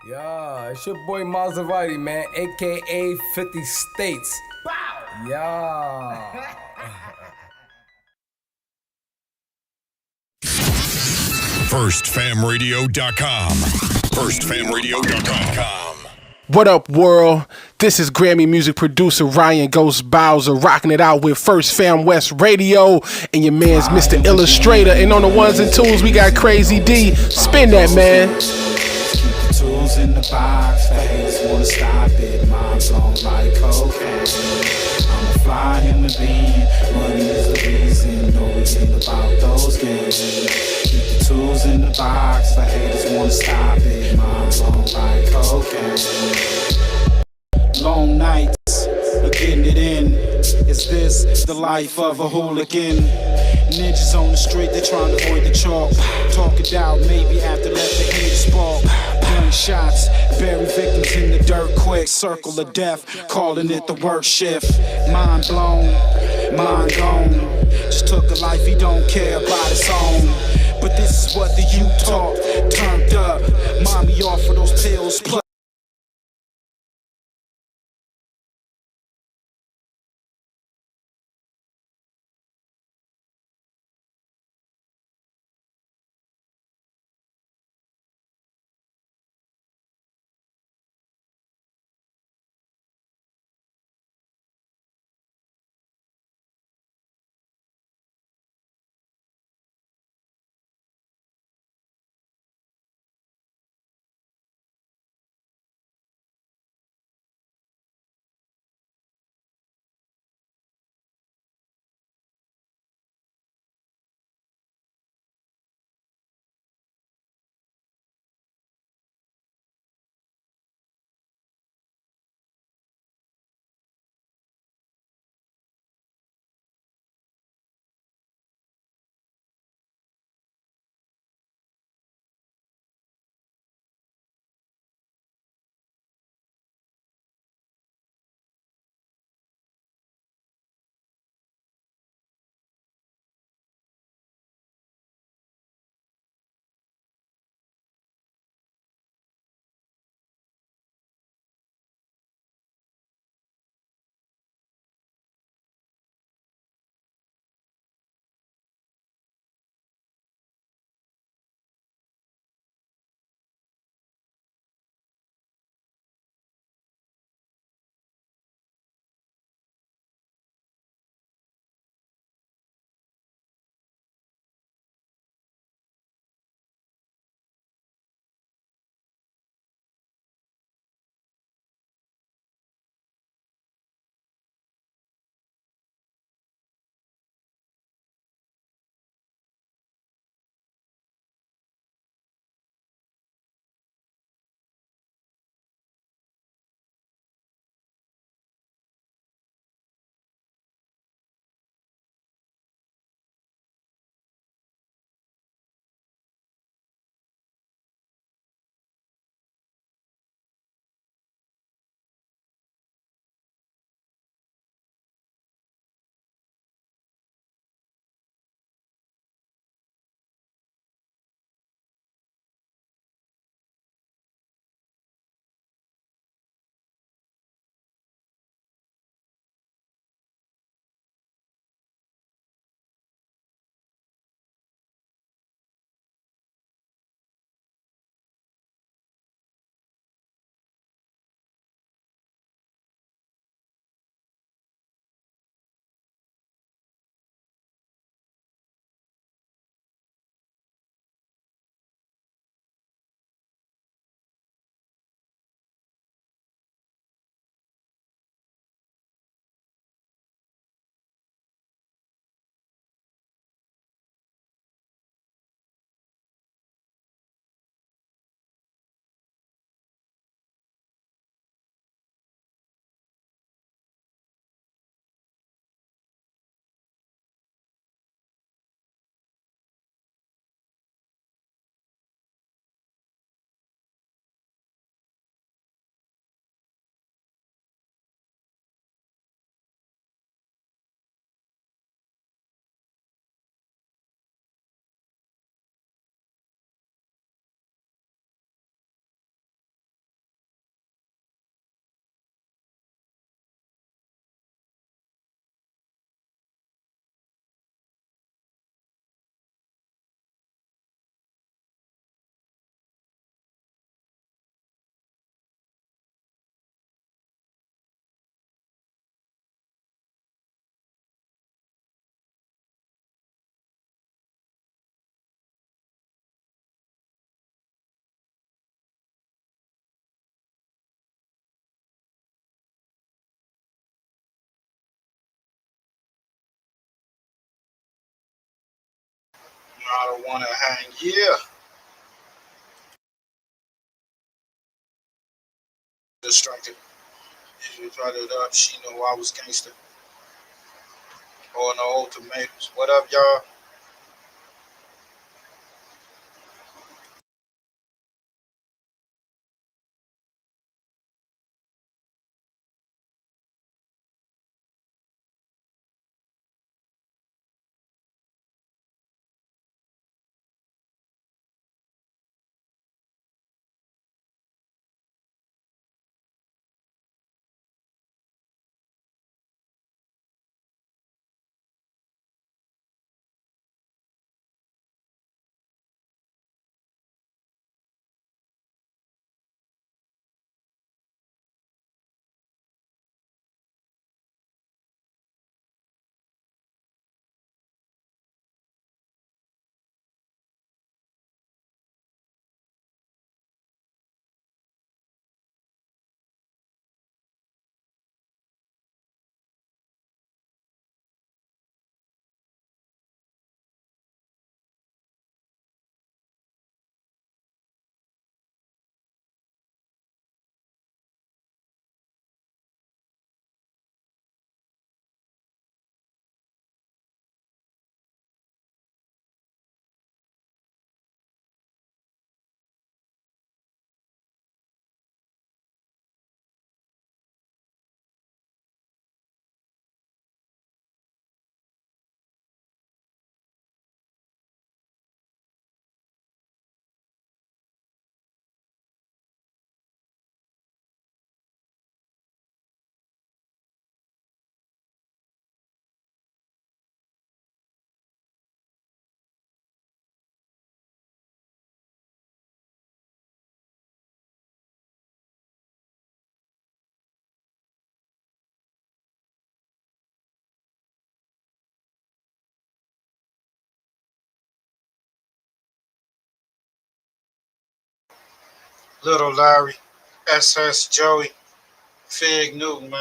Yeah, it's your boy Maserati, man, aka 50 States. Bow! Yeah. FirstFamRadio.com. FirstFamRadio.com. What up, world? This is Grammy music producer Ryan Ghost Bowser rocking it out with First Fam West Radio and your man's Mr. Illustrator. And on the ones and twos, we got Crazy D. Spin that, man. Keep the tools in the box, the haters wanna stop it. Mom's on like cocaine. I'm a fly human being, money is the reason. No, it ain't about those games. Keep the tools in the box, the haters wanna stop it. Mom's on like cocaine. Long nights, but getting it in. Is this the life of a hooligan? Ninjas on the street, they trying to avoid the chalk. Talk it out, maybe after let the haters spark. Gunshots, bury victims in the dirt quick. Circle of death, calling it the worst shift. Mind blown, mind gone. Just took a life he don't care about his own. But this is what the youth talk. Turned up, mommy off of those pills. Plus wanna hang, yeah. Distracted. If you brought it up, she know I was gangster. Or no ultimatums. What up, y'all? Little Larry, SS Joey, Fig Newton, man.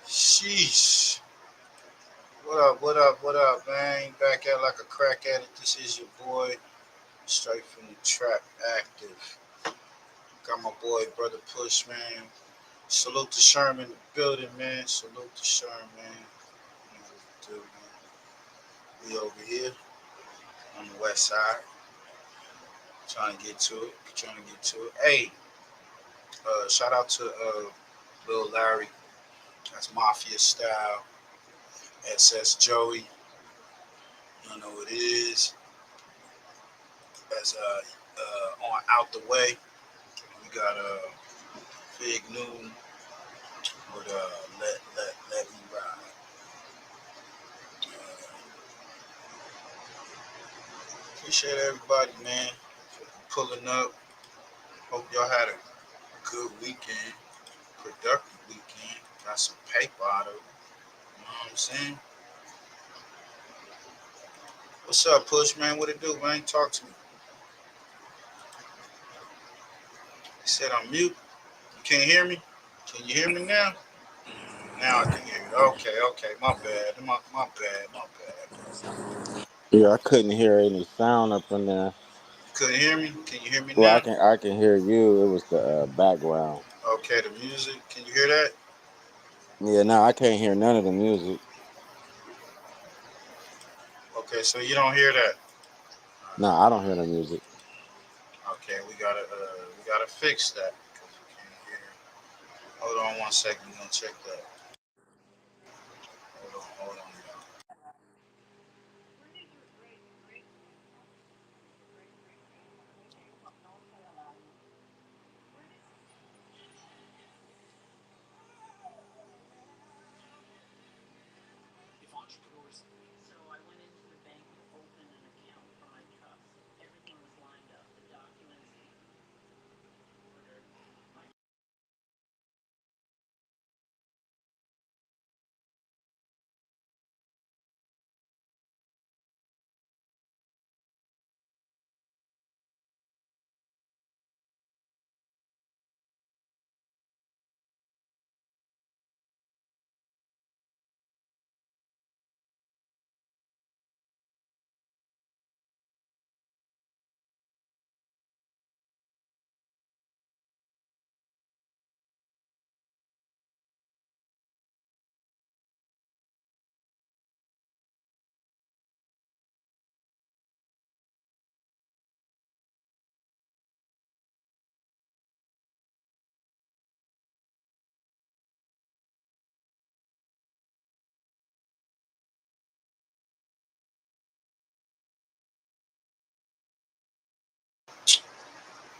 Sheesh. What up, man? Back at like a crack at it. This is your boy, straight from the trap active. Got my boy, brother Push, man. Salute to Sherman in the building, man. Salute to Sherman, man. You know what to do, man. We over here on the west side. Trying to get to it. Hey, shout out to Lil Larry. That's Mafia style. SS Joey, you know what it is. As on Out the Way, we got Big Noon with Let Me Ride. Appreciate everybody, man, for pulling up. Hope y'all had a good weekend, productive weekend. Got some paper out of it. You know what I'm saying? What's up, Push, man? What it do, man? Talk to me. He said I'm mute. You can't hear me? Can you hear me now? Now I can hear you. Okay. My bad. My bad. Yeah, I couldn't hear any sound up in there. You couldn't hear me? Can you hear me Well, now? I can hear you. It was the background. Okay, the music. Can you hear that? Yeah, no, I can't hear none of the music. Okay, so you don't hear that. No, I don't hear the music. Okay, we gotta fix that because we can't hear. Hold on 1 second. We're gonna check that. Hold on, y'all.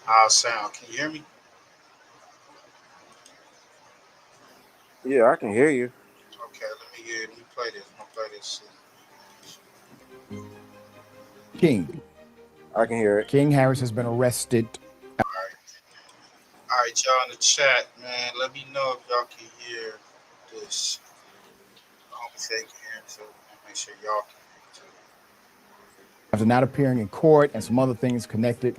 How's sound? Can you hear me? Yeah, I can hear you. Okay, let me hear. Let me play this. I'm gonna play this. King. I can hear it. King Harris has been arrested. All right, y'all in the chat, man. Let me know if y'all can hear this. I hope they can hear it, so make sure y'all can hear it too. After not appearing in court and some other things connected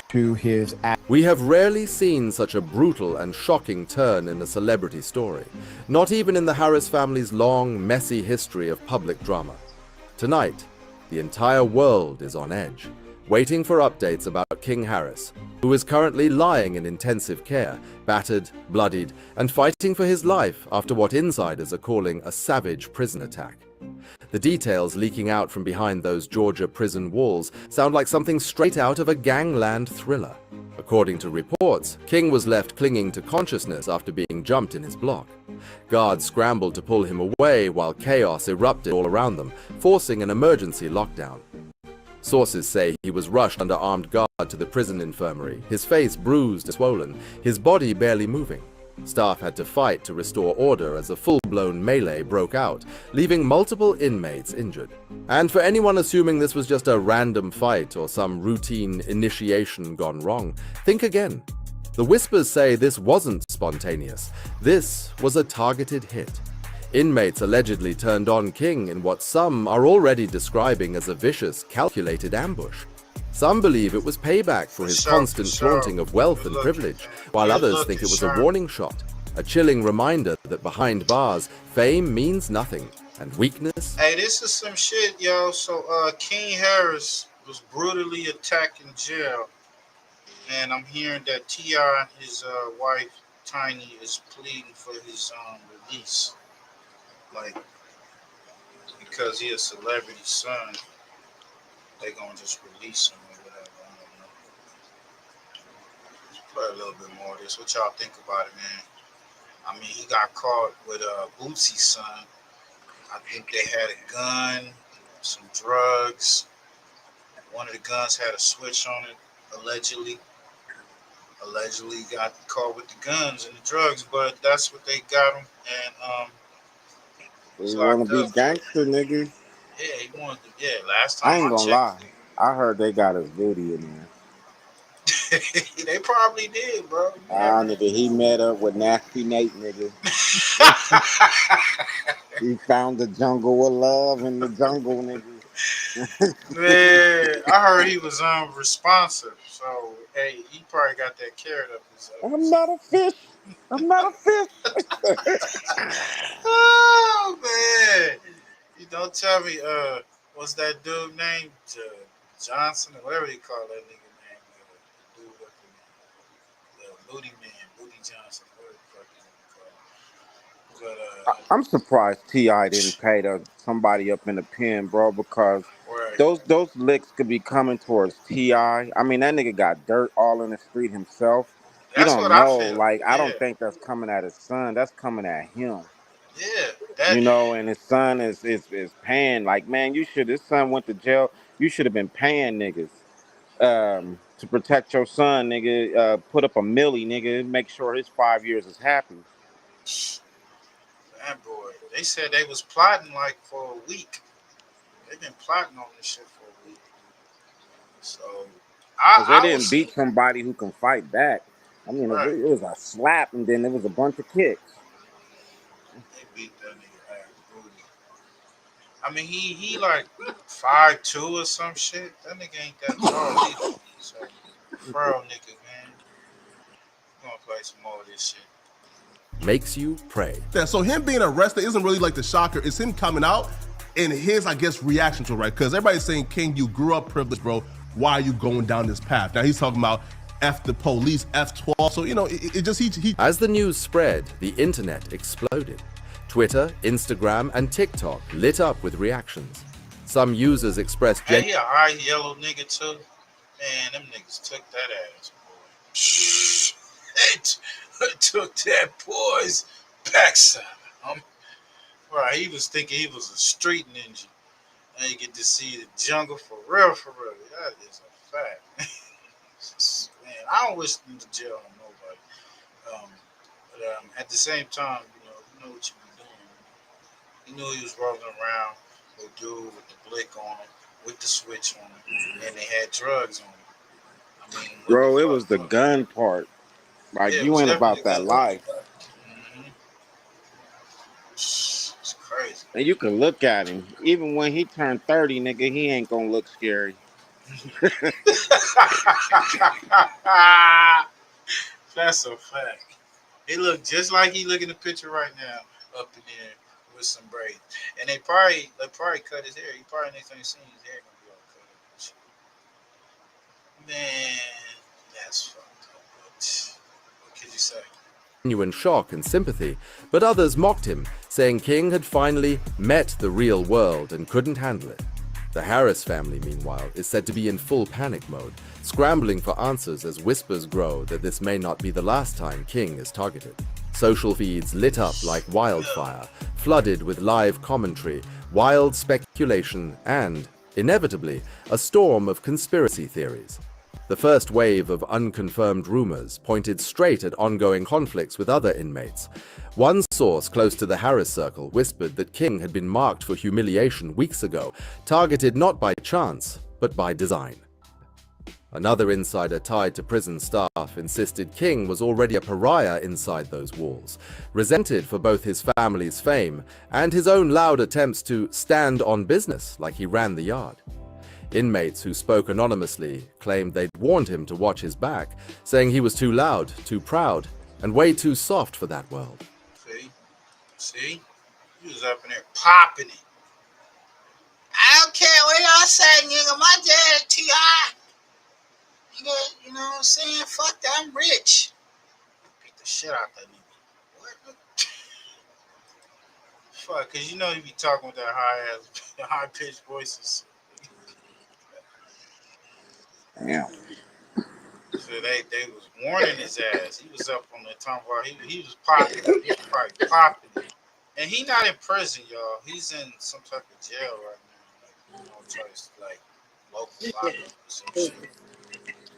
to his act. We have rarely seen such a brutal and shocking turn in a celebrity story, not even in the Harris family's long, messy history of public drama. Tonight, the entire world is on edge, waiting for updates about King Harris, who is currently lying in intensive care, battered, bloodied, and fighting for his life after what insiders are calling a savage prison attack. The details leaking out from behind those Georgia prison walls sound like something straight out of a gangland thriller. According to reports, King was left clinging to consciousness after being jumped in his block. Guards scrambled to pull him away while chaos erupted all around them, forcing an emergency lockdown. Sources say he was rushed under armed guard to the prison infirmary, his face bruised and swollen, his body barely moving. Staff had to fight to restore order as a full-blown melee broke out, leaving multiple inmates injured. And for anyone assuming this was just a random fight or some routine initiation gone wrong, think again. The whispers say this wasn't spontaneous. This was a targeted hit. Inmates allegedly turned on King in what some are already describing as a vicious, calculated ambush. Some believe it was payback for his constant flaunting of wealth and privilege, while others think it was a warning shot, a chilling reminder that behind bars, fame means nothing, and weakness... Hey, this is some shit, yo. So, King Harris was brutally attacked in jail, and I'm hearing that T.I., his wife, Tiny, is pleading for his release. Like, because he a celebrity son, they gonna just release him or whatever. I don't know. Let's play a little bit more of this. What y'all think about it, man? I mean, he got caught with Bootsy's son. I think they had a gun, some drugs. One of the guns had a switch on it, allegedly. Allegedly got caught with the guns and the drugs, but that's what they got him. And he's They want to locked be up. gangster, nigga. Yeah, he wanted to. Yeah, last I time ain't I gonna lie. checked, I heard they got his booty in there. they probably did, bro. You Ah, never know. nigga, he met up with Nasty Nate, nigga. He found the jungle of love in the jungle, nigga. Man, I heard he was unresponsive. So hey, he probably got that carrot up his. I'm not a fish. I'm not a fish. Oh man! You don't tell me. What's that dude named Johnson or whatever they call that nigga name? Dude up in Booty Man, Booty Johnson, whatever the fuck he's called. But I'm surprised T.I. didn't pay somebody up in the pen, bro, because right. those licks could be coming towards T.I. I mean, that nigga got dirt all in the street himself. He That's don't what I know. feel. Like, I Yeah, don't think that's coming at his son. That's coming at him. yeah. That You know, and his son is paying. Like, man, his son went to jail. You should have been paying niggas to protect your son, nigga. Put up a millie, nigga. Make sure his 5 years is happy. that boy. They said they was plotting like for a week. They've been plotting on this shit for a week. So Because they I didn't was beat somebody who can fight back. I mean, right. it was a slap and then it was a bunch of kicks. They beat that nigga ass booty. I mean, he like 5'2" or some shit. That nigga ain't that tall either. So, furrow nigga, man. We gonna play some more of this shit. Makes you pray. Yeah, so him being arrested isn't really like the shocker. It's him coming out and his, I guess, reaction to it, right? Because everybody's saying, King, you grew up privileged, bro. Why are you going down this path? Now he's talking about F the police, F12. So, you know, it just, he. As the news spread, the internet exploded. Twitter, Instagram, and TikTok lit up with reactions. Some users expressed Hey, he a high yellow nigga too. Man, them niggas took that ass, boy. They took that boy's backside. Right, he was thinking he was a street ninja. Now you get to see the jungle for real, for real. That is a fact. Man, I don't wish them to jail on nobody. But at the same time, you know what you be doing. He knew he was rolling around with a dude with the blick on him, with the switch on him, and they had drugs on him. I mean, what Bro, the it fuck? was the gun part. Like, Yeah, it you was ain't definitely about a that good part. life. It's crazy. And you can look at him. Even when he turned 30, nigga, he ain't gonna look scary. That's a fact. He look just like he look in the picture right now, up in there with some braids. And they probably cut his hair. He probably next time you see his hair gonna be all cut up. Man, that's fucked up. But what could you say? genuine shock and sympathy, but others mocked him, saying King had finally met the real world and couldn't handle it. The Harris family, meanwhile, is said to be in full panic mode, scrambling for answers as whispers grow that this may not be the last time King is targeted. Social feeds lit up like wildfire, flooded with live commentary, wild speculation, and, inevitably, a storm of conspiracy theories. The first wave of unconfirmed rumors pointed straight at ongoing conflicts with other inmates. One source close to the Harris circle whispered that King had been marked for humiliation weeks ago, targeted not by chance, but by design. Another insider tied to prison staff insisted King was already a pariah inside those walls, resented for both his family's fame and his own loud attempts to stand on business like he ran the yard. Inmates who spoke anonymously claimed they'd warned him to watch his back, saying he was too loud, too proud, and way too soft for that world. See? He was up in there popping it. I don't care what y'all say, nigga. My dad, T.I. You know what I'm saying? Fuck that, I'm rich. Beat the shit out that nigga. What? Fuck, cause you know you be talking with that high pitched voices. Damn. So they was warning his ass. He was up on the time where he was popping. He was probably popping. And he not in prison, y'all. He's in some type of jail right now. Like local lockup or some shit.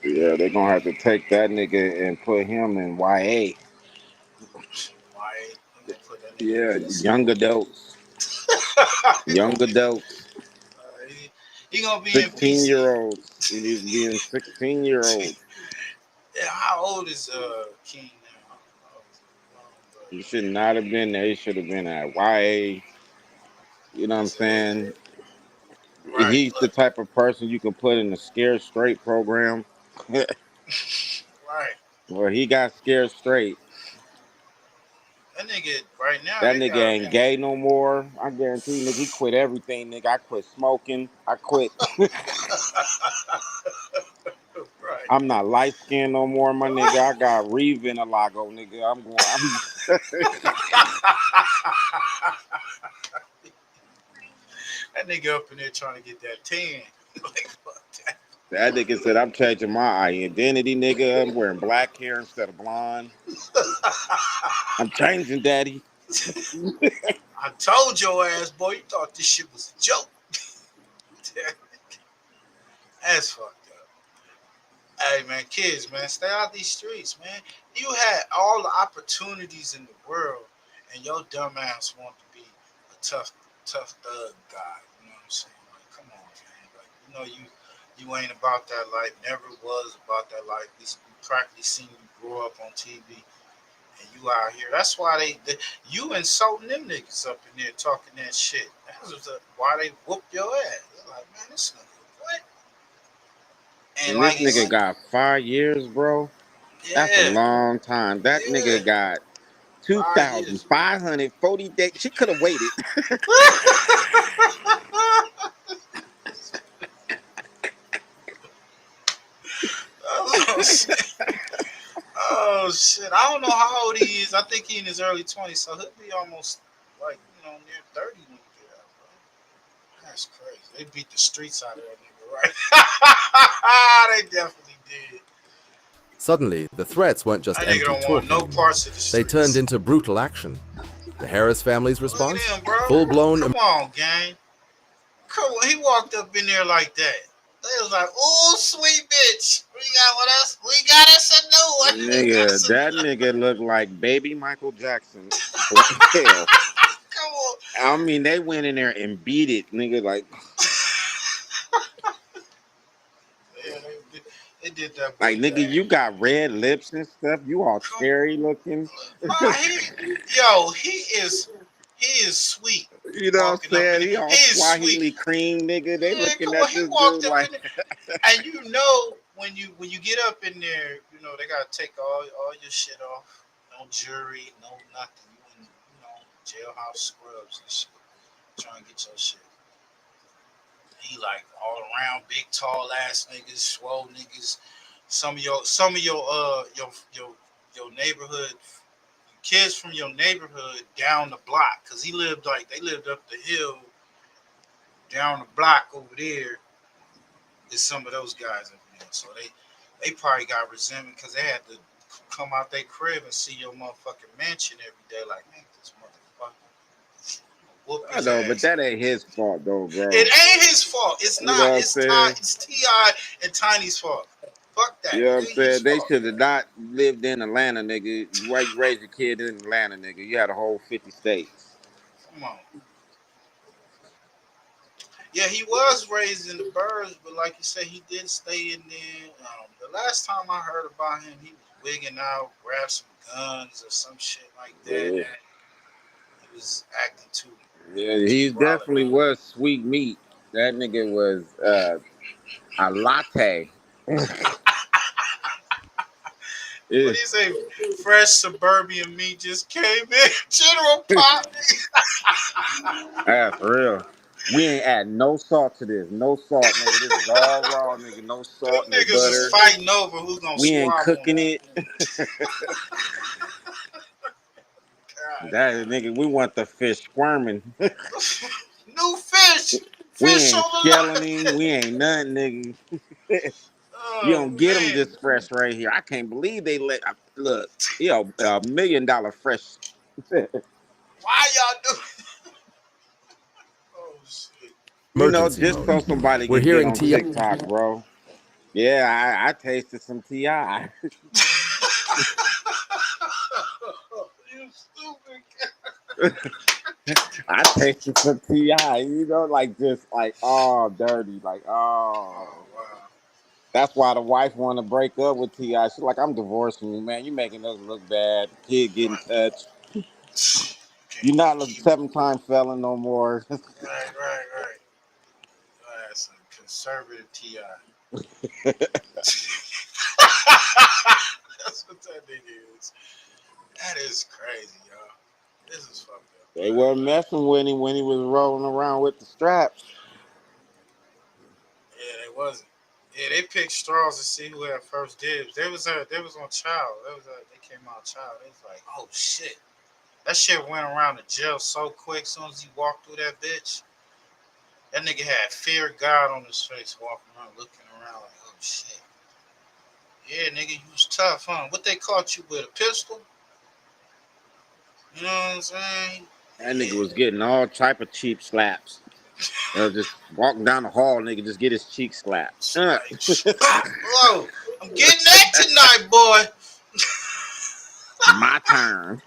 Yeah, they're gonna have to take that nigga and put him in YA. Why? They gonna put that nigga in Yeah, prison. young adults. Young adults. He gonna be in 16 PC. year olds. He needs to be in 16-year-olds. Yeah, how old is King now? He should not have been there. He should have been at YA. You know what I'm saying? Right. He's the Look. type of person you can put in a scared straight program. Right. Well, he got scared straight. That nigga right now That they nigga got him ain't in. gay no more. I guarantee you, nigga, he quit everything, nigga. I quit smoking. I quit. Right. I'm not light skinned no more, my nigga. I got Revitalago, nigga. That nigga up in there trying to get that tan. Like fuck that. That nigga said I'm changing my identity, nigga. I'm wearing black hair instead of blonde. I'm changing, daddy. I told your ass, boy, you thought this shit was a joke. That's fucked up. Hey man, kids, man, stay out these streets, man. You had all the opportunities in the world, and your dumb ass want to be a tough thug guy. You know what I'm saying? Like, come on, man. Like, you ain't about that life. Never was about that life. We practically seen you grow up on TV, and you out here. That's why you insulting them niggas up in there talking that shit. That's why they whoop your ass. They're like, man, this nigga, what? And And like this he nigga said, got 5 years, bro. That's a yeah, long time. That yeah, nigga got 5 years. 2,540 days. She could have waited. Oh shit. Oh shit. I don't know how old he is. I think he in his early 20s, so he'll be almost like, near 30 when he get out, bro. That's crazy. They beat the streets out of that nigga, right? They definitely did. Suddenly, the threats weren't just That nigga empty don't talk want no anymore. parts of the They streets. turned into brutal action. The Harris family's Look response? at him, bro. Full-blown. Come on, gang. Come on. He walked up in there like that. They was like, "Oh, sweet bitch, we got what else? We got us a new one." Nigga, that nigga looked like baby Michael Jackson. Like hell. Come on. I mean, they went in there and beat it, nigga. Like, Yeah, they did that boy like nigga, bad. you got red lips and stuff. You all Come scary looking. on, he is sweet. You know what I'm Walking up in saying? there, He he all is sweet. Swahili cream, nigga. They Yeah, looking come on, at he this walked dude up in like, there, and when you get up in there, they gotta take all your shit off. No jury, no nothing. You in jailhouse scrubs and shit, trying to get your shit. He like all around big tall ass niggas, swole niggas. Some of your neighborhood kids from your neighborhood down the block, cause they lived up the hill down the block over there. Is some of those guys up there, so they probably got resentment because they had to come out their crib and see your motherfucking mansion every day. Like, man, this motherfucker whoop I his know, but ass. that ain't his fault though, bro. It ain't his fault. It's You know not. what I'm It's saying? It's T.I. and Tiny's fault. Fuck that. You know what It I'm ain't his saying? They fault. should have not lived in Atlanta, nigga. Why you raise your kid in Atlanta, nigga? You had a whole 50 states. Come on. Yeah, he was raised in the burbs, but like you said, he did stay in there. The last time I heard about him, he was wigging out, grabbed some guns or some shit like that. Yeah, He was acting too yeah, he wild definitely out. was sweet meat. That nigga was a latte. What Yeah, do you say? Fresh suburban meat just came in. General Pop. that's real. We ain't add no salt to this. No salt, nigga. This is all raw, nigga. No Them salt, no niggas is butter. fighting over who's gonna We ain't swab on cooking that. it. God That damn. nigga, we want the fish squirming. New fish. We Fish ain't on the scaling him. line. We ain't nothing, nigga. You Oh don't get them man. this fresh right here. I can't believe they let look. $1 million fresh. Why y'all do? Oh shit. Emergency Just so mode. somebody We're can get hearing on T.I. TikTok, bro. Yeah, I tasted some T.I. You stupid. I tasted some T.I. Like just like dirty, like Oh wow. That's why the wife want to break up with T.I. She's like, I'm divorcing you, man. You making us look bad. Kid getting touched. You're not a 7-time felon no more. Right. That's a conservative T.I. That's what that nigga is. That is crazy, y'all. This is fucked up. They weren't messing with him when he was rolling around with the straps. Yeah, they wasn't. Yeah, they picked straws to see who had first dibs. They was on Child. They came out Child. They was like, oh shit. That shit went around the jail so quick. As soon as he walked through that bitch, that nigga had fear of God on his face, walking around, looking around like, oh shit. Yeah, nigga, you was tough, huh? What they caught you with, a pistol? You know what I'm saying? That nigga was getting all type of cheap slaps. Just walking down the hall, nigga, just get his cheek slapped. Whoa, I'm getting that tonight, boy. My turn.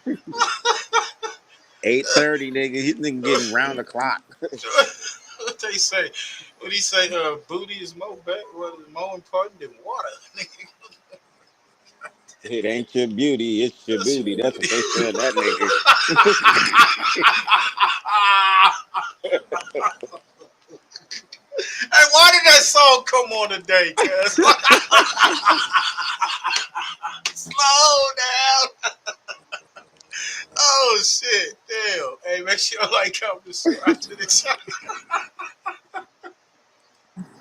8:30, nigga. He's nigga getting round the clock. What they say? What he say? Booty is more important than water. It ain't your beauty, it's your booty. That's what they said, that nigga. Hey, why did that song come on today, cuz? Slow down. Oh shit, damn. Hey, make sure you like, comment, subscribe to the channel.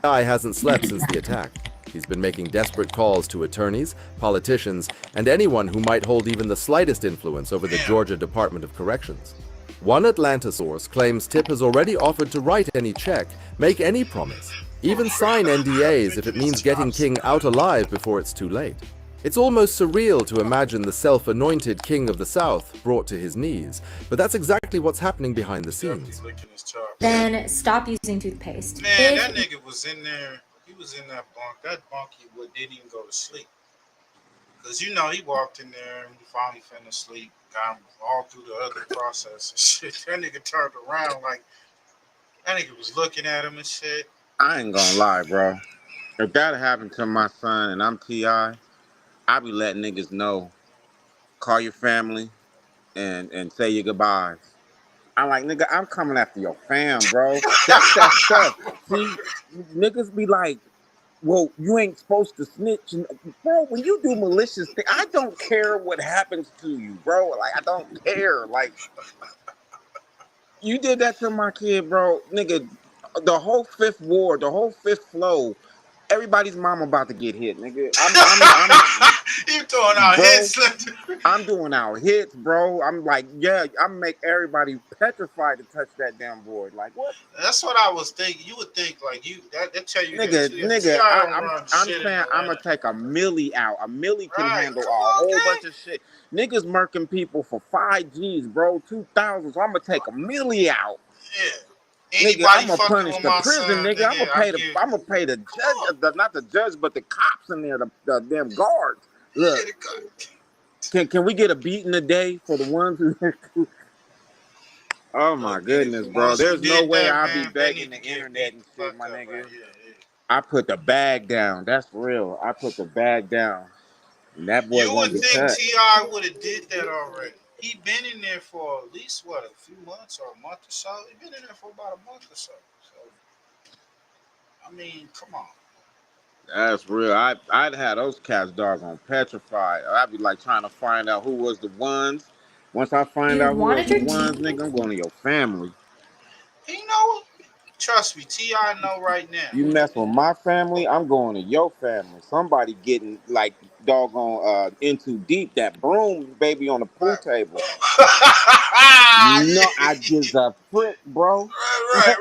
T.I. hasn't slept since the attack. He's been making desperate calls to attorneys, politicians, and anyone who might hold even the slightest influence over the Georgia Department of Corrections. One Atlanta source claims Tip has already offered to write any check, make any promise, even sign NDAs if it means getting King out alive before it's too late. It's almost surreal to imagine the self-anointed king of the South brought to his knees, but that's exactly what's happening behind the scenes. Then stop using toothpaste. Man, that nigga was in there. He was in that bunk. That bunk, he didn't even go to sleep. Because, he walked in there and he finally finished sleep. Got him all through the other process and shit. That nigga turned around like, that nigga was looking at him and shit. I ain't gonna lie, bro. If that happened to my son and I'm T.I., I be letting niggas know. Call your family and say your goodbyes. I'm like, nigga, I'm coming after your fam, bro. That's that stuff. See, niggas be like, well, you ain't supposed to snitch. Bro, when you do malicious things, I don't care what happens to you, bro. Like, I don't care. Like, you did that to my kid, bro. Nigga, the whole Fifth Ward, the whole Fifth Flow, everybody's mama about to get hit, nigga. You throwing out hits. I'm doing our hits, bro. I'm like, yeah, I'm make everybody petrified to touch that damn board. Like, what? That's what I was thinking. You would think like that tell you nigga, I'm saying I'm gonna take a milli out. A milli can handle a whole bunch of shit. Niggas murking people for 5 G's, bro. 2,000. So I'm gonna take a milli out. Yeah. Nigga, I'm gonna punish the prison, nigga. I'm gonna pay the judge, not the judge, but the cops in there, the damn guards. Look, can we get a beating today for the ones who? Oh my goodness, bro. There's no way I'll be begging the internet and shit, my nigga. I put the bag down. That's real. I put the bag down. And that boy you would think T.I. would have did that already. He been in there for at least a few months or a month or so. He been in there for about a month or so. So, I mean, come on. That's real. I'd have those cats doggone petrified. I'd be like trying to find out who was the ones. Once I find out who was the ones, nigga, I'm going to your family. He know it. Trust me, T.I. know right now. You mess with my family, I'm going to your family. Somebody getting like doggone in too deep. That broom baby on the pool table. I gives a frick, bro. Right.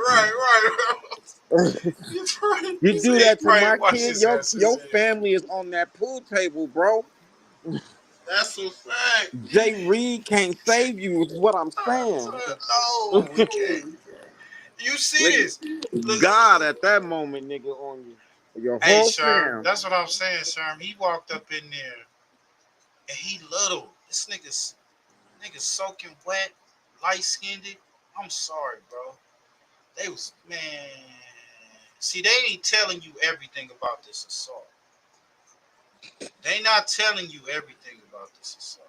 You do He that to probably my watched kid, his ass. your family is on that pool table, bro. That's a fact. Jay Reed can't save you, is what I'm saying. No, we can't. You see this? Look, God at that moment, nigga, on you. Your hey, whole Sherm, fam. that's what I'm saying, Sherm. He walked up in there and he little. This nigga's soaking wet, light skinned. I'm sorry, bro. They was man. See, they ain't telling you everything about this assault. They not telling you everything about this assault.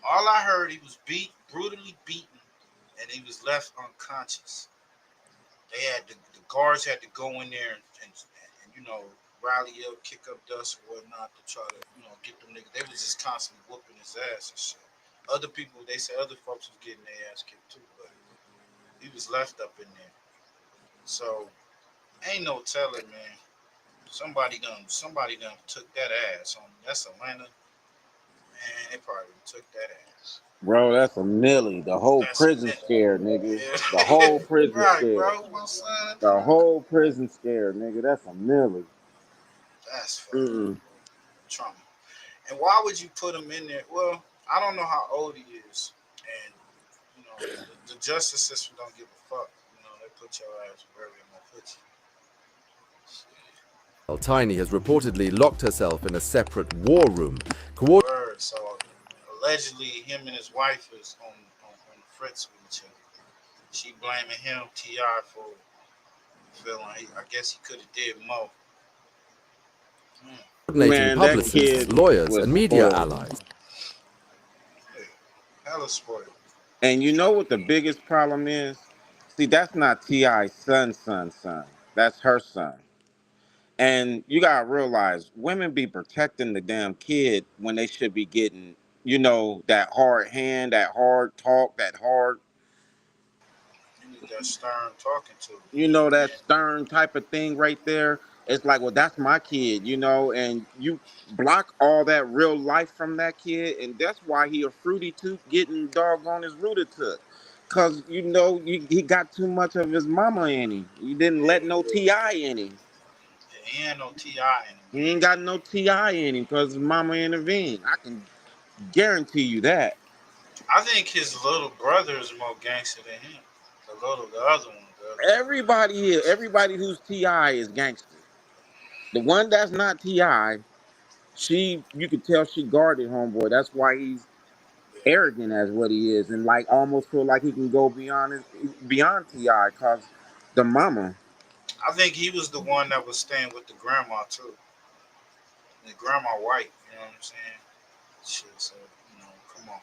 All I heard, he was brutally beaten, and he was left unconscious. They had the guards had to go in there and you know, rally up, kick up dust or whatnot to try to, you know, get them niggas. They was just constantly whooping his ass and shit. Other people, they said other folks was getting their ass kicked too, but he was left up in there. So ain't no telling, man. Somebody done took that ass on. That's Atlanta. Man, they probably took that ass. Bro, that's a millie. The whole That's a prison minute. scared, nigga. The Yeah. whole prison Right, scared. bro. My son. The whole prison scared, nigga. That's a millie. That's fucking trauma. And why would you put him in there? Well, I don't know how old he is, and you know the justice system don't give a fuck. You know, they put your ass wherever they gonna put you. Tiny has reportedly locked herself in a separate war room. Word. So allegedly, him and his wife is on the fritz with each other. She blaming him, T.I, for feeling. I guess he could have did more. Coordinating Man, that publicists, kid lawyers, was and media spoiled. allies. Hey, hella spoiled. And you know what the biggest problem is? See, that's not T.I.'s son. That's her son. And you gotta realize women be protecting the damn kid when they should be getting, you know, that hard hand, that hard talk, that hard, You need that stern talking to. you know, that stern type of thing right there. It's like, well, that's my kid, you know, and you block all that real life from that kid, and that's why he a fruity tooth getting doggone his rooter took. Cause you know he got too much of his mama in him. He didn't let no T.I. in him. Yeah, he ain't no T.I. in him. He ain't got no T.I. in him because his mama intervened. I can guarantee you that. I think his little brother is more gangster than him. The other one. Everybody here, everybody who's T.I. is gangster. The one that's not T.I., you could tell she guarded homeboy. That's why he's arrogant as what he is, and like almost feel like he can go beyond T.I. cause the mama. I think he was the one that was staying with the grandma too. The grandma white, you know what I'm saying? Shit, so you know, come on.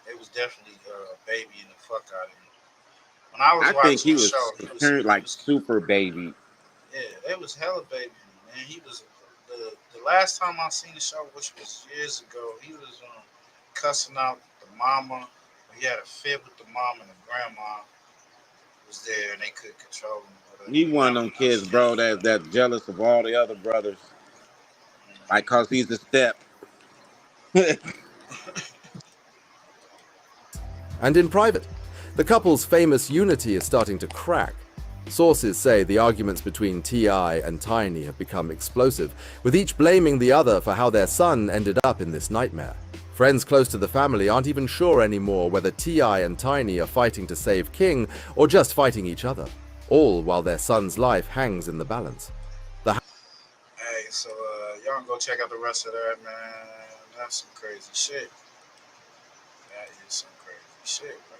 They was definitely babying the fuck out of him. When I was I think watching he the was show, turned like super baby. yeah, they was hella baby, man. He was the last time I seen the show, which was years ago. He was cussing out the mama. He had a fit with the mom and the grandma was there, and they couldn't control him. He one of them kids, bro, that's jealous of all the other brothers, like cause he's a step. And in private, the couple's famous unity is starting to crack. Sources say the arguments between T.I. and Tiny have become explosive, with each blaming the other for how their son ended up in this nightmare. Friends close to the family aren't even sure anymore whether T.I. and Tiny are fighting to save King or just fighting each other, all while their son's life hangs in the balance. Hey, so y'all can go check out the rest of that, man. That's some crazy shit. That is some crazy shit, bro.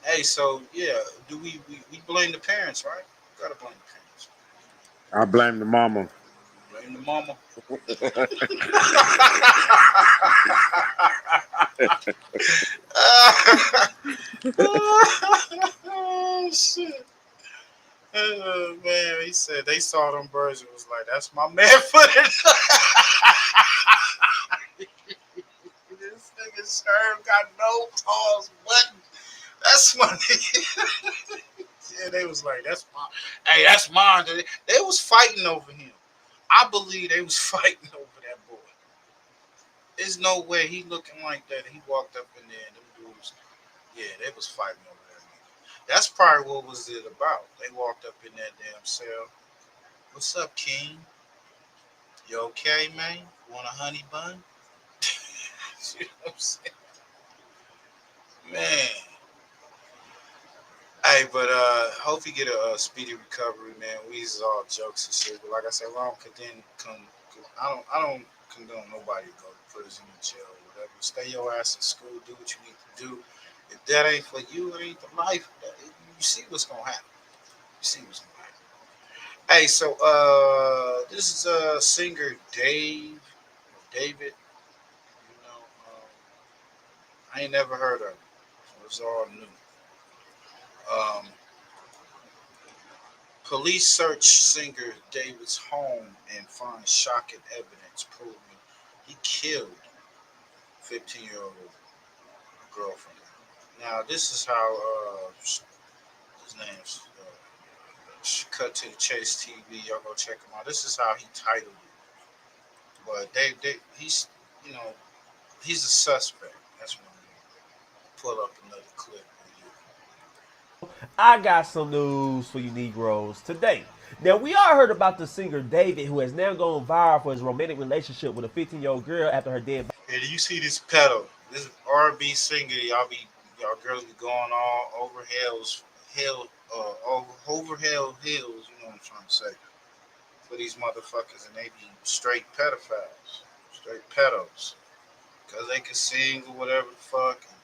Hey, so yeah, do we blame the parents, right? We gotta blame the parents. I blame the mama. Blame the mama. Oh shit. Man, he said they saw them birds and was like, that's my man footed. This nigga Sherm got no pause button. That's my nigga. Yeah, they was like, that's mine. Hey, that's mine. They was fighting over him. I believe they was fighting over that boy. There's no way he looking like that. He walked up in there and them dudes Yeah, they was fighting over that nigga. That's probably what was it about. They walked up in that damn cell. What's up, King? You okay, man? Want a honey bun? You know what I'm saying? Man. Hey, but hope you get a speedy recovery, man. We's all jokes and shit. But like I said, I don't condone nobody to go to prison or jail or whatever. Stay your ass in school, do what you need to do. If that ain't for you, it ain't the life. You see what's gonna happen. You see what's gonna happen. Hey, so this is singer David. You know, I ain't never heard of him. So it's all new. Police search singer David's home and find shocking evidence proving he killed 15-year-old girlfriend. Now, this is how his name's Cut to the Chase TV. Y'all go check him out. This is how he titled it. But he's, you know, he's a suspect. That's what I'm going to pull up another clip. I got some news for you Negroes today. Now, we all heard about the singer David, who has now gone viral for his romantic relationship with a 15-year-old girl after her dead body. Hey, do you see this pedal? This R&B singer, y'all girls be going all over over hell hills, you know what I'm trying to say, for these motherfuckers, and they be straight pedophiles, straight pedos, because they can sing or whatever the fuck, and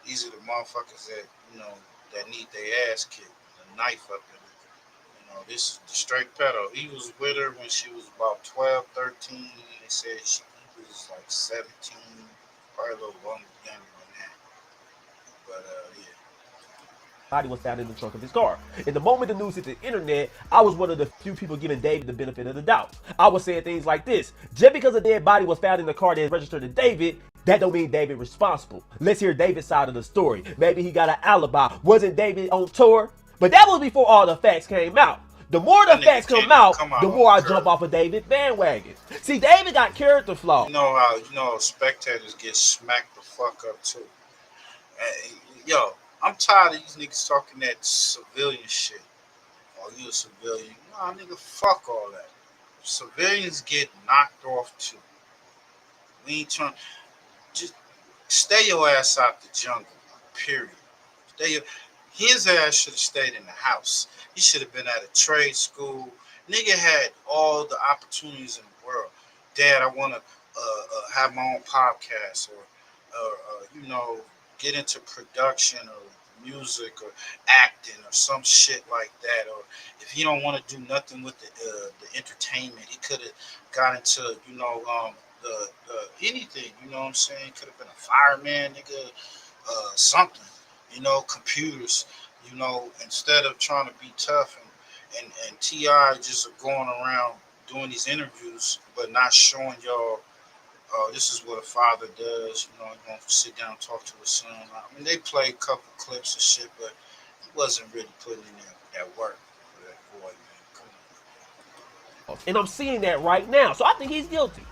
these are the motherfuckers that, you know, that need their ass kicked, a knife up in it. You know, this is the straight pedo. He was with her when she was about 12, 13. They said he was like 17, probably a little younger than that. But, yeah. Body was found in the trunk of his car. In the moment the news hit the internet, I was one of the few people giving David the benefit of the doubt. I was saying things like this: just because a dead body was found in the car that is registered to David, that don't mean David responsible. Let's hear David's side of the story. Maybe he got an alibi. Wasn't David on tour? But that was before all the facts came out. The more the facts come out, the more I jump off of David bandwagon. See, David got character flaws. You know spectators get smacked the fuck up too. Yo, I'm tired of these niggas talking that civilian shit. Oh, you a civilian? Nah, nigga, fuck all that. Civilians get knocked off too. We ain't trying. Just stay your ass out the jungle. Period. His ass should have stayed in the house. He should have been at a trade school. Nigga had all the opportunities in the world. Dad, I want to have my own podcast or you know, get into production or music or acting or some shit like that. Or if he don't want to do nothing with the entertainment, he could have got into, you know, anything, you know what I'm saying? Could have been a fireman, nigga, something, you know, computers, you know, instead of trying to be tough and T.I. just going around doing these interviews but not showing y'all this is what a father does, you know, he's going to sit down and talk to his son. I mean, they played a couple clips and shit, but he wasn't really putting in that work for that boy, man. Come on. And I'm seeing that right now, so I think he's guilty.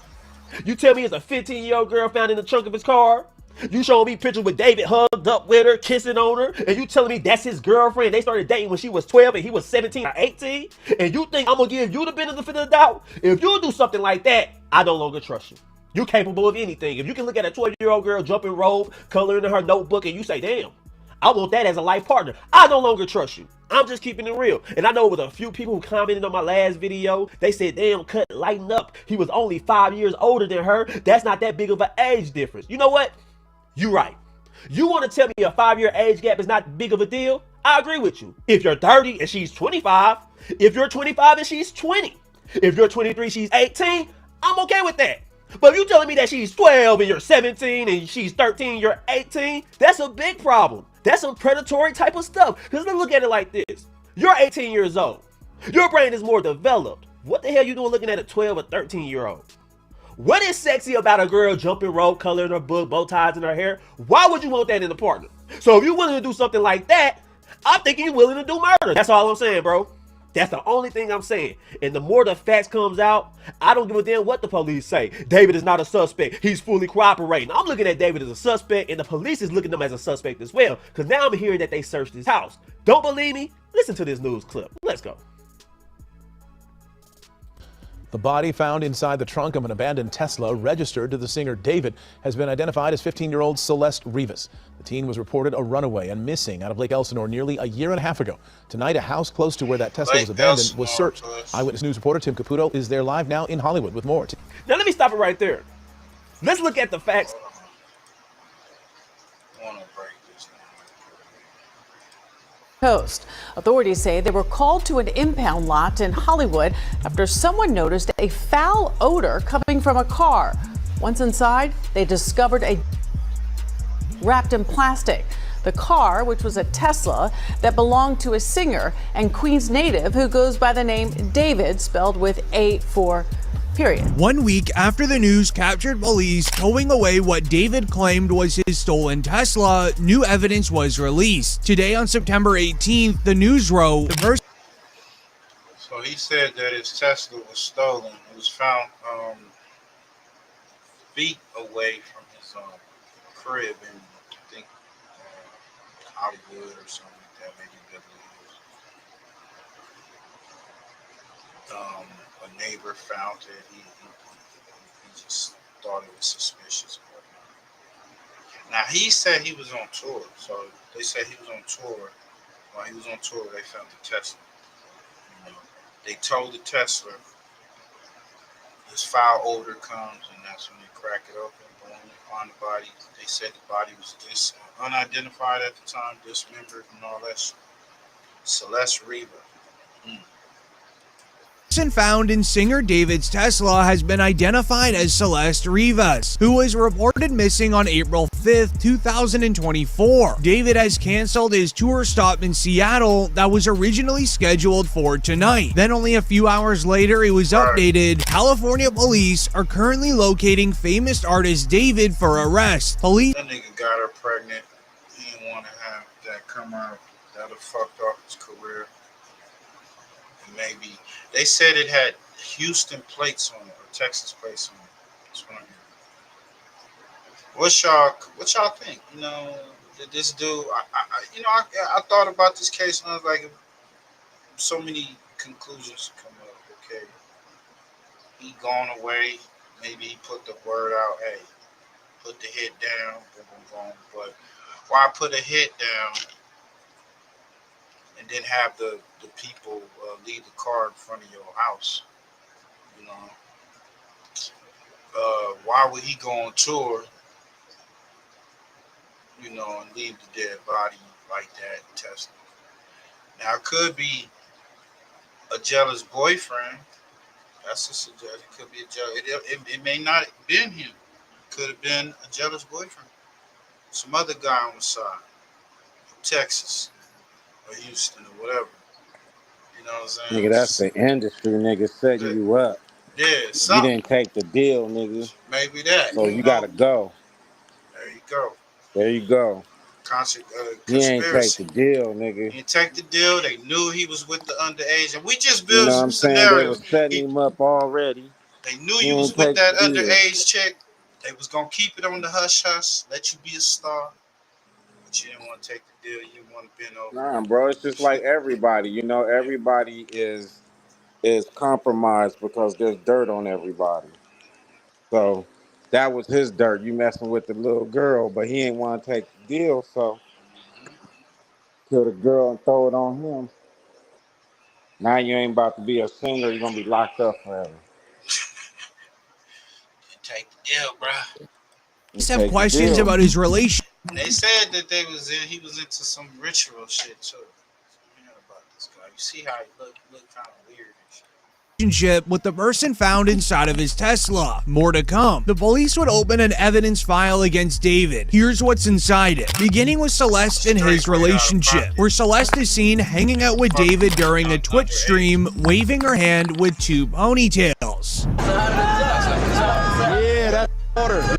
You tell me it's a 15-year-old girl found in the trunk of his car? You showing me pictures with David hugged up with her, kissing on her, and you telling me that's his girlfriend? They started dating when she was 12 and he was 17 or 18? And you think I'm going to give you the benefit of the doubt? If you do something like that, I no longer trust you. You're capable of anything. If you can look at a 12-year-old girl jumping rope, coloring in her notebook, and you say, damn, I want that as a life partner, I no longer trust you. I'm just keeping it real. And I know with a few people who commented on my last video, they said, damn, Cut, lighten up. He was only 5 years older than her. That's not that big of an age difference. You know what? You're right. You want to tell me a 5-year age gap is not big of a deal? I agree with you. If you're 30 and she's 25, if you're 25 and she's 20, if you're 23, she's 18, I'm okay with that. But if you're telling me that she's 12 and you're 17 and she's 13, you're 18, that's a big problem. That's some predatory type of stuff. Because let's look at it like this. You're 18 years old. Your brain is more developed. What the hell you doing looking at a 12 or 13-year-old? What is sexy about a girl jumping rope, coloring her book, bow ties in her hair? Why would you want that in a partner? So if you're willing to do something like that, I'm thinking you're willing to do murder. That's all I'm saying, bro. That's the only thing I'm saying. And the more the facts comes out, I don't give a damn what the police say. David is not a suspect. He's fully cooperating. I'm looking at David as a suspect, and the police is looking at him as a suspect as well. Because now I'm hearing that they searched his house. Don't believe me? Listen to this news clip. Let's go. The body found inside the trunk of an abandoned Tesla registered to the singer David has been identified as 15-year-old Celeste Rivas. The teen was reported a runaway and missing out of Lake Elsinore nearly a year and a half ago. Tonight, a house close to where that Tesla was abandoned was searched. Eyewitness News reporter Tim Caputo is there live now in Hollywood with more. Now let me stop it right there. Let's look at the facts. Coast. Authorities say they were called to an impound lot in Hollywood after someone noticed a foul odor coming from a car. Once inside, they discovered a wrapped in plastic. The car, which was a Tesla that belonged to a singer and Queens native who goes by the name David, spelled with A4. Period. 1 week after the news captured police towing away what David claimed was his stolen Tesla, new evidence was released. Today on September 18th, the news wrote, So he said that his Tesla was stolen. It was found feet away from his crib in, I think, Hollywood or something like that, maybe Beverly Hills. A neighbor found it. He just thought it was suspicious. Now he said he was on tour, so they said he was on tour. While he was on tour, they found the Tesla. You know, they told the Tesla this foul odor comes, and that's when they crack it open. Boom, they find the body. They said the body was unidentified at the time, dismembered and all that shit. Celeste Rivas. person found in singer David's Tesla has been identified as Celeste Rivas, who was reported missing on April 5th, 2024. David has canceled his tour stop in Seattle that was originally scheduled for tonight. Then only a few hours later, it was updated. California police are currently locating famous artist David for arrest. Police. That nigga got her pregnant. He didn't want to have that come out. That have fucked off his career. And maybe they said it had Houston plates on it or Texas plates on it. That's what I'm hearing. What y'all think? You know, this dude. I thought about this case and I was like, so many conclusions come up. Okay, he gone away. Maybe he put the word out. Hey, put the hit down. Boom, boom, boom. But why put a hit down and then have the people leave the car in front of your house? You know, why would he go on tour? You know, and leave the dead body like that and test it. Now, it could be a jealous boyfriend. That's a suggestion. It could be a jealous. It may not have been him. It could have been a jealous boyfriend. Some other guy on the side from Texas or Houston or whatever. You know what I'm saying? Nigga, that's the industry, nigga, setting you up. Yeah, you didn't take the deal, nigga. Maybe that. So you gotta go. There you go. There you go. He ain't take the deal, nigga. He didn't take the deal. They knew he was with the underage, and we just You built know what some I'm saying? scenarios. They was setting him up already. They knew you was with that underage chick. They was gonna keep it on the hush hush, let you be a star, but you didn't want to take the deal. You didn't want to bend over. Nah, bro, it's just like everybody. You know, everybody is compromised because there's dirt on everybody. So that was his dirt. You messing with the little girl, but he ain't want to take the deal, so kill the girl and throw it on him. Now you ain't about to be a singer. You're gonna be locked up forever. Take the deal, bro. Police have questions about his relationship. They said that he was into some ritual shit too. You know about this guy. You see how he look kind of weird and shit. With the person found inside of his Tesla. More to come. The police would open an evidence file against David. Here's what's inside it. Beginning with Celeste and his relationship, where Celeste is seen hanging out with David during a Twitch stream, waving her hand with two ponytails. Yeah, that's order.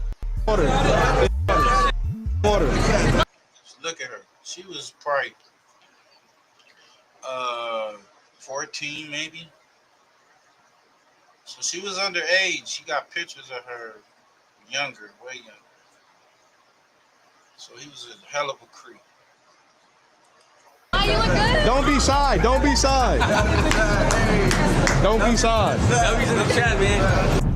Look at her. She was probably 14 maybe. So she was underage. He got pictures of her younger, way younger. So he was a hell of a creep. Don't be shy. Don't be shy. Don't be shy.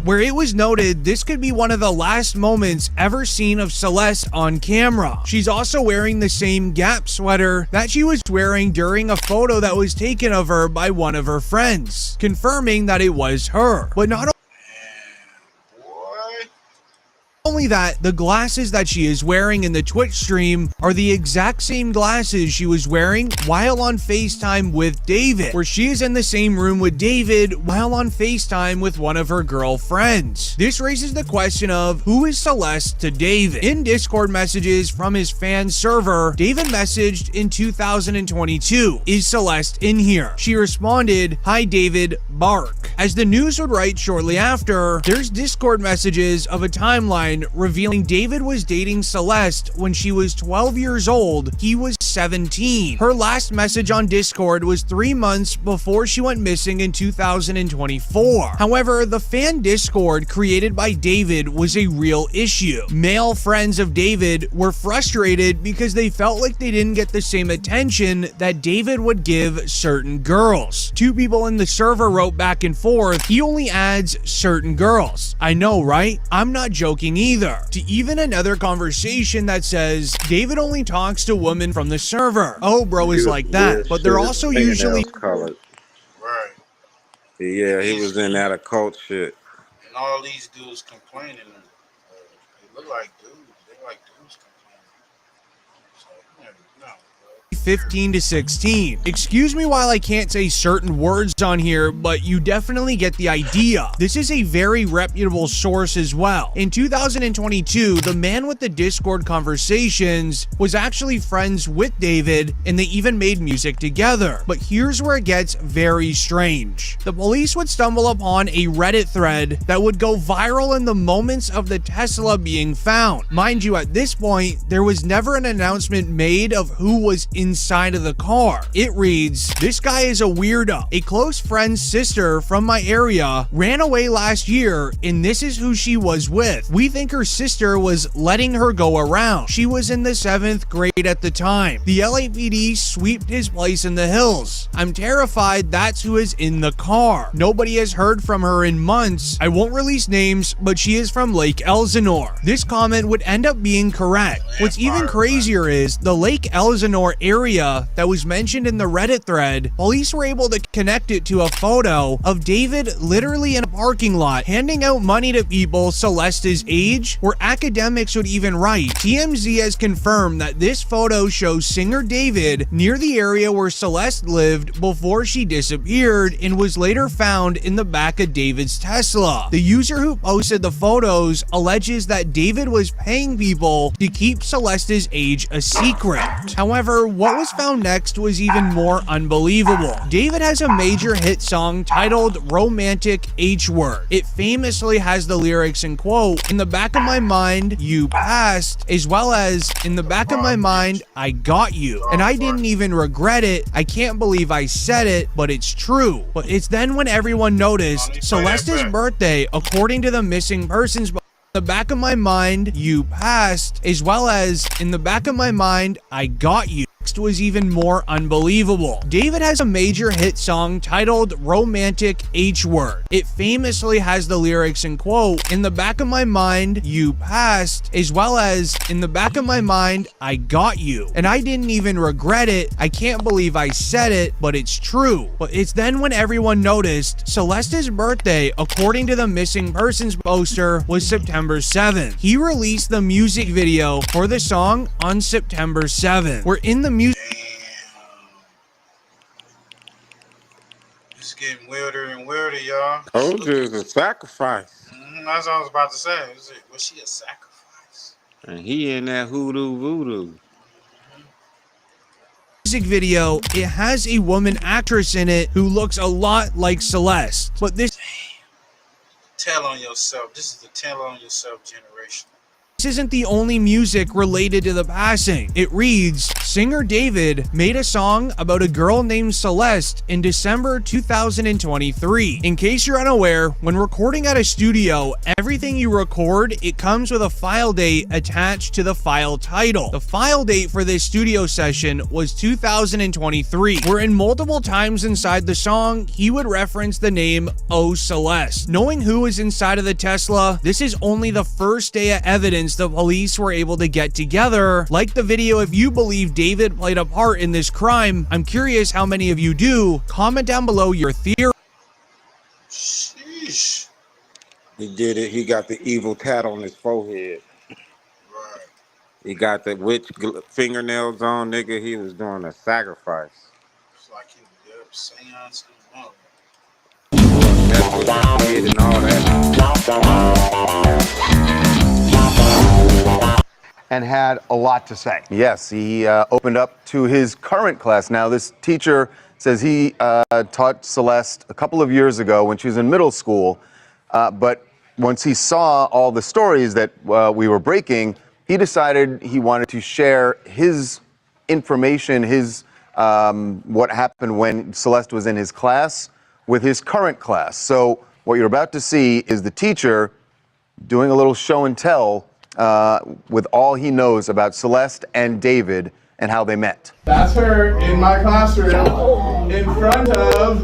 Where it was noted this could be one of the last moments ever seen of Celeste on camera. She's also wearing the same Gap sweater that she was wearing during a photo that was taken of her by one of her friends, confirming that it was her. But not only that, the glasses that she is wearing in the Twitch stream are the exact same glasses she was wearing while on FaceTime with David, where she is in the same room with David while on FaceTime with one of her girlfriends. This raises the question of who is Celeste to David? In Discord messages from his fan server, David messaged in 2022, "Is Celeste in here?" She responded, "Hi David, bark." As the news would write shortly after, there's Discord messages of a timeline revealing David was dating Celeste when she was 12 years old. He was 17. Her last message on Discord was 3 months before she went missing in 2024. However, the fan Discord created by David was a real issue. Male friends of David were frustrated because they felt like they didn't get the same attention that David would give certain girls. Two people in the server wrote back and forth, "He only adds certain girls." I know, right? I'm not joking either. To even another conversation that says, "David only talks to women from the server." Oh, bro is like that. But they're also usually colored. Right. Yeah, he was in that occult shit. And all these dudes complaining. They look like dudes. They like dudes complaining. So you never know, bro. 15 to 16. Excuse me while I can't say certain words on here, but you definitely get the idea. This is a very reputable source as well. In 2022, the man with the Discord conversations was actually friends with David, and they even made music together. But here's where it gets very strange. The police would stumble upon a Reddit thread that would go viral in the moments of the Tesla being found. Mind you, at this point, there was never an announcement made of who was inside of the car. It reads, "This guy is a weirdo. A close friend's sister from my area ran away last year, and this is who she was with. We think her sister was letting her go around. She was in the 7th grade at the time. The LAPD sweeped his place in the hills. I'm terrified that's who is in the car. Nobody has heard from her in months. I won't release names, but she is from Lake Elsinore." This comment would end up being correct. What's even crazier is the Lake Elsinore area that was mentioned in the Reddit thread, police were able to connect it to a photo of David literally in a parking lot handing out money to people Celeste's age, where academics would even write, "TMZ has confirmed that this photo shows singer David near the area where Celeste lived before she disappeared and was later found in the back of David's Tesla." The user who posted the photos alleges that David was paying people to keep Celeste's age a secret. However, what was found next was even more unbelievable. David has a major hit song titled "Romantic H-Word." It famously has the lyrics and quote, "In the back of my mind, you passed," as well as "In the back of my mind, I got you. And I didn't even regret it. I can't believe I said it, but it's true." But it's then when everyone noticed Celeste's birthday, according to the missing persons, "The back of my mind, you passed," as well as "In the back of my mind, I got you." Next was even more unbelievable. David has a major hit song titled "Romantic H-Word." It famously has the lyrics and quote, "In the back of my mind, you passed," as well as "In the back of my mind, I got you. And I didn't even regret it. I can't believe I said it, but it's true." But it's then when everyone noticed Celeste's birthday, according to the missing persons poster, was September 7th. He released the music video for the song on September 7th. We're in the music. It's getting weirder and weirder, y'all. Told you it's a sacrifice. That's what I was about to say. Was she a sacrifice? And he in that hoodoo voodoo. Music video, it has a woman actress in it who looks a lot like Celeste. But this Tell on yourself. This is the tell on yourself generation. isn't the only music related to the passing. It reads, singer David made a song about a girl named Celeste in December 2023. In case you're unaware, when recording at a studio, everything you record, it comes with a file date attached to the file title. The file date for this studio session was 2023, wherein multiple times inside the song, he would reference the name Oh Celeste. Knowing who is inside of the Tesla, this is only the first day of evidence the police were able to get together. Like the video if you believe David played a part in this crime. I'm curious how many of you do. Comment down below your theory. Sheesh. He did it. He got the evil tat on his forehead. Right. He got the witch fingernails on, nigga. He was doing a sacrifice. It's like he was there seance and all. That's what he did and all that. And had a lot to say. Yes, he opened up to his current class. Now, this teacher says he taught Celeste a couple of years ago when she was in middle school, but once he saw all the stories that we were breaking, he decided he wanted to share his information, his what happened when Celeste was in his class with his current class. So what you're about to see is the teacher doing a little show and tell with all he knows about Celeste and David and how they met. That's her in my classroom in front of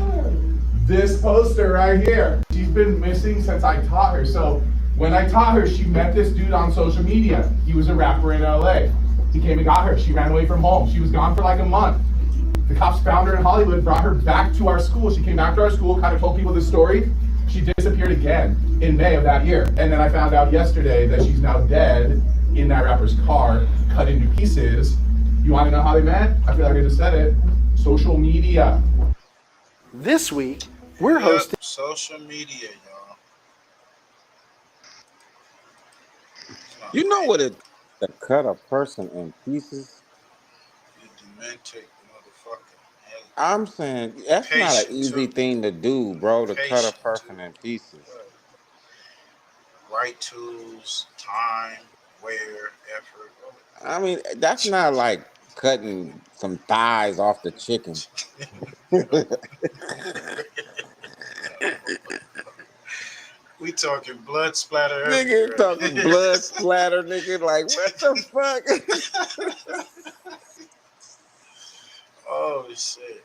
this poster right here. She's been missing since I taught her. So when I taught her, she met this dude on social media. He was a rapper in LA. He came and got her. She ran away from home. She was gone for like a month. The cops found her in Hollywood, brought her back to our school. She came back to our school, kind of told people the story. She disappeared again in May of that year. And then I found out yesterday that she's now dead in that rapper's car, cut into pieces. You want to know how they met? I feel like I just said it. Social media. This week, we're hosting social media, y'all. You know what it to cut a person in pieces? You demented motherfucker. I'm saying that's not an easy thing to do, bro, to cut a person in pieces. Right tools, time, wear, effort. I mean, that's not like cutting some thighs off the chicken. We talking blood splatter. Nigga talking blood splatter, nigga. Like, what the fuck? Oh shit.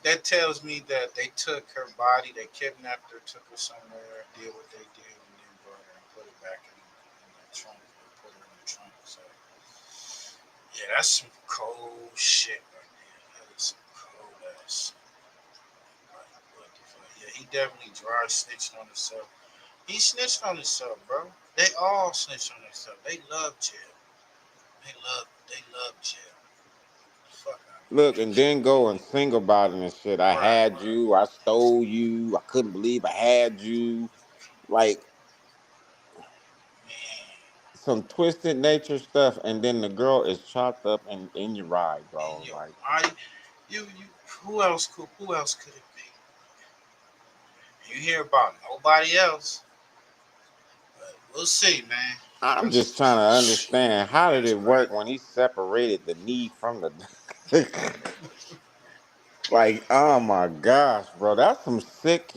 That tells me that they took her body, they kidnapped her, took her somewhere, did what they did, and then brought her and put her back in the trunk. Put her in the trunk. So yeah, that's some cold shit right there. That is some cold ass. Like, what the fuck? Yeah, he definitely dry snitched on himself. He snitched on himself, bro. They all snitched on themselves. They love jail. They love jail. Fuck. Look, and then go and sing about it and shit. I had you, I stole you, I couldn't believe I had you. Like, some twisted nature stuff, and then the girl is chopped up and in your ride, bro. Like, who else could it be? You hear about nobody else. But we'll see, man. I'm just trying to understand, how did it work when he separated the knee from the... Like, oh my gosh, bro. That's some sick,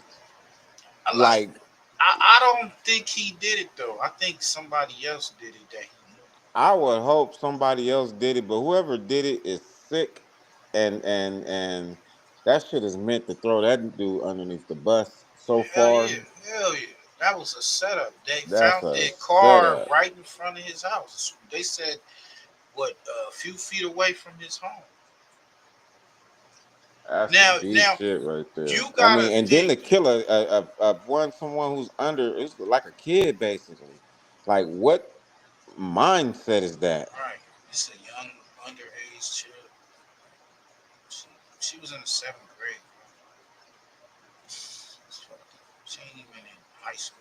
like... I don't think he did it, though. I think somebody else did it that he knew. I would hope somebody else did it, but whoever did it is sick, and that shit is meant to throw that dude underneath the bus so far. Hell yeah. That was a setup. They That's found a their car setup. right in front of his house. They said, what, a few feet away from his home. That's Now, some deep shit right there. you I gotta mean, and then to kill someone who's under, it's like a kid basically. Like, what mindset is that? Right. It's a young, underage child. She was in the 7th grade. She ain't even in high school.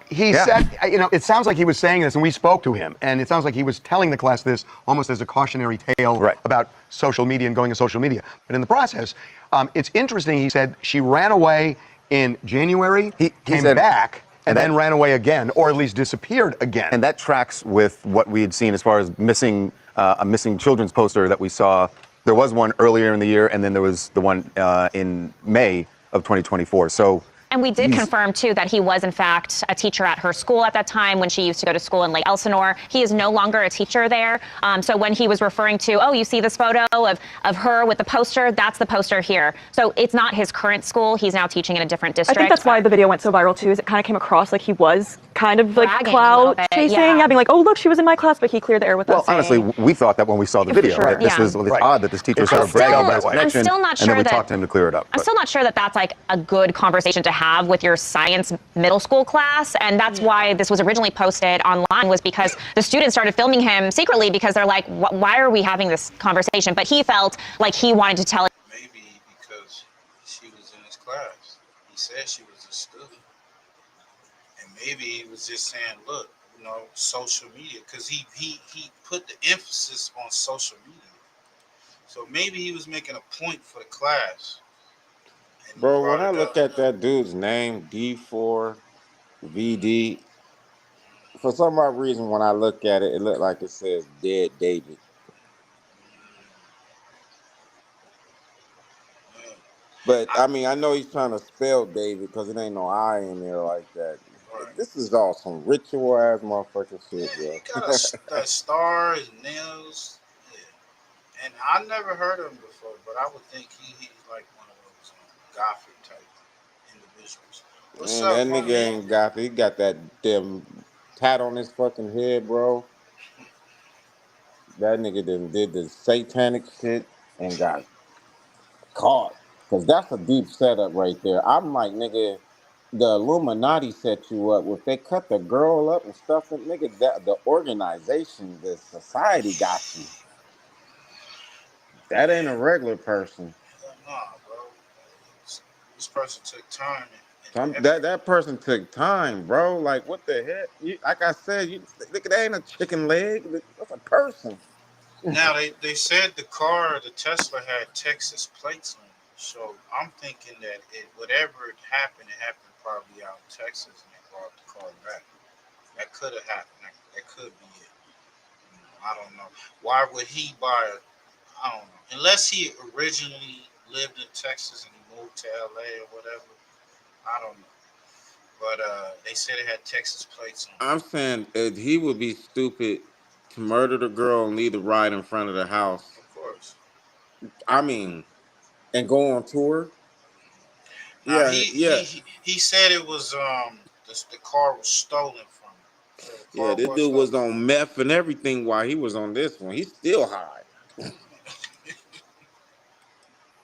He said, you know, it sounds like he was saying this, and we spoke to him, and it sounds like he was telling the class this almost as a cautionary tale about social media and going to social media. But in the process, it's interesting, he said she ran away in January, came back And then ran away again, or at least disappeared again. And that tracks with what we had seen as far as missing a missing children's poster that we saw. There was one earlier in the year, and then there was the one in May of 2024. So. And we did confirm, too, that he was, in fact, a teacher at her school at that time when she used to go to school in Lake Elsinore. He is no longer a teacher there. So when he was referring to, oh, you see this photo of her with the poster, that's the poster here. So it's not his current school. He's now teaching in a different district. I think that's why the video went so viral, too, is it kind of came across like he was kind of like clout chasing, being like, oh, look, she was in my class, but he cleared the air with us. Well, honestly, we thought that when we saw the video, right? This was odd that this teacher was sort of bragging about his connection, I'm still not sure and then we talked to him to clear it up. I'm still not sure that that's like a good conversation to have with your science middle school class, and that's why this was originally posted online, was because the students started filming him secretly because they're like, why are we having this conversation? But he felt like he wanted to tell. Maybe because she was in his class. He said she was a student. And maybe he was just saying, look, you know, social media, because he put the emphasis on social media. So maybe he was making a point for the class. Bro, when I look at that dude's name, D4VD, for some odd reason, when I look at it, it looked like it says Dead David. But, I mean, I know he's trying to spell David because it ain't no I in there like that. This is all some ritual-ass motherfucking shit, bro. He got that star, his nails. Yeah. And I never heard of him before, but I would think he's like one of those gothic type individuals. What's up, that my nigga man? ain't got it. He got that damn tat on his fucking head, bro. That nigga did the satanic shit and got caught. Because that's a deep setup right there. I'm like, nigga, the Illuminati set you up. If they cut the girl up and stuff, nigga, the organization, the society got you. That ain't a regular person. Nah, bro. This person took time. That person took time, bro. Like, what the heck? Like I said, nigga, that ain't a chicken leg. That's a person. Now, they said the car, the Tesla, had Texas plates on it. So I'm thinking that whatever happened probably out in Texas, and they brought the car back. That could have happened. That could be it. I don't know. Why would he buy I don't know. Unless he originally lived in Texas and he moved to LA or whatever. I don't know. But they said it had Texas plates on it. I'm saying he would be stupid to murder the girl and leave the ride in front of the house. Of course. I mean, and go on tour. Now, he said it was the car was stolen from him. So Yeah, this dude was on meth and everything while he was on this one. He's still high.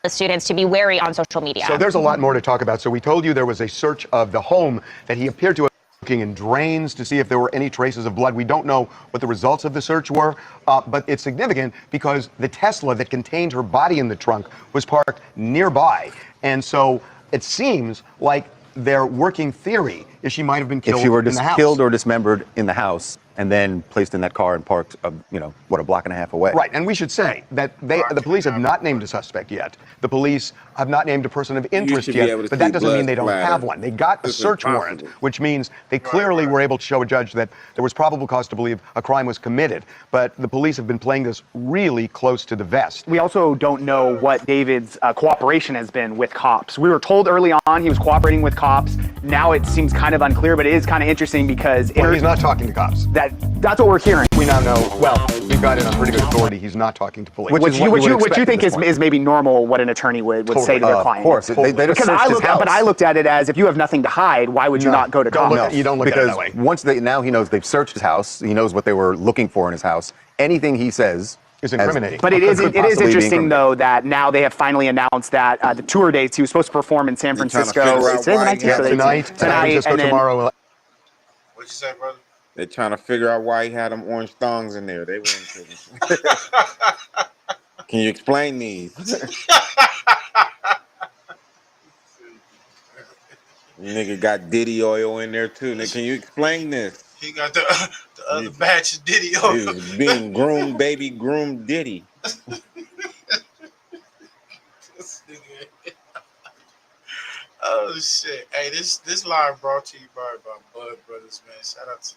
The students to be wary on social media. So there's a lot more to talk about. So we told you there was a search of the home that he appeared to have looking in drains to see if there were any traces of blood. We don't know what the results of the search were, but it's significant because the Tesla that contained her body in the trunk was parked nearby. And so it seems like their working theory is she might have been killed if she were in the house. killed or dismembered in the house and then placed in that car and parked, a block and a half away. Right, and we should say that the police have not named a suspect yet. The police have not named a person of interest yet, but that doesn't mean they don't have one. They got a search warrant, which means they clearly were able to show a judge that there was probable cause to believe a crime was committed. But the police have been playing this really close to the vest. We also don't know what David's cooperation has been with cops. We were told early on he was cooperating with cops. Now it seems kind of unclear, but it is kind of interesting because he's not talking to cops. That's what we're hearing. We now know. Well, we've got it on pretty good authority. He's not talking to police. Which you think is maybe normal, what an attorney would say to their client. Of course, because I looked at it as if you have nothing to hide, why would you not go to cops? You don't look at it that way. Once now he knows they've searched his house. He knows what they were looking for in his house. Anything he says is incriminating. But it is interesting though that now they have finally announced that the tour dates he was supposed to perform in San Francisco tonight, tomorrow. What'd you say, brother? They're trying to figure out why he had them orange thongs in there. They wouldn't. Can you explain these? Nigga got Diddy oil in there too. Nigga, can you explain this? He got the other batch of Diddy oil. He was being groomed, baby groomed Diddy. Oh shit! Hey, this live brought to you by Bud Brothers, man. Shout out to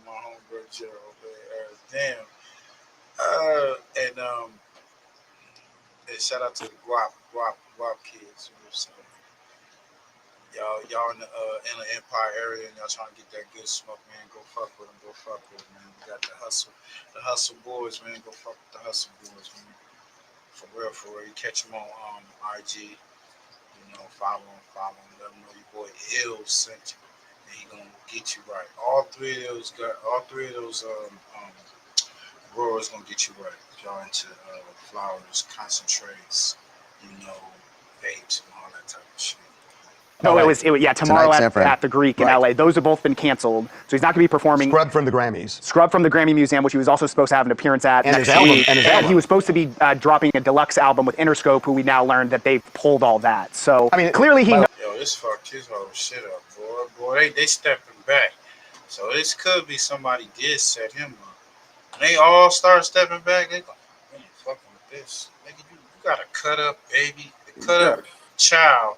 my homegirl Gerald, man. Damn. And shout out to the Guap kids. You know what I'm saying? Y'all in the Empire area and y'all trying to get that good smoke, man. Go fuck with them. Go fuck with them, man. We got the hustle boys, man. Go fuck with the hustle boys, man. For real, for real. You catch them on IG. You know, follow him. Let him know your boy Ill sent you, and he gonna get you right. All three of those growers gonna get you right. If y'all into flowers, concentrates, you know, vapes and all that type of shit. No, it was yeah, tomorrow Tonight, San Fran. at the Greek in LA. Those have both been canceled. So he's not going to be performing. Scrubbed from the Grammys. Scrubbed from the Grammy Museum, which he was also supposed to have an appearance at And next his album, week. and his And album. he was supposed to be dropping a deluxe album with Interscope, who we now learned that they've pulled all that. So I mean, clearly he knows. Yo, this fucked his whole shit up, boy. They stepping back. So this could be somebody did set him up. When they all start stepping back, they go, man, fucking with this. Nigga, you got a cut up baby, a cut up child,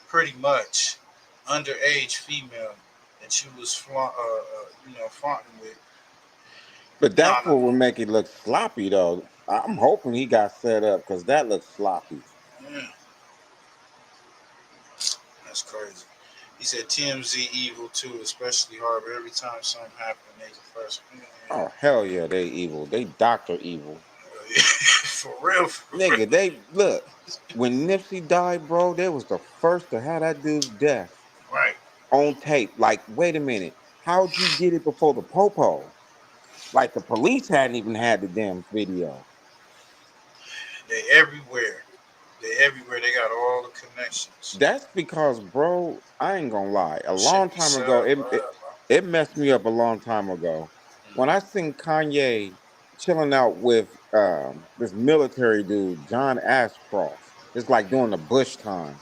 pretty much. Underage female that you was flaunting with. But that's what would make it look sloppy, though. I'm hoping he got set up because that looks sloppy. Yeah. That's crazy. He said TMZ evil too, especially Harbor. Every time something happened, they the first. Oh, hell yeah, they evil. They Dr. Evil. For real. Nigga, they, look, when Nipsey died, bro, they was the first to have that dude's death. Right. On tape. Like, wait a minute. How'd you get it before the popo? Like, the police hadn't even had the damn video. They everywhere. They got all the connections. That's because, bro, I ain't gonna lie. A long time ago, it messed me up a long time ago. When I seen Kanye chilling out with this military dude, John Ashcroft. It's like during the Bush times.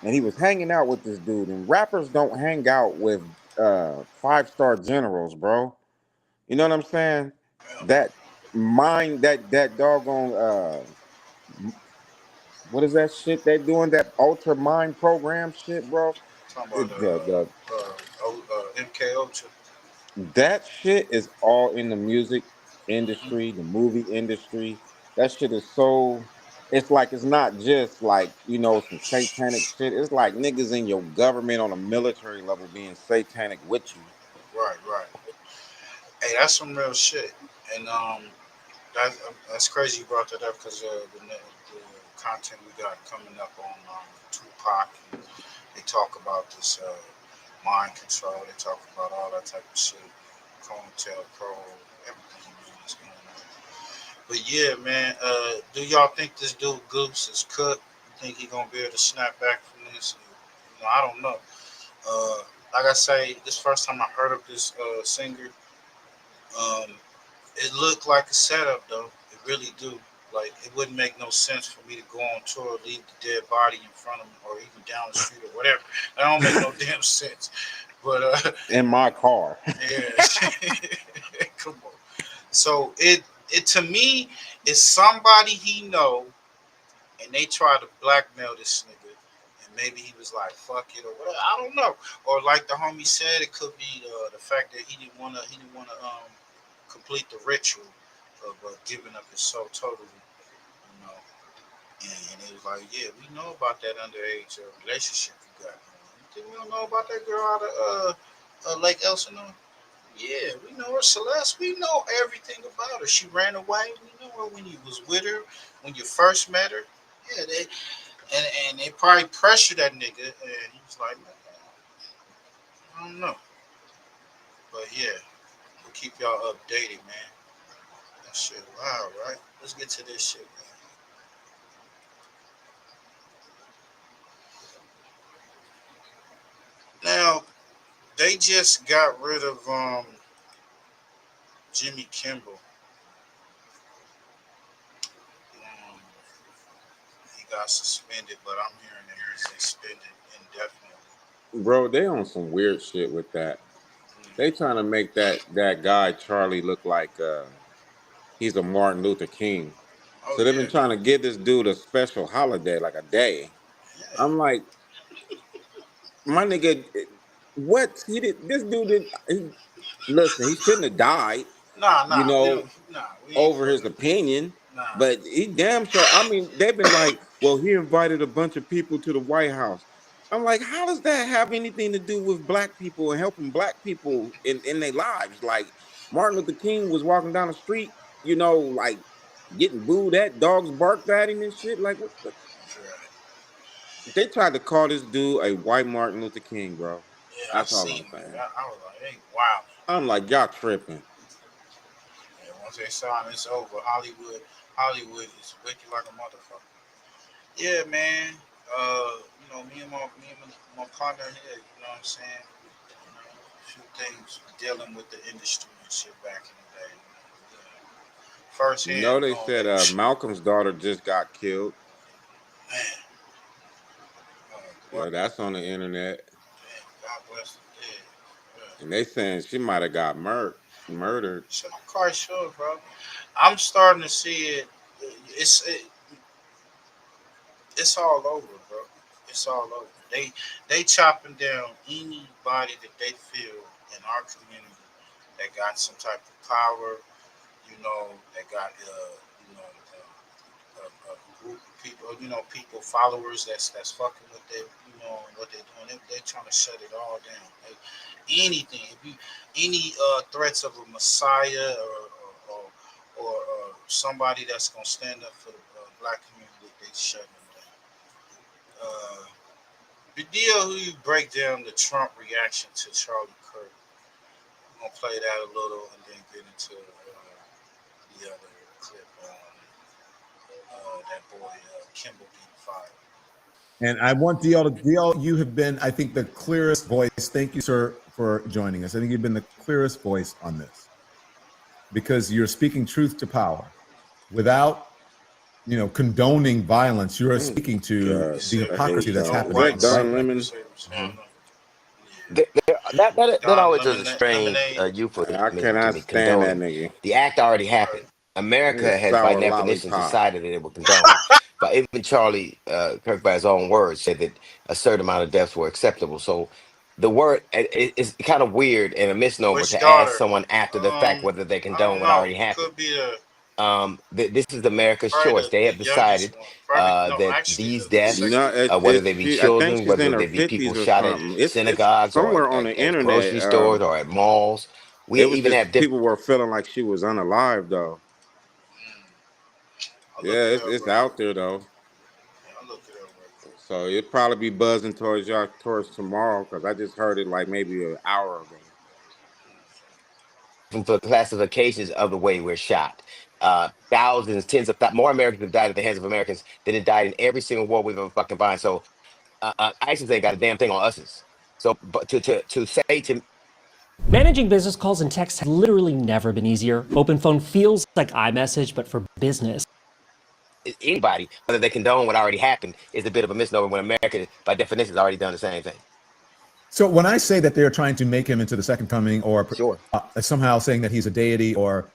And he was hanging out with this dude. And rappers don't hang out with 5-star generals, bro. You know what I'm saying? That doggone what is that shit they doing? That Ultra Mind program shit, bro. Talking about MK Ultra. That shit is all in the music industry, the movie industry. That shit is so. It's like it's not just like, you know, some satanic shit. It's like niggas in your government on a military level being satanic with you. Right. Hey, that's some real shit. And that's crazy you brought that up because the content we got coming up on TUPAC. They talk about this mind control. They talk about all that type of shit. COINTELPRO, everything that's going on. But yeah, man, do y'all think this dude Goose is cooked? You think he gonna be able to snap back from this? You know, I don't know. Like I say, this first time I heard of this singer. It looked like a setup though. It really do. Like, it wouldn't make no sense for me to go on tour, leave the dead body in front of me, or even down the street or whatever. That don't make no damn sense. But in my car. Yeah. Come on. So it to me is somebody he know, and they try to blackmail this nigga, and maybe he was like, "Fuck it" or whatever. I don't know. Or like the homie said, it could be the fact that he didn't wanna complete the ritual of giving up his soul totally. You know, and it was like, yeah, we know about that underage relationship you got. You think we don't know about that girl out of Lake Elsinore? Yeah, we know her, Celeste. We know everything about her. She ran away. We know her when you was with her, when you first met her. Yeah, they probably pressured that nigga, and he was like, man, I don't know. But yeah, we'll keep y'all updated, man. That shit wild, right? Let's get to this shit, man. Now, they just got rid of Jimmy Kimmel. He got suspended, but I'm hearing that he's suspended indefinitely. Bro, they on some weird shit with that. They trying to make that guy Charlie look like he's a Martin Luther King. So they've been trying to give this dude a special holiday, like a day. I'm like, my nigga, what he did? This dude did. Listen, he shouldn't have died. You Nah, we know, don't. Nah, we ain't over putting his it. opinion, Nah. but he damn sure. I mean, they've been like, well, he invited a bunch of people to the White House. I'm like, how does that have anything to do with black people and helping black people in their lives? Like Martin Luther King was walking down the street, you know, like getting booed at, dogs barked at him and shit. Like, what? They tried to call this dude a white Martin Luther King, bro. Yeah, I That's all seen I'm it. saying. I was like, hey, wow. I'm like, y'all tripping. Yeah, once they saw it, it's over. Hollywood is wicked like a motherfucker. Yeah, man. You know, me and my partner here, you know what I'm saying? You know, a few things dealing with the industry and shit back in the day. You know, first You hand know, they knowing said that shit. Malcolm's daughter just got killed. What? Yeah, that's on the internet. God bless the dead. And they saying she might have got murdered. So I'm quite sure, bro. I'm starting to see it. It's all over, bro. It's all over. They chopping down anybody that they feel in our community that got some type of power, you know, that got a group of people, you know, people followers that's fucking with their, you know, what they're doing. They're trying to shut it all down. Anything, if you any threats of a messiah or somebody that's gonna stand up for the black community, they shut them down. The deal who you break down the Trump reaction to Charlie Kirk. I'm gonna play that a little and then get into the other clip on that boy Kimmel being fired. And I want DL, you have been, I think, the clearest voice. Thank you, sir, for joining us. I think you've been the clearest voice on this because you're speaking truth to power without, you know, condoning violence. You are speaking to the hypocrisy that's happening on the right. Lemon. That always is a strange I euphemism to cannot me. stand that Condoning. nigga. The act already happened. America It's has, by sour definition, lollipop. decided that it will condone. But even Charlie Kirk, by his own words, said that a certain amount of deaths were acceptable. So the word is kind of weird and a misnomer Which to daughter? ask someone after the fact whether they I condone don't what know. already happened. Could be the This is America's probably choice. They the have youngest decided one. Probably no, that actually these the deaths, second. No, whether they be I think children, she's in whether her they be people 50s or shot at something. It's synagogues or somewhere on the at internet. grocery stores or at malls, we It was even just have different. people were feeling like she was unalive though. I'll look Yeah, it up it's right out quick. there though. I'll look it up right quick. So it'll probably be buzzing towards y'all towards tomorrow because I just heard it like maybe an hour ago. For classifications of the way we're shot. Thousands, more Americans have died at the hands of Americans than have died in every single war we've ever fucking been. So ISIS ain't got a damn thing on us. So, but to say to Managing business calls and texts have literally never been easier. Open phone feels like iMessage, but for business. anybody whether they condone what already happened is a bit of a misnomer when America, by definition, has already done the same thing. So when I say that they're trying to make him into the second coming, or Sure. Somehow saying that he's a deity, or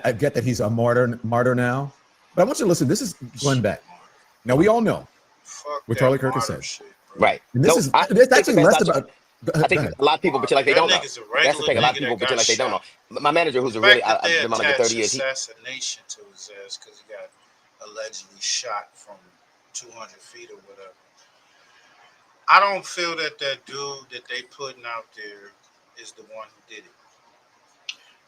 I get that he's a martyr now, but I want you to listen. This is Glenn Beck. Now we all know what Charlie Kirk has said. Right. And this is it's actually less about. I think a lot of people pretend like they don't know. Nigga's a That's the regular thing. A lot of nigga people that pretend got like they don't know. shot. My manager, who's The a really, fact that I've they been on like 30 years. assassination to his ass because he got allegedly shot from 200 feet or whatever. I don't feel that dude that they putting out there is the one who did it.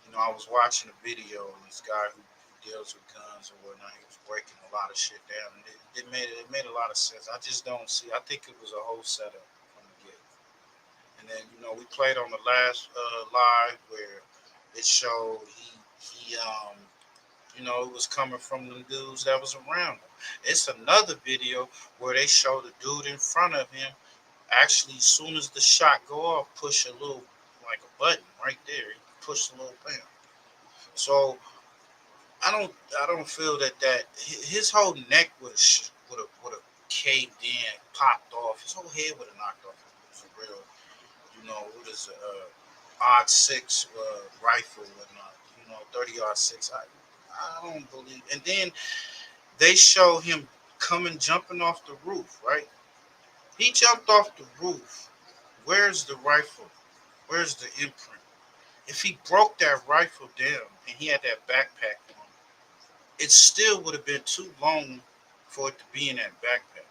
You know, I was watching a video of this guy who deals with guns or whatnot. He was breaking a lot of shit down, and it made a lot of sense. I just don't see. I think it was a whole setup from the get. And then we played on the last live where it showed he it was coming from the dudes that was around him. It's another video where they show the dude in front of him. Actually, as soon as the shot go off, push a little, like a button right there. He pushed a little bam. So I don't feel that his whole neck would have caved in, popped off. His whole head would have knocked off. It was a real, what is a odd 6 rifle and 30-06. I don't believe. And then they show him jumping off the roof, right? He jumped off the roof. Where's the rifle? Where's the imprint? If he broke that rifle down and he had that backpack on, it still would have been too long for it to be in that backpack.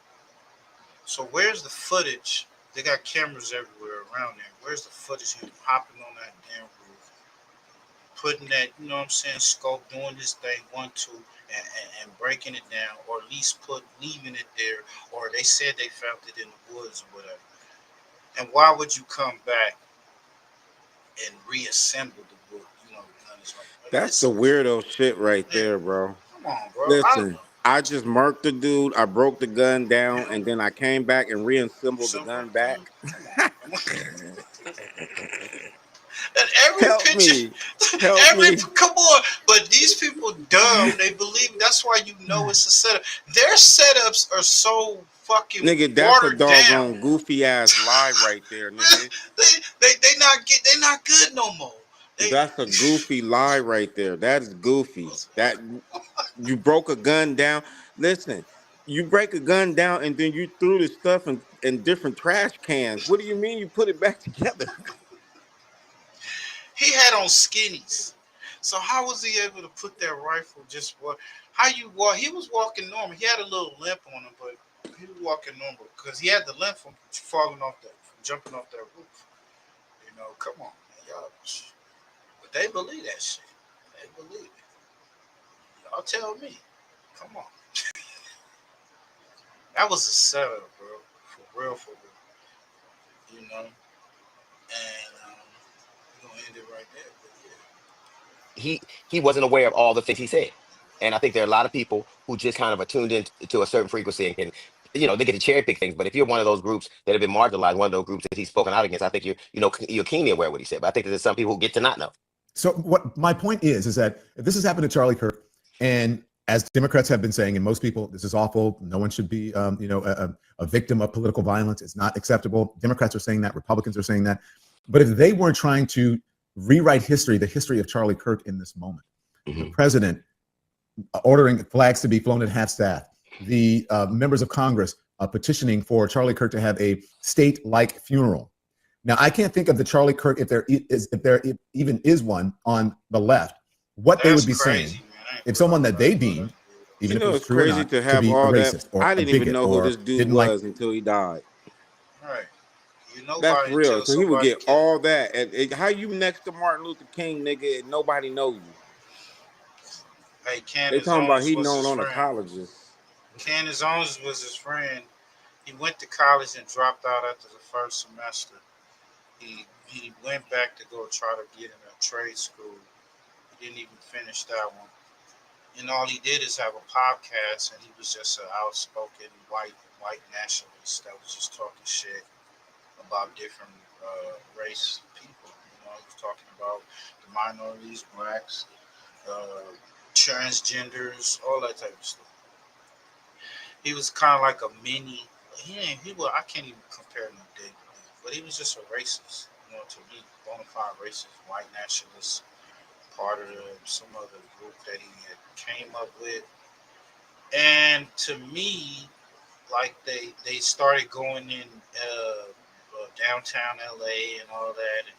So where's the footage? They got cameras everywhere around there. Where's the footage of him hopping on that damn roof, putting that, you know what I'm saying, scope, doing this thing, 1, 2, and breaking it down, or at least leaving it there, or they said they found it in the woods or whatever. And why would you come back and reassemble the wood? You know, guns like That's the weirdo shit right there, bro. Come on, bro. Listen, I just murked the dude. I broke the gun down, and then I came back and reassembled the gun back. And every picture, come on. But these people dumb. They believe that's why you know it's a setup. Their setups are so fucking nigga. That's a watered doggone down. goofy ass lie right there, nigga. They not good no more. That's a goofy lie right there. That is goofy. That you broke a gun down. Listen, you break a gun down and then you threw the stuff in different trash cans. What do you mean you put it back together? He had on skinnies. So how was he able to put that rifle just what? How you walk? He was walking normal. He had a little limp on him, but he was walking normal because he had the limp from falling off that, from jumping off that roof. You know, come on, man, y'all. But they believe that shit. They believe it. Y'all tell me. Come on. That was a setup, bro. For real, for real. You know? And we're going to end it right there. But yeah. He wasn't aware of all the things he said. And I think there are a lot of people who just kind of are tuned into a certain frequency and can, you know, they get to cherry pick things. But if you're one of those groups that have been marginalized, one of those groups that he's spoken out against, I think you're keenly aware of what he said. But I think there's some people who get to not know. So what my point is that if this has happened to Charlie Kirk, and as Democrats have been saying, and most people, this is awful. No one should be, a victim of political violence. It's not acceptable. Democrats are saying that. Republicans are saying that. But if they weren't trying to rewrite history, the history of Charlie Kirk in this moment, the president ordering flags to be flown at half staff, the members of Congress petitioning for Charlie Kirk to have a state-like funeral. Now, I can't think of the Charlie Kirk, if there even is one on the left, what they would be saying if someone that they deemed, even if it was true or not, to be all racist that. or I didn't even know who this dude was until he died. Right. That's real. So he would get all that. And how you next to Martin Luther King, nigga, and nobody know you? Hey, Candace they talking about Owens he was known his on the friend. colleges. Candace Owens was his friend. He went to college and dropped out after the first semester. He went back to go try to get in a trade school. He didn't even finish that one. And all he did is have a podcast, and he was just an outspoken white nationalist that was just talking shit about different race people. You know, he was talking about the minorities, blacks, transgenders, all that type of stuff. He was kind of like a mini. I can't even compare him to David, but he was just a racist. You know, to me, bona fide racist, white nationalist, part of some other group that he had came up with. And to me, like they started going in downtown LA and all that, and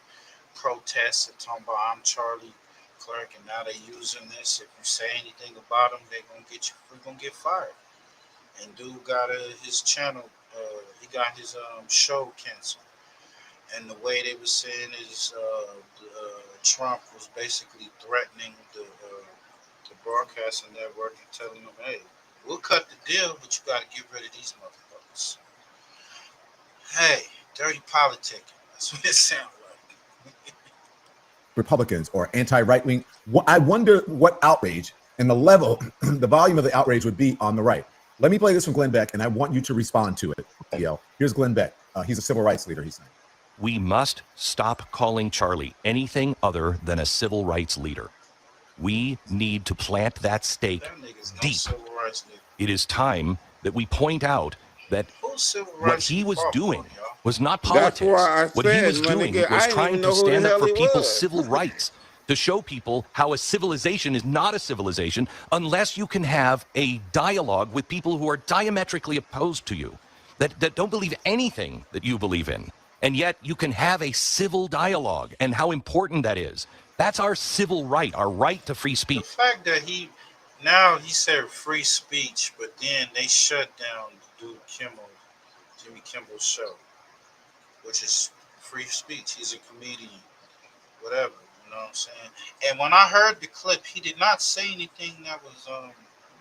protests and talking about I'm Charlie Kirk, and now they're using this. If you say anything about him, they're gonna get you. We're gonna get fired. And dude got his channel. He got his show canceled. And the way they were saying is Trump was basically threatening the broadcasting network and telling them, hey, we'll cut the deal, but you got to get rid of these motherfuckers. Hey, dirty politicking. That's what it sounds like. Republicans or anti-right wing. I wonder what outrage and the level, the volume of the outrage would be on the right. Let me play this from Glenn Beck, and I want you to respond to it. Here's Glenn Beck. He's a civil rights leader, he's saying. We must stop calling Charlie anything other than a civil rights leader. We need to plant that stake deep. It is time that we point out that what he was doing was not politics. What he was doing was trying to stand up for people's civil rights, to show people how a civilization is not a civilization unless you can have a dialogue with people who are diametrically opposed to you. that don't believe anything that you believe in. And yet you can have a civil dialogue, and how important that is. That's our civil right, our right to free speech. The fact that he said free speech, but then they shut down the dude Jimmy Kimmel's show, which is free speech. He's a comedian, whatever, you know what I'm saying? And when I heard the clip, he did not say anything that was wrong,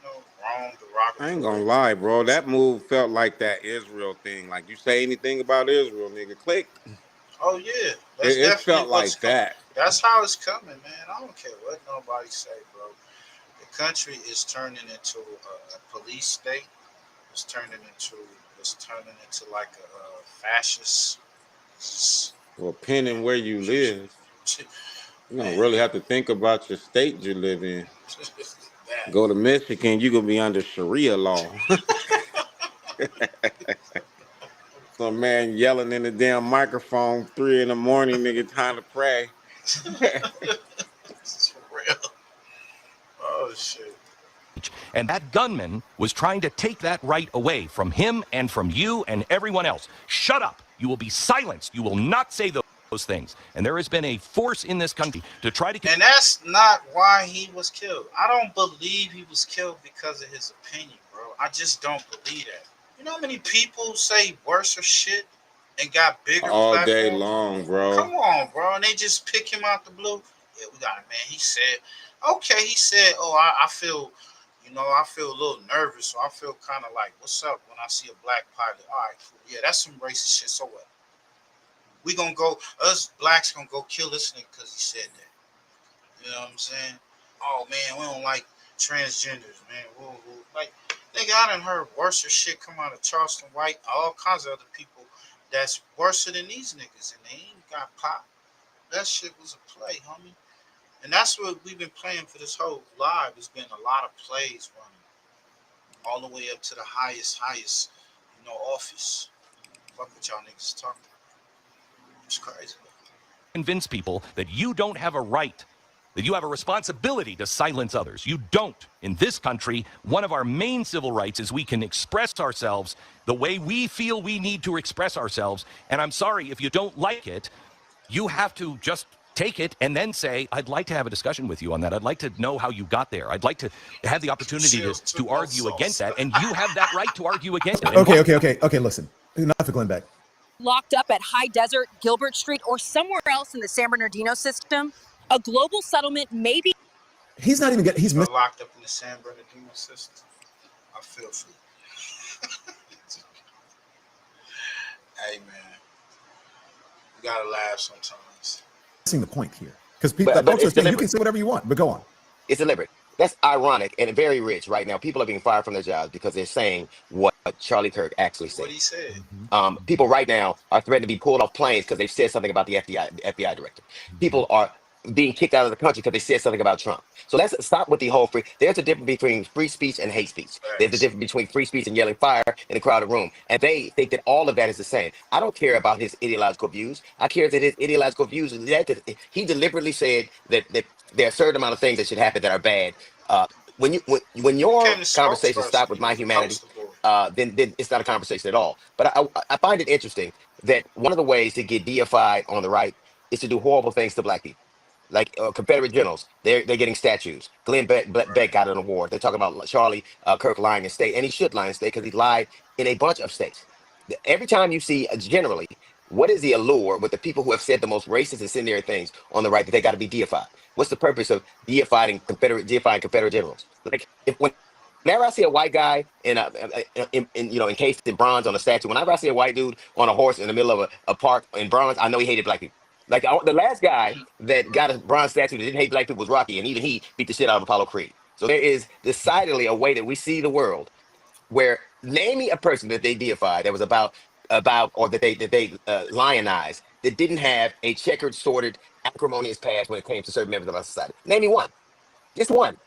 derogatory. I ain't gonna lie, bro. That move felt like that Israel thing. Like, you say anything about Israel, nigga, click. Oh yeah, It felt like that. That's how it's coming, man. I don't care what nobody say, bro. The country is turning into a police state. It's turning into like a fascist. Well, depending where you live, you don't really have to think about your state you live in. Go to Michigan, you gonna be under Sharia law. Some man yelling in the damn microphone 3 in the morning, nigga, time to pray. It's real. Oh shit. And that gunman was trying to take that right away from him and from you and everyone else. Shut up. You will be silenced. You will not say those things. And there has been a force in this country to try to... And that's not why he was killed. I don't believe he was killed because of his opinion, bro. I just don't believe that. You know how many people say worse or shit and got bigger all platforms? day long, bro. Come on, bro. And they just pick him out the blue. Yeah, we got it, man. He said, oh, I feel, I feel a little nervous. So I feel kind of like, what's up when I see a black pilot? All right, cool. Yeah, that's some racist shit. So what? We gonna go, us blacks gonna go kill this nigga because he said that. You know what I'm saying? Oh, man, we don't like transgenders, man. Woo. Like, nigga, I done heard worse shit come out of Charleston White, all kinds of other people that's worse than these niggas, and they ain't got pop. That shit was a play, homie. And that's what we've been playing for this whole live. It's been a lot of plays running all the way up to the highest, office. Fuck what y'all niggas talking. It's crazy. Convince people that you don't have a right, that you have a responsibility to silence others. You don't. In this country, one of our main civil rights is we can express ourselves the way we feel we need to express ourselves. And I'm sorry, if you don't like it, you have to just take it and then say, I'd like to have a discussion with you on that. I'd like to know how you got there. I'd like to have the opportunity to argue against that. And you have that right to argue against it. Okay, listen. Enough of Glenn Beck. Locked up at High Desert, Gilbert Street, or somewhere else in the San Bernardino system, a global settlement may be... He's not even getting... He's locked up in the San Bernardino system. I feel for you. Hey, man. You gotta laugh sometimes. Missing the point here. Because people, you can say whatever you want, but go on. It's deliberate. That's ironic and very rich right now. People are being fired from their jobs because they're saying what Charlie Kirk actually said. What he said. People right now are threatened to be pulled off planes because they've said something about the FBI director. People are being kicked out of the country because they said something about Trump. So let's stop with the whole free. There's a difference between free speech and hate speech. There's a difference between free speech and yelling fire in a crowded room. And they think that all of that is the same. I don't care about his ideological views. I care that his ideological views, he deliberately said that there are a certain amount of things that should happen that are bad. When your conversation stop with my humanity, then it's not a conversation at all. But I find it interesting that one of the ways to get deified on the right is to do horrible things to black people. Like Confederate generals, they're getting statues. Glenn Beck got an award. They're talking about Charlie Kirk lying in state, and he should lie in state because he lied in a bunch of states. Every time you see, generally, what is the allure with the people who have said the most racist, incendiary things on the right that they got to be deified? What's the purpose of deifying Confederate generals? Like whenever I see a white guy encased in bronze on a statue, whenever I see a white dude on a horse in the middle of a park in bronze, I know he hated black people. Like the last guy that got a bronze statue that didn't hate black people was Rocky, and even he beat the shit out of Apollo Creed. So there is decidedly a way that we see the world where name me a person that they deified that was about or that they lionized that didn't have a checkered, sordid, acrimonious past when it came to certain members of our society. Name me one. Just one.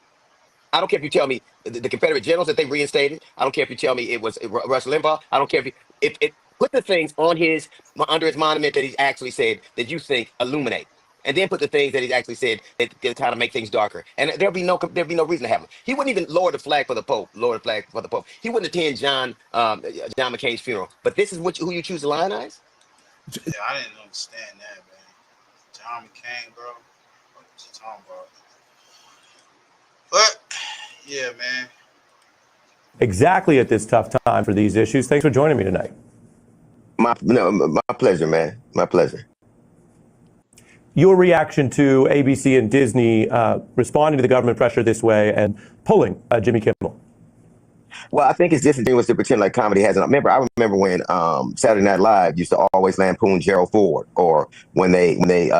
I don't care if you tell me the Confederate generals that they reinstated. I don't care if you tell me it was Rush Limbaugh. I don't care if put the things on under his monument that he actually said that you think illuminate. and then put the things that he actually said that kind of make things darker. And there'll be no reason to have him. He wouldn't even lower the flag for the Pope. Lower the flag for the Pope. He wouldn't attend John McCain's funeral. But this is who you choose to lionize? Yeah, I didn't understand that, man. John McCain, bro. What was he talking about? But yeah, man. Exactly at this tough time for these issues. Thanks for joining me tonight. My pleasure, man. My pleasure. Your reaction to ABC and Disney responding to the government pressure this way and pulling Jimmy Kimmel? Well, I think it's disingenuous to pretend like comedy hasn't. I remember when Saturday Night Live used to always lampoon Gerald Ford, or when they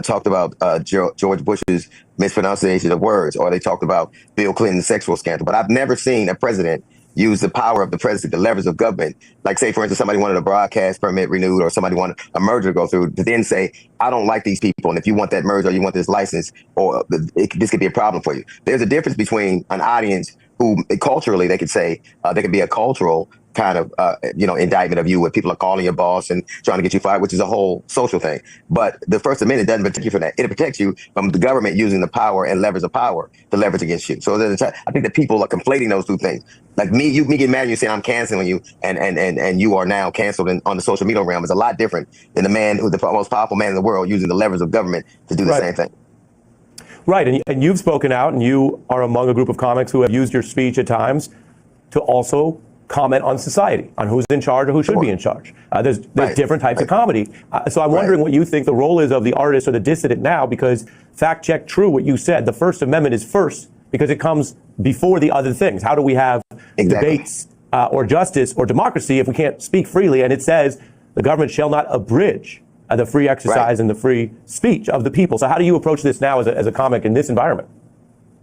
talked about George Bush's mispronunciation of words, or they talked about Bill Clinton's sexual scandal. But I've never seen a president use the power of the president, the levers of government. Like, say, for instance, somebody wanted a broadcast permit renewed, or somebody wanted a merger to go through, to then say, I don't like these people, and if you want that merger, or you want this license, or this could be a problem for you. There's a difference between an audience who culturally they could say, there could be a cultural kind of, indictment of you where people are calling your boss and trying to get you fired, which is a whole social thing. But the First Amendment doesn't protect you from that. It protects you from the government using the power and levers of power to leverage against you. So I think that people are conflating those two things. Like me getting mad at you saying I'm canceling you, and you are now canceled on the social media realm is a lot different than the man who's the most powerful man in the world using the levers of government to do the same thing. Right, and you've spoken out, and you are among a group of comics who have used your speech at times to also comment on society, on who's in charge or who should be in charge. There's different types of comedy. So I'm wondering what you think the role is of the artist or the dissident now, because fact check true what you said. The First Amendment is first because it comes before the other things. How do we have debates or justice or democracy if we can't speak freely? And it says the government shall not abridge the free exercise and the free speech of the people. So how do you approach this now as a comic in this environment?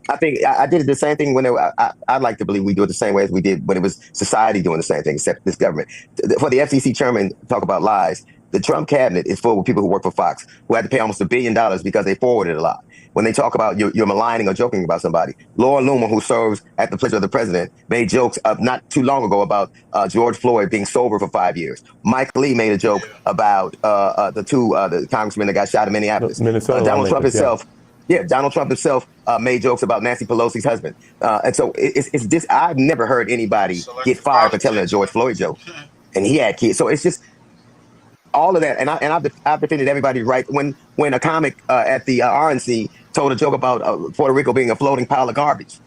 I think I did the same thing when I'd like to believe we do it the same way as we did when it was society doing the same thing, except this government. For the FCC chairman to talk about lies, the Trump cabinet is full of people who work for Fox, who had to pay almost $1 billion because they forwarded a lot. When they talk about you're maligning or joking about somebody, Laura Loomer, who serves at the pleasure of the president, made jokes not too long ago about George Floyd being sober for 5 years. Mike Lee made a joke about the congressmen that got shot in Minneapolis. Donald Trump himself. Yeah, Donald Trump himself made jokes about Nancy Pelosi's husband. And so it's just, I've never heard anybody get fired for telling a George Floyd joke. And he had kids. So it's just all of that. And I've defended everybody's right. When a comic at the RNC told a joke about Puerto Rico being a floating pile of garbage.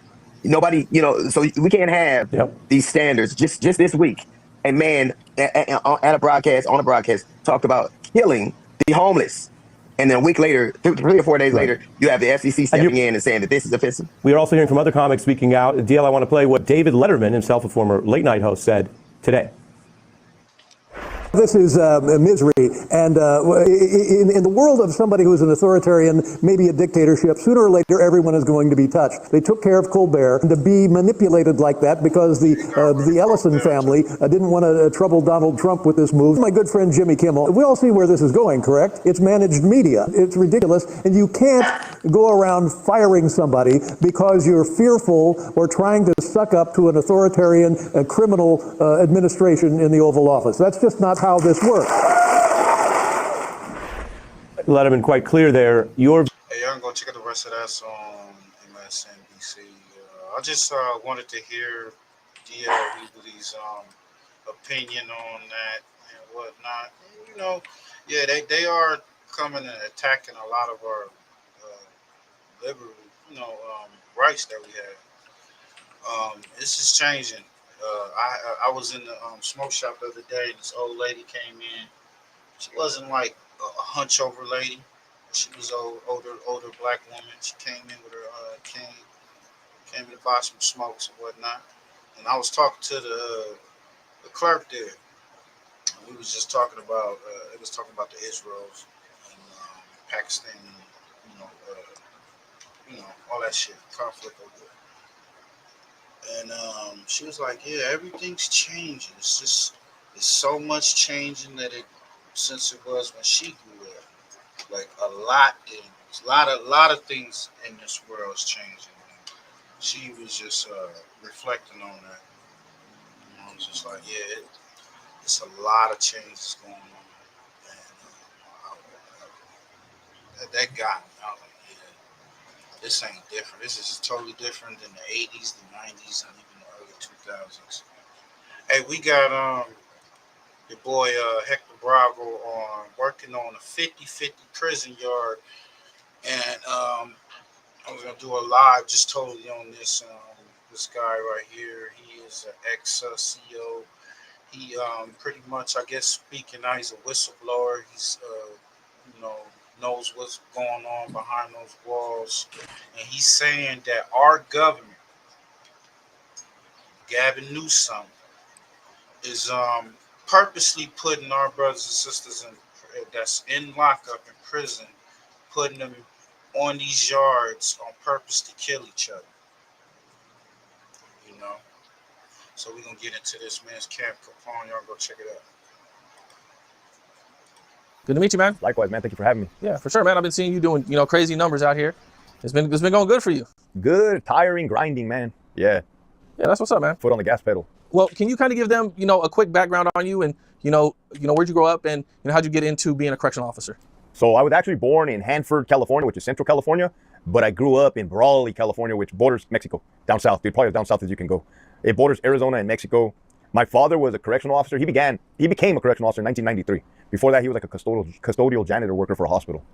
Nobody, so we can't have these standards. Just this week, a man on a broadcast talked about killing the homeless. And then a week later, 3 or 4 days later, you have the FCC stepping in and saying that this is offensive. We are also hearing from other comics speaking out. DL, I want to play what David Letterman, himself a former late night host, said today. This is misery, and in the world of somebody who's an authoritarian, maybe a dictatorship, sooner or later everyone is going to be touched. They took care of Colbert. To be manipulated like that because the Ellison family didn't want to trouble Donald Trump with this move. My good friend Jimmy Kimmel, we all see where this is going, correct? It's managed media. It's ridiculous, and you can't go around firing somebody because you're fearful or trying to suck up to an authoritarian criminal administration in the Oval Office. That's just not how this works. Letterman, quite clear there. Hey, y'all can go check out the rest of that on MSNBC. I just wanted to hear DL Hughley's opinion on that and whatnot. Yeah, they are coming and attacking a lot of our liberal, rights that we have. It's just changing. I was in the smoke shop the other day, and this old lady came in. She wasn't like a hunch over lady. She was an older black woman. She came in with her cane, came in to buy some smokes and whatnot. And I was talking to the clerk there. And we was just talking about it was talking about the Israels and Pakistan, all that shit, conflict over there. And she was like, yeah, everything's changing. It's so much changing that since it was when she grew up. Like a lot of things in this world is changing. And she was just reflecting on that. I was just like, yeah, it's a lot of changes going on. And that got me. I was like, yeah, this ain't different. This is totally different than the 80s, the 90s, and even the early 2000s. Hey, we got your boy Hector Bravo on working on a 50-50 prison yard, and I was gonna do a live just totally on this guy right here. He is an ex-CO. He pretty much, I guess, speaking now, he's a whistleblower. He's knows what's going on behind those walls, and he's saying that our government, Gavin Newsom, is purposely putting our brothers and sisters that's in lockup in prison, putting them on these yards on purpose to kill each other. You know? So we're gonna get into this man's Camp Capone. Y'all go check it out. Good to meet you, man. Likewise, man. Thank you for having me. Yeah, for sure, man. I've been seeing you doing, crazy numbers out here. It's been going good for you. Good, tiring, grinding, man. Yeah. Yeah, that's what's up, man. Foot on the gas pedal. Well, can you kind of give them, a quick background on you and, where'd you grow up and how'd you get into being a correctional officer? So I was actually born in Hanford, California, which is Central California, but I grew up in Brawley, California, which borders Mexico, down south, dude, probably as down south as you can go. It borders Arizona and Mexico. My father was a correctional officer. He became a correctional officer in 1993. Before that, he was like a custodial janitor worker for a hospital.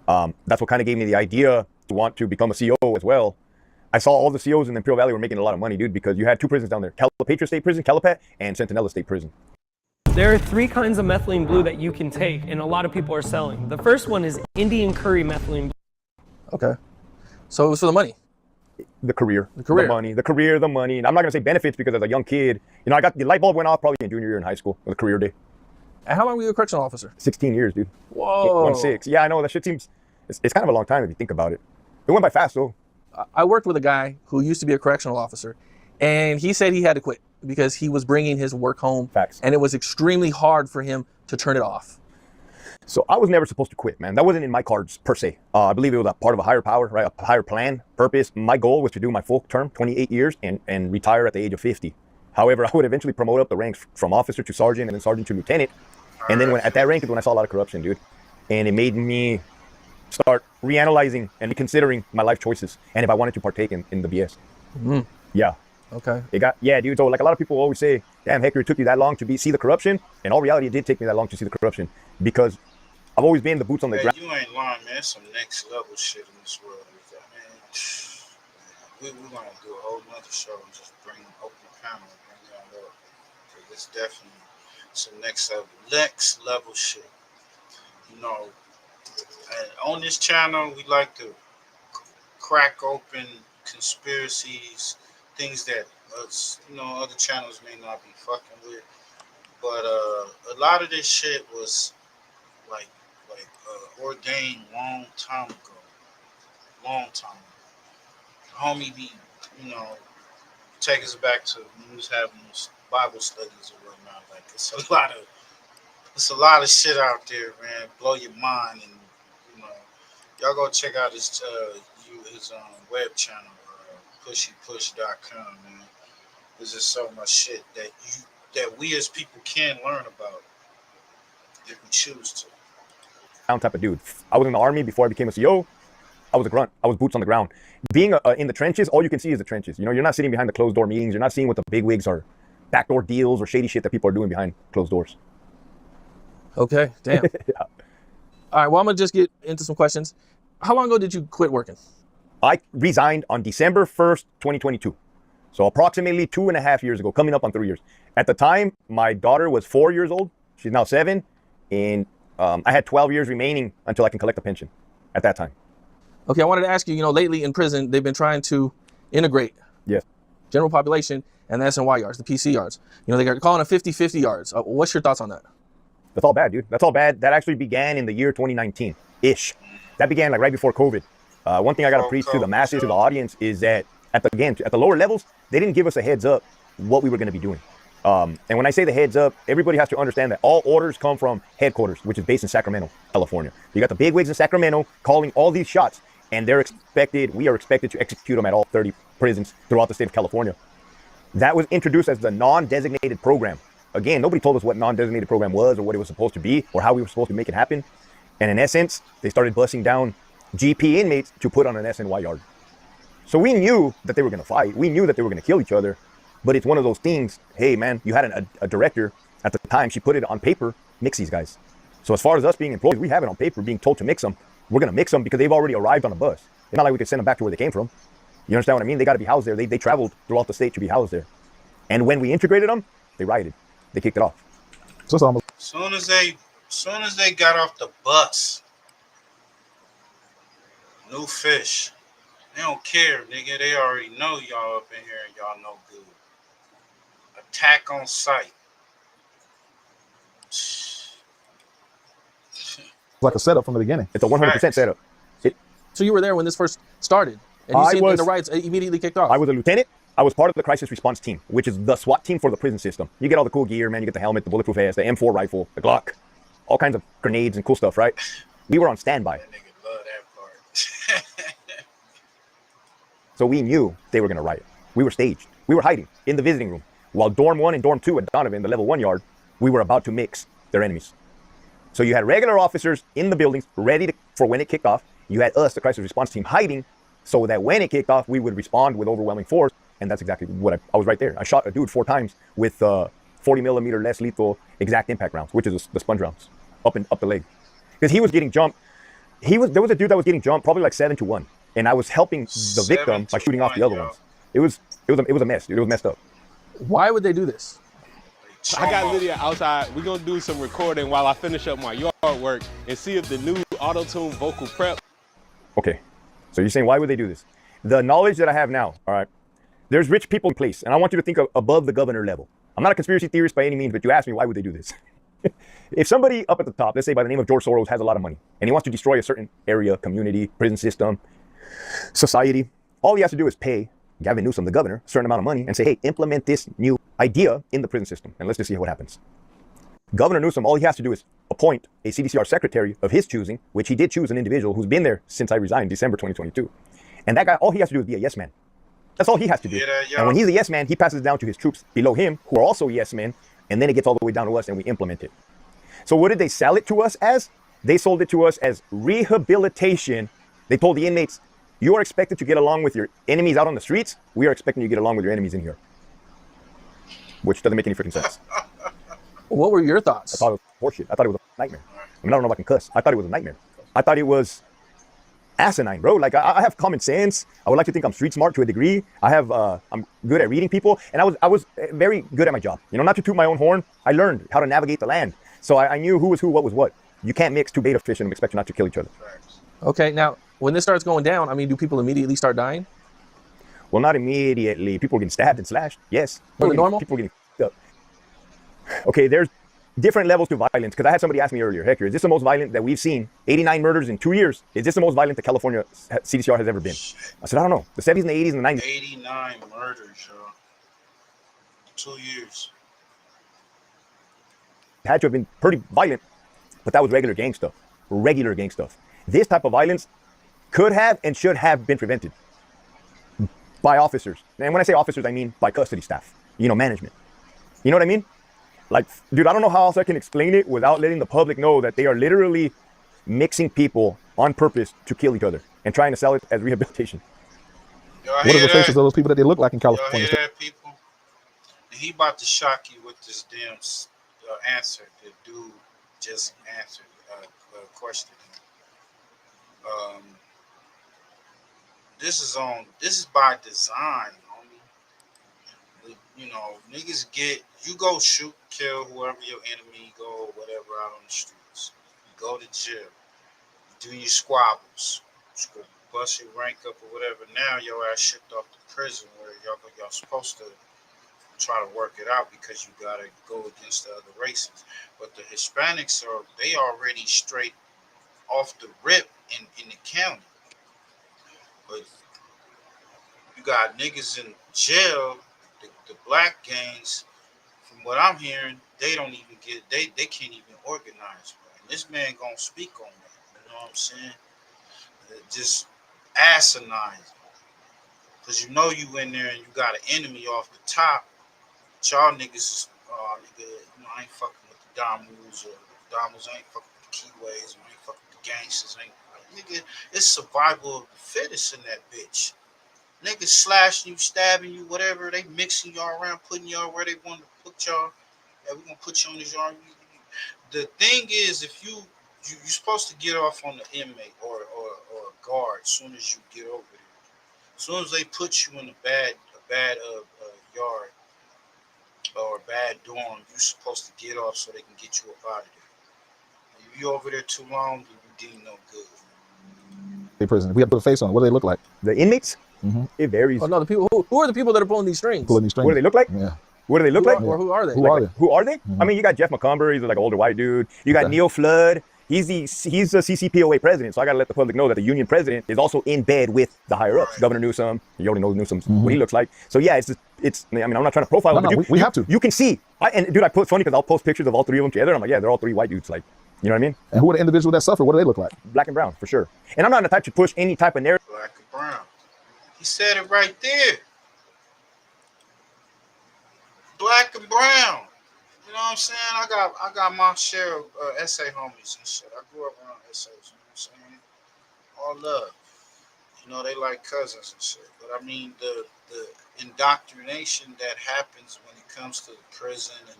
That's what kind of gave me the idea to want to become a CO as well. I saw all the COs in the Imperial Valley were making a lot of money, dude, because you had two prisons down there, Calipatria State Prison, Calipat, and Centinela State Prison. There are 3 kinds of methylene blue that you can take, and a lot of people are selling. The first one is Indian curry methylene blue. Okay. So it was for the money? The career. The money. And I'm not going to say benefits because as a young kid, I got the light bulb went off probably in junior year in high school with a career day. And how long were you a correctional officer? 16 years, dude. Whoa. 1-6. Yeah, I know. That shit seems, it's kind of a long time if you think about it. It went by fast, though. I worked with a guy who used to be a correctional officer, and he said he had to quit because he was bringing his work home. Facts. And it was extremely hard for him to turn it off. So I was never supposed to quit, man. That wasn't in my cards per se. I believe it was a part of a higher power, right? A higher plan, purpose. My goal was to do my full term, 28 years, and retire at the age of 50. However, I would eventually promote up the ranks from officer to sergeant and then sergeant to lieutenant. And then at that rank is when I saw a lot of corruption, dude. And it made me start reanalyzing and reconsidering my life choices and if I wanted to partake in the BS. Mm. Yeah. Okay. Yeah, dude. So like a lot of people always say, damn, Hector, it took you that long to see the corruption. In all reality, it did take me that long to see the corruption because I've always been the boots on the ground. You ain't lying, man. It's some next level shit in this world. Man, we're going to do a whole nother show and just bring open panel and bring y'all up. It's definitely some next level shit. And on this channel, we like to crack open conspiracies, things that other channels may not be fucking with. But a lot of this shit was like ordained long time ago. Homie be, take us back to when we was having those Bible studies or whatnot. Like it's a lot of shit out there, man. Blow your mind, and y'all go check out his web channel, pushypush.com, man. There's just so much shit that we as people can learn about if we choose to. Type of dude. I was in the army before I became a CO. I was a grunt. I was boots on the ground. Being in the trenches, all you can see is the trenches. You're not sitting behind the closed door meetings. You're not seeing what the bigwigs are, backdoor deals or shady shit that people are doing behind closed doors. Okay, damn. Yeah. All right, well, I'm going to just get into some questions. How long ago did you quit working? I resigned on December 1st, 2022. So approximately 2.5 years ago, coming up on 3 years. At the time, my daughter was 4 years old. She's now 7. And I had 12 years remaining until I can collect a pension at that time. Okay, I wanted to ask you, lately in prison, they've been trying to integrate general population and the SNY yards, the PC yards. They're calling it 50-50 yards. What's your thoughts on that? That's all bad, dude. That's all bad. That actually began in the year 2019-ish. That began like right before COVID. One thing I got to preach to the masses, to the audience, is that at the lower levels, they didn't give us a heads up what we were going to be doing. And when I say the heads up, everybody has to understand that all orders come from headquarters, which is based in Sacramento, California. You got the bigwigs in Sacramento calling all these shots, and we are expected to execute them at all 30 prisons throughout the state of California. That was introduced as the non-designated program. Again, nobody told us what non-designated program was or what it was supposed to be or how we were supposed to make it happen. And in essence, they started busting down GP inmates to put on an SNY yard. So we knew that they were going to fight. We knew that they were going to kill each other. But it's one of those things, hey, man, you had a director at the time. She put it on paper, mix these guys. So as far as us being employees, we have it on paper, being told to mix them. We're going to mix them because they've already arrived on a bus. It's not like we could send them back to where they came from. You understand what I mean? They got to be housed there. They traveled throughout the state to be housed there. And when we integrated them, they rioted. They kicked it off. So it's almost. Soon as they got off the bus, new fish. They don't care, nigga. They already know y'all up in here and y'all no good. Attack on sight. Like a setup from the beginning. It's a 100% setup. So you were there when this first started, and you seen the riots immediately kicked off. I was a lieutenant. I was part of the crisis response team, which is the SWAT team for the prison system. You get all the cool gear, man. You get the helmet, the bulletproof vest, the M4 rifle, the Glock, all kinds of grenades and cool stuff, right? We were on standby. That nigga love that part. So we knew they were going to riot. We were staged. We were hiding in the visiting room. While Dorm 1 and Dorm 2 at Donovan, the level 1 yard, we were about to mix their enemies. So you had regular officers in the buildings ready for when it kicked off. You had us, the crisis response team, hiding so that when it kicked off, we would respond with overwhelming force. And that's exactly what I was right there. I shot a dude 4 times with 40 millimeter less lethal exact impact rounds, which is the sponge rounds, up the leg. Because he was getting jumped. There was a dude that was getting jumped probably like 7-1. And I was helping the victim by shooting off the other ones. It was a mess, dude. It was messed up. Why would they do this? I got Lydia outside. We're going to do some recording while I finish up my yard work and see if the new auto-tune vocal prep. Okay, so you're saying why would they do this? The knowledge that I have now, all right, there's rich people in place, and I want you to think above the governor level. I'm not a conspiracy theorist by any means, but you asked me why would they do this? If somebody up at the top, let's say by the name of George Soros, has a lot of money, and he wants to destroy a certain area, community, prison system, society, all he has to do is pay Gavin Newsom, the governor, a certain amount of money and say, hey, implement this new idea in the prison system, and let's just see what happens. Governor Newsom, all he has to do is appoint a CDCR secretary of his choosing, which he did choose an individual who's been there since I resigned, December 2022. And that guy, all he has to do is be a yes man. That's all he has to do. And when he's a yes man, he passes it down to his troops below him, who are also yes men, and then it gets all the way down to us and we implement it. So what did they sell it to us as? They sold it to us as rehabilitation. They told the inmates, you are expected to get along with your enemies out on the streets. We are expecting you to get along with your enemies in here. Which doesn't make any freaking sense. What were your thoughts? I thought it was horseshit. I thought it was a nightmare. I mean, I don't know if I can cuss. I thought it was a nightmare. I thought it was asinine, bro. Like, I have common sense. I would like to think I'm street smart to a degree. I'm good at reading people. And I was very good at my job. You know, not to toot my own horn, I learned how to navigate the land. So I knew who was who, what was what. You can't mix 2 beta fish and expect you not to kill each other. Okay, now, when this starts going down, I mean, do people immediately start dying? Well, not immediately. People getting stabbed and slashed, yes. Normal? People getting up. Okay, there's different levels to violence. Because I had somebody ask me earlier, Hector, is this the most violent that we've seen? 89 murders in 2 years. Is this the most violent that California CDCR has ever been? I said, I don't know. The 70s and the 80s and the 90s. 89 murders, yo. 2 years. It had to have been pretty violent, but that was regular gang stuff. Regular gang stuff. This type of violence could have and should have been prevented by officers. And when I say officers, I mean by custody staff, you know, management. You know what I mean? Like, dude, I don't know how else I can explain it without letting the public know that they are literally mixing people on purpose to kill each other and trying to sell it as rehabilitation. What are the faces of those people that they look like in California? Y'all hear that, people? And he about to shock you with this damn answer. The dude just answered a question. This is by design, homie. You know, niggas you go shoot, kill whoever your enemy go, whatever out on the streets. You go to jail. You do your squabbles. You bust your rank up or whatever. Now your ass shipped off to prison where y'all supposed to try to work it out because you gotta go against the other races. But the Hispanics they already straight off the rip in the county. But you got niggas in jail, the black gangs, from what I'm hearing, they don't even they can't even organize, bro. And this man gonna speak on that. You know what I'm saying? Just asinine. Cause you know you in there and you got an enemy off the top. Y'all niggas is nigga, I ain't fucking with the Damus or Damus ain't fucking with the Keyways, I ain't fucking with gangsters ain't. Nigga, it's survival of the fittest in that bitch. Niggas slashing you, stabbing you, whatever. They mixing y'all around, putting y'all where they want to put y'all. Yeah, we're going to put you on this yard. The thing is, if you're supposed to get off on the inmate or a guard as soon as you get over there. As soon as they put you in a bad yard or a bad dorm, you're supposed to get off so they can get you up out of there. If you're over there too long, you deem no good. Prison. If we have to put a face on, what do they look like? The inmates? It varies. Oh no, the people who are the people that are pulling these strings? What do they look like? Yeah. What do they look like? Or who are they? Who are they? I mean, you got Jeff McCumber. He's like an older white dude. You got Neil Flood. He's the CCPOA president. So I got to let the public know that the union president is also in bed with the higher ups. Governor Newsom. You already know Newsom, what he looks like. So yeah, it's. I mean, I'm not trying to profile him, but we have to. You can see. And dude, it's funny because I'll post pictures of all three of them together. I'm like, yeah, they're all three white dudes. Like, you know what I mean? And who are the individuals that suffer? What do they look like? Black and brown, for sure. And I'm not the type to push any type of narrative. Black and brown. He said it right there. Black and brown. You know what I'm saying? I got my share of essay homies and shit. I grew up around essays, you know what I'm saying? All love. You know, they like cousins and shit. But I mean, the indoctrination that happens when it comes to the prison and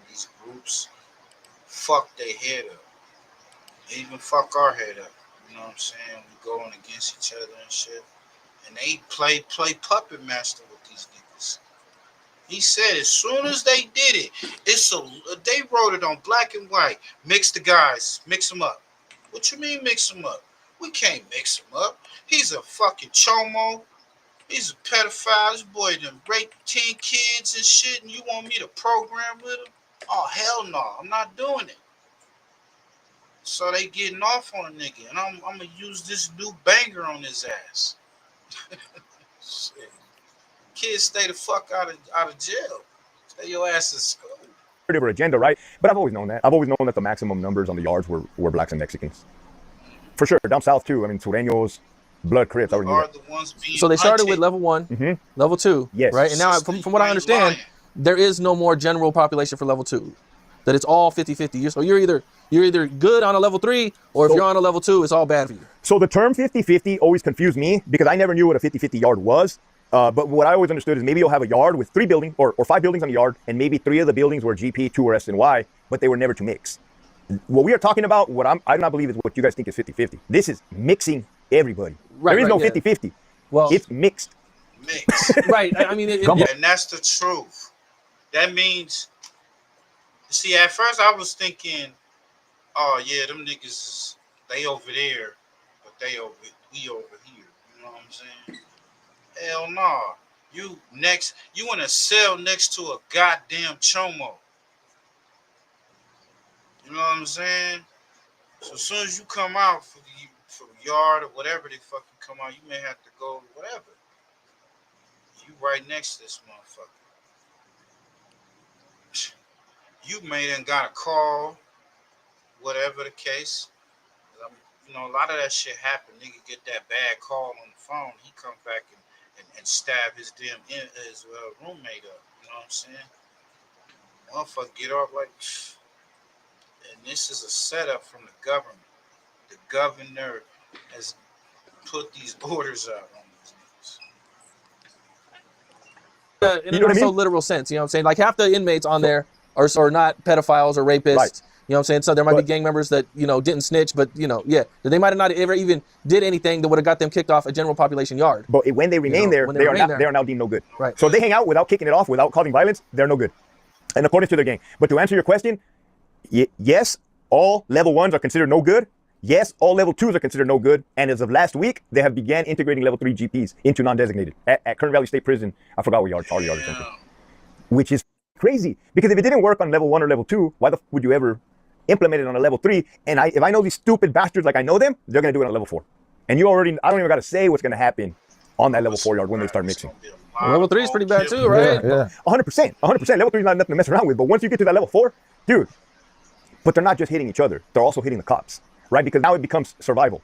these groups, fuck their head up. They even fuck our head up. You know what I'm saying? We going against each other and shit. And they play puppet master with these niggas. He said as soon as they did it, they wrote it on black and white. Mix the guys, mix them up. What you mean mix them up? We can't mix him up. He's a fucking chomo. He's a pedophile. This boy done raped 10 kids and shit, and you want me to program with him? Oh, hell no. I'm not doing it. So they getting off on a nigga, and I'm going to use this new banger on his ass. Shit. Kids, stay the fuck out of jail. Stay your ass in school. Agenda, right? But I've always known that. I've always known that the maximum numbers on the yards were blacks and Mexicans. For sure. Down south, too. I mean, Sureños, Blood Crips. So they started with level 1, level 2, yes, right? And now, from what I understand, there is no more general population for level 2. That it's all 50-50. So you're either good on a level 3, or if you're on a level 2, it's all bad for you. So the term 50-50 always confused me because I never knew what a 50-50 yard was. But what I always understood is maybe you'll have a yard with 3 buildings or 5 buildings on the yard, and maybe 3 of the buildings were GP, 2 were SNY, but they were never to mix. What we are talking about, I do not believe is what you guys think is 50-50. This is mixing everybody. There is no 50-50. Well, it's mixed. Mixed. Right. I mean, and that's the truth. That means, see, at first I was thinking, oh yeah, them niggas, they over there, but we over here. You know what I'm saying? Hell no. You in a cell next to a goddamn chomo. You know what I'm saying? So as soon as you come out for yard or whatever they fucking come out, you may have to go whatever. You right next to this motherfucker. You may then got a call, whatever the case. You know, a lot of that shit happen. Nigga get that bad call on the phone. He come back and stab his damn roommate up. You know what I'm saying? Motherfucker get off like... And this is a setup from the government. The governor has put these orders out on these niggas. In a literal sense, you know what I'm saying? Like half the inmates on there are not pedophiles or rapists. Right. You know what I'm saying? So there might be gang members that, you know, didn't snitch, but, you know, yeah, they might have not ever even did anything that would have got them kicked off a general population yard. But when they remain there, they are now deemed no good. Right. So if they hang out without kicking it off, without causing violence, they're no good. And according to their gang. But to answer your question, yes, all level 1s are considered no good. Yes, all level 2s are considered no good. And as of last week, they have began integrating level 3 GPs into non-designated at Kern Valley State Prison. I forgot what yard, Charlie yard or something. Which is crazy. Because if it didn't work on level 1 or level 2, why the f would you ever implement it on a level 3? And if I know these stupid bastards like I know them, they're going to do it on level 4. And I don't even got to say what's going to happen on that level 4 yard when they start mixing. Well, level 3 is pretty bad too, right? Yeah. 100%. 100%. Level 3 is not nothing to mess around with. But once you get to that level 4, dude, but they're not just hitting each other. They're also hitting the cops, right? Because now it becomes survival.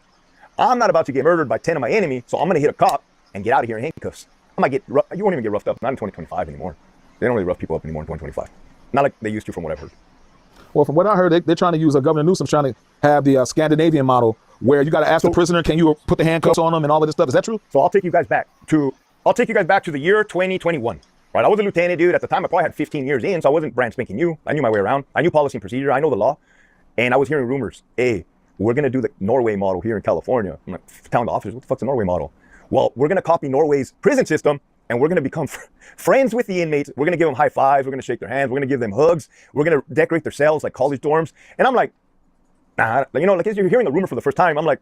I'm not about to get murdered by 10 of my enemy, so I'm going to hit a cop and get out of here in handcuffs. You won't even get roughed up. Not in 2025 anymore. They don't really rough people up anymore in 2025. Not like they used to from what I've heard. Well, from what I heard, they're trying to use Governor Newsom's trying to have the Scandinavian model where you got to ask the prisoner, can you put the handcuffs on them and all of this stuff. Is that true? So I'll take you guys back to the year 2021. Right, I was a lieutenant, dude. At the time, I probably had 15 years in, so I wasn't brand spanking new. I knew my way around. I knew policy and procedure. I know the law. And I was hearing rumors, hey, we're going to do the Norway model here in California. I'm like, telling the officers, what the fuck's the Norway model? Well, we're going to copy Norway's prison system, and we're going to become friends with the inmates. We're going to give them high fives. We're going to shake their hands. We're going to give them hugs. We're going to decorate their cells like college dorms. And I'm like, nah, like as you're hearing a rumor for the first time, I'm like,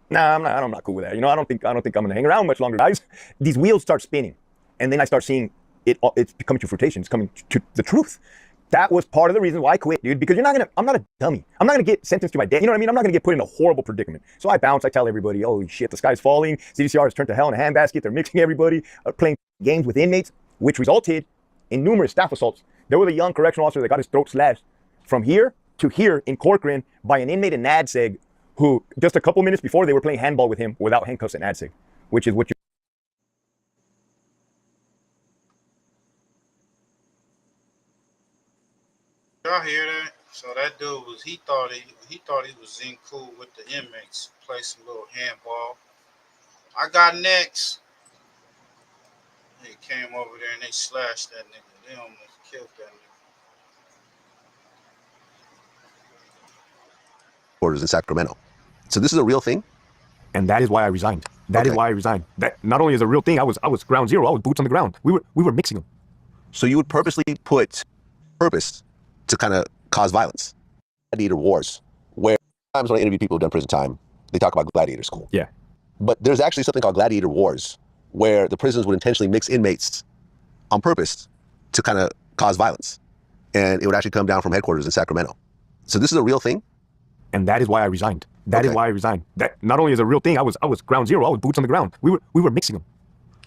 nah, I'm not cool with that. I don't think I'm going to hang around much longer, guys. These wheels start spinning, and then I start seeing it's coming to fruition. It's coming to the truth. That was part of the reason why I quit, dude, because I'm not a dummy. I'm not going to get sentenced to my death. You know what I mean? I'm not going to get put in a horrible predicament. So I bounce. I tell everybody, holy shit, the sky's falling. CDCR has turned to hell in a handbasket. They're mixing everybody, playing games with inmates, which resulted in numerous staff assaults. There was a young correctional officer that got his throat slashed from here to here in Corcoran by an inmate in NADSEG who just a couple minutes before they were playing handball with him without handcuffs at NADSEG, which is what you... Y'all hear that? So that dude was he thought he was in cool with the inmates, play some little handball. I got next. They came over there and they slashed that nigga. They almost killed that nigga. Orders in Sacramento. So this is a real thing? And that is why I resigned. That is why I resigned. That not only is a real thing, I was ground zero. I was boots on the ground. We were mixing them. So you would purposely put purpose to kind of cause violence. Gladiator wars, where times when I interview people who've done prison time, they talk about gladiator school. Yeah. But there's actually something called gladiator wars, where the prisons would intentionally mix inmates on purpose to kind of cause violence. And it would actually come down from headquarters in Sacramento. So this is a real thing? And that is why I resigned. That is why I resigned. That not only is a real thing, I was ground zero. I was boots on the ground. We were mixing them.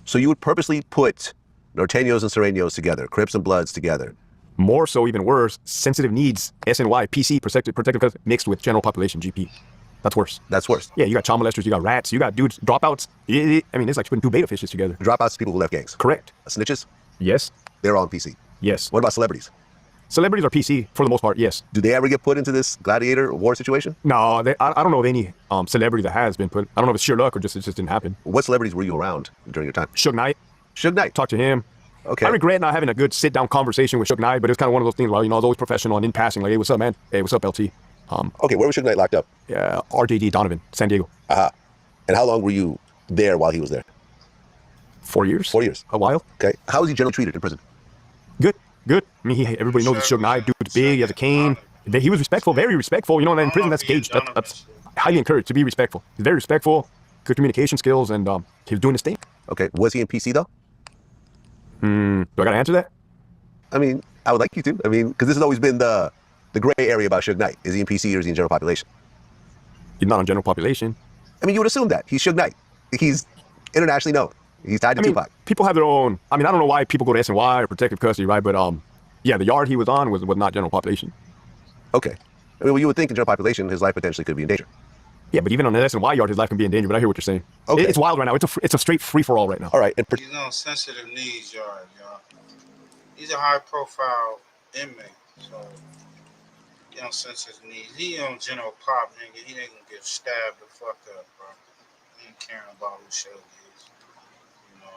So you would purposely put Norteños and Sureños together, Crips and Bloods together. More so, even worse, sensitive needs, SNY, PC, protective class, mixed with general population, GP. That's worse. That's worse. Yeah, you got child molesters, you got rats, you got dudes, dropouts. I mean, it's like putting two beta fishes together. Dropouts, people who left gangs. Correct. Snitches? Yes. They're all on PC. Yes. What about celebrities? Celebrities are PC for the most part, yes. Do they ever get put into this gladiator war situation? No, I don't know of any celebrity that has been put. I don't know if it's sheer luck or it just didn't happen. What celebrities were you around during your time? Suge Knight. Suge Knight. Talk to him. Okay. I regret not having a good sit-down conversation with Suge Knight, but it's kind of one of those things where, I was always professional and in passing, like, hey, what's up, man? Hey, what's up, LT? Okay, where was Suge Knight locked up? Yeah, RJD Donovan, San Diego. And how long were you there while he was there? 4 years. 4 years. A while. Okay. How was he generally treated in prison? Good. I mean, everybody knows it's Suge Knight. Dude's big. He has a cane. He was respectful, very respectful. And in prison, that's gauged. That's highly encouraged to be respectful. He's very respectful, good communication skills, and he was doing his thing. Okay. Was he in PC, though? Do I got to answer that? I mean, I would like you to. I mean, because this has always been the gray area about Suge Knight. Is he in PC or is he in general population? He's not on general population. I mean, you would assume that. He's Suge Knight. He's internationally known. He's tied to TUPAC. People have their own. I mean, I don't know why people go to SNY or protective custody, right? But yeah, the yard he was on was not general population. Okay. I mean, well, you would think in general population, his life potentially could be in danger. Yeah, but even on the SNY yard, his life can be in danger. But I hear what you're saying. Okay. It's wild right now. It's a straight free-for-all right now. All right. He's on sensitive needs yard, y'all. He's a high-profile inmate, so he on sensitive needs. He on general pop, nigga. He ain't gonna get stabbed the fuck up, bro. He ain't caring about who Suge is. You know,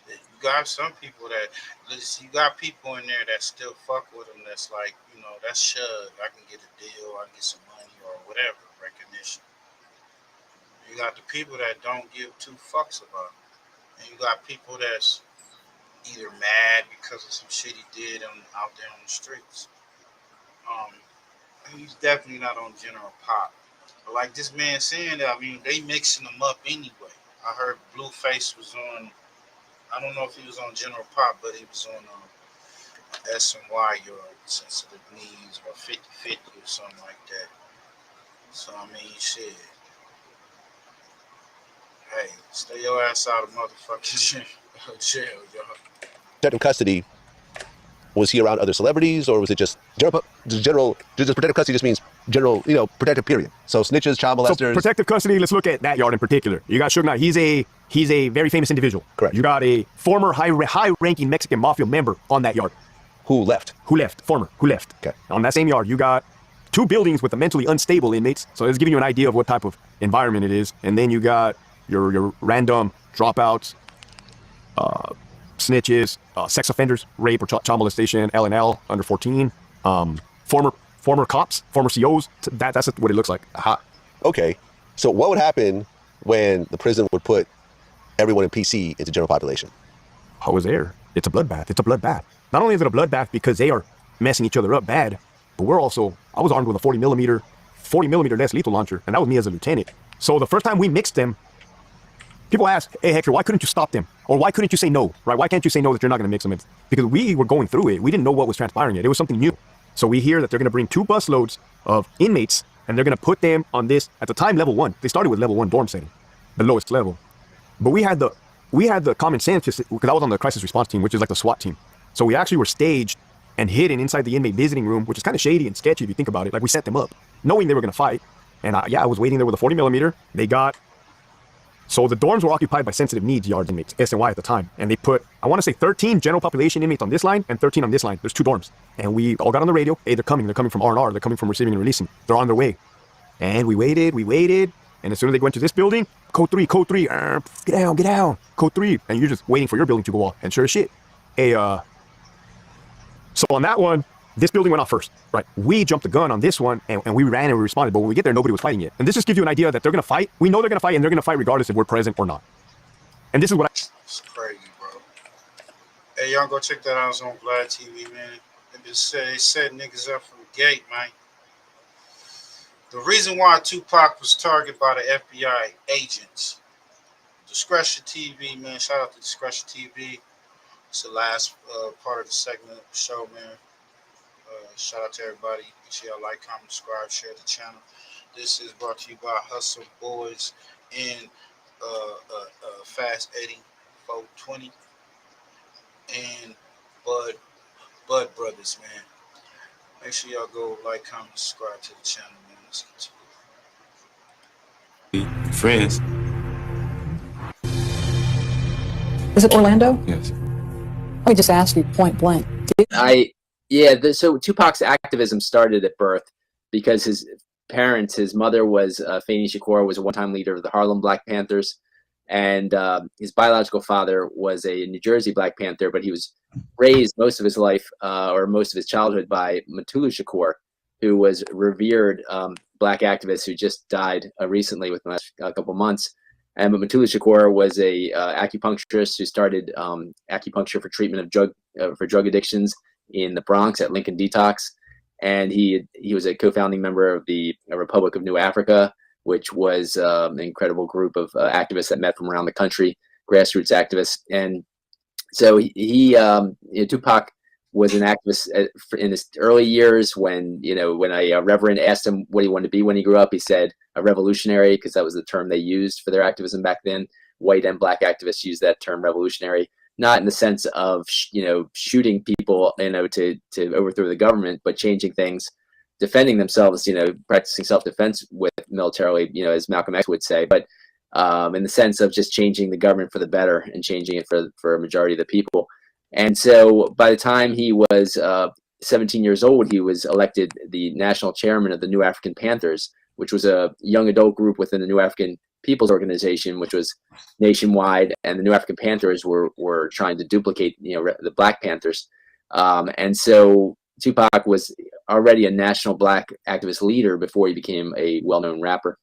you got some people that, you got people in there that still fuck with him. That's like, you know, that's Suge. I can get a deal. I can get some money or whatever, recognition. You got the people that don't give two fucks about him. And you got people that's either mad because of some shit he did out there on the streets. He's definitely not on general pop. But like this man saying that, I mean, they mixing them up anyway. I heard Blueface was on, I don't know if he was on general pop, but he was on SNY yard, sensitive needs, or 50-50 or something like that. So, I mean, shit. Hey, stay your ass out of motherfucking jail, y'all. Protective custody, was he around other celebrities or was it just general protective custody just means general, you know, protective period. So snitches, child molesters. So protective custody, let's look at that yard in particular. You got Suge Knight. He's a very famous individual. Correct. You got a former high-ranking Mexican mafia member on that yard Who left? Who left? Who left? Okay. On that same yard, you got 2 buildings with the mentally unstable inmates. So it's giving you an idea of what type of environment it is. And then you got your random dropouts, snitches, sex offenders, rape or child molestation, L&L, under 14, former cops, former COs. That's what it looks like. Aha. Okay. So what would happen when the prison would put everyone in PC into general population? I was there. It's a bloodbath. It's a bloodbath. Not only is it a bloodbath because they are messing each other up bad, but I was armed with a 40 millimeter less lethal launcher, and that was me as a lieutenant. So the first time we mixed them, people ask, hey, Hector, why couldn't you stop them? Or why couldn't you say no, right? Why can't you say no that you're not going to mix them? It's because we were going through it. We didn't know what was transpiring yet. It was something new. So we hear that they're going to bring 2 busloads of inmates, and they're going to put them on this, at the time, level 1. They started with level 1 dorm setting, the lowest level. But we had the common sense, because I was on the crisis response team, which is like the SWAT team. So we actually were staged and hidden inside the inmate visiting room, which is kind of shady and sketchy if you think about it. Like, we set them up, knowing they were going to fight. And I was waiting there with a 40 millimeter. So the dorms were occupied by sensitive needs yard inmates, SNY at the time. And they put, I want to say 13 general population inmates on this line and 13 on this line. There's 2 dorms. And we all got on the radio. Hey, they're coming from R&R. They're coming from receiving and releasing. They're on their way. And we waited. And as soon as they went to this building, code 3, get down, code 3. And you're just waiting for your building to go off. And sure as shit, so on that one, this building went off first, right? We jumped the gun on this one, and we ran and we responded. But when we get there, nobody was fighting yet. And this just gives you an idea that they're going to fight. We know they're going to fight, and they're going to fight regardless if we're present or not. And this is what It's crazy, bro. Hey, y'all go check that out on Vlad TV, man. They set niggas up from the gate, man. The reason why Tupac was targeted by the FBI agents. Discretion TV, man. Shout out to Discretion TV. It's the last part of the segment of the show, man. Shout out to everybody. Make sure y'all like, comment, subscribe, share the channel. This is brought to you by Hustle Boys and Fast Eddie 420 and Bud Brothers, man. Make sure y'all go like, comment, subscribe to the channel, man. Let's get to it. Friends. Is it Orlando? Yes. Let me just ask you point blank. So Tupac's activism started at birth because his parents, his mother was Fannie Shakur, was a one-time leader of the Harlem Black Panthers, and his biological father was a New Jersey Black Panther, but he was raised most of his life or most of his childhood by Mutulu Shakur, who was a revered Black activist who just died recently within the last couple months. And Mutulu Shakur was a acupuncturist who started acupuncture for treatment of drug addictions in the Bronx at Lincoln Detox, and he was a co-founding member of the Republic of New Africa, which was an incredible group of activists that met from around the country, grassroots activists. And so Tupac was an activist in his early years. When a reverend asked him what he wanted to be when he grew up, he said a revolutionary, because that was the term they used for their activism back then. White and Black activists used that term, revolutionary, not in the sense of shooting people to overthrow the government, but changing things, defending themselves, practicing self-defense with militarily, as Malcolm X would say, but in the sense of just changing the government for the better and changing it for a majority of the people. And so by the time he was 17 years old, he was elected the national chairman of the New African Panthers, which was a young adult group within the New African People's Organization, which was nationwide, and the New African Panthers were trying to duplicate the Black Panthers. And so Tupac was already a national Black activist leader before he became a well-known rapper.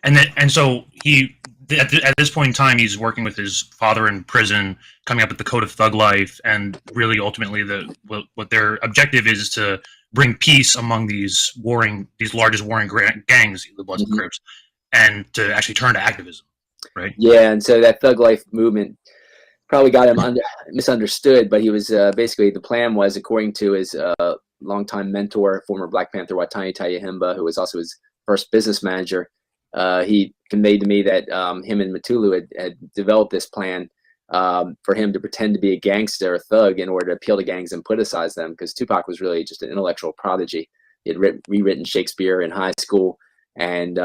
And so he, at this point in time, he's working with his father in prison, coming up with the Code of Thug Life, and really ultimately what their objective is to bring peace among these largest warring gangs, the Bloods and Crips, and to actually turn to activism, right? Yeah, and so that Thug Life movement probably got him misunderstood, but he was basically, the plan was, according to his longtime mentor, former Black Panther Watani Tayahimba, who was also his first business manager, he conveyed to me that him and Mutulu had developed this plan for him to pretend to be a gangster, a thug, in order to appeal to gangs and politicize them, because Tupac was really just an intellectual prodigy. He had rewritten Shakespeare in high school. and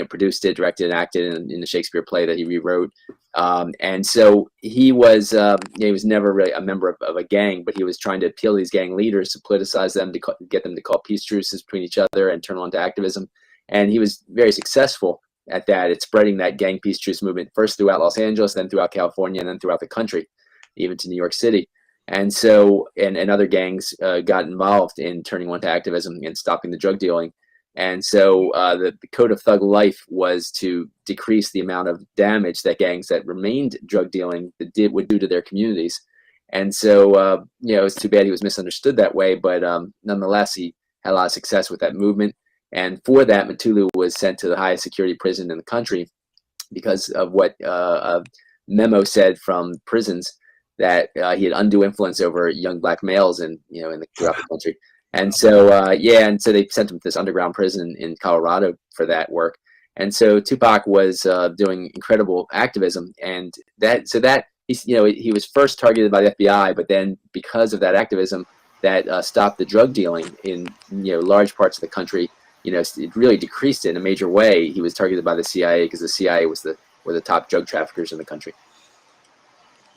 produced it, directed, and acted in the Shakespeare play that he rewrote. And so he was never really a member of a gang, but he was trying to appeal to these gang leaders, to politicize them, to get them to call peace truces between each other and turn on to activism. And he was very successful at that, at spreading that gang peace truce movement, first throughout Los Angeles, then throughout California, and then throughout the country, even to New York City. And so, and other gangs got involved in turning on to activism and stopping the drug dealing. And so the code of thug life was to decrease the amount of damage that gangs that remained drug dealing would do to their communities. And so, it's too bad he was misunderstood that way, but nonetheless, he had a lot of success with that movement. And for that, Mutulu was sent to the highest security prison in the country because of what a memo said from prisons, that he had undue influence over young black males throughout the country. And so, and so they sent him to this underground prison in Colorado for that work. And so Tupac was doing incredible activism, and he was first targeted by the FBI, but then because of that activism that stopped the drug dealing in large parts of the country, it really decreased it in a major way. He was targeted by the CIA because the CIA were the top drug traffickers in the country.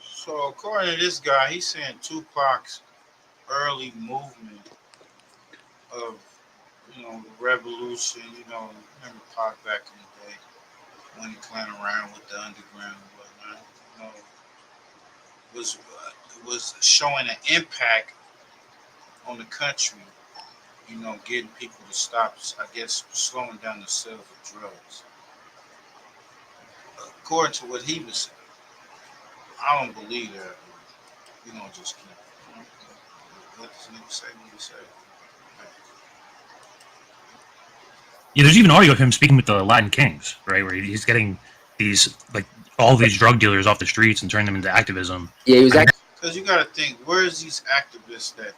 So according to this guy, he's saying Tupac's early movement of, revolution, remember Pac back in the day when he playing around with the underground and whatnot, was showing an impact on the country, getting people to stop, I guess, slowing down the sales of drugs. According to what he was saying, I don't believe that. Just keep let this nigga say what he said. Yeah, there's even audio of him speaking with the Latin Kings, right, where he's getting these all these drug dealers off the streets and turning them into activism. Yeah, he was because you got to think, where's these activists that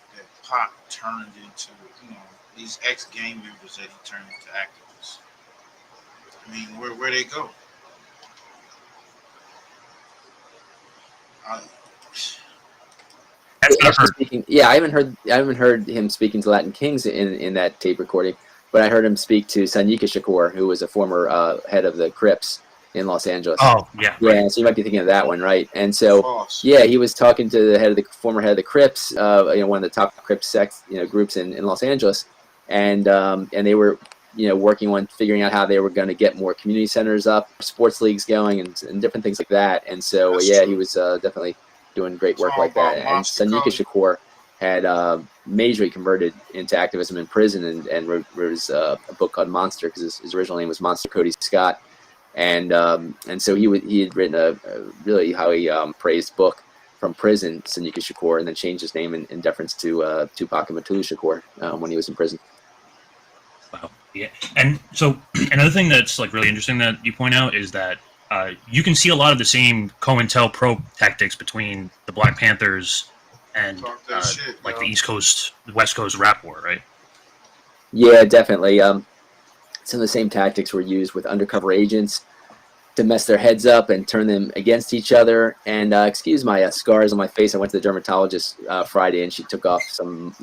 Pac turned into, these ex-gang members that he turned into activists? I mean, where they go? I haven't heard him speaking to Latin Kings in that tape recording, but I heard him speak to Sonika Shakur, who was a former head of the Crips in Los Angeles. Oh, yeah. Yeah, so you might be thinking of that one, right? And so, he was talking to the former head of the Crips, one of the top Crips groups in Los Angeles, and they were working on figuring out how they were going to get more community centers up, sports leagues going, and different things like that. And so, he was definitely doing great work like that. And Sonika Shakur had majorly converted into activism in prison and wrote a book called Monster, because his original name was Monster Cody Scott. And so he had written a really highly praised book from prison, Sonika Shakur, and then changed his name in deference to Tupac and Mutulu Shakur when he was in prison. Wow. Yeah. And so another thing that's really interesting that you point out is that you can see a lot of the same COINTELPRO tactics between the Black Panthers and the East Coast, the West Coast rap war, right? Yeah, definitely. Some of the same tactics were used with undercover agents to mess their heads up and turn them against each other. And excuse my scars on my face. I went to the dermatologist Friday, and she took off some,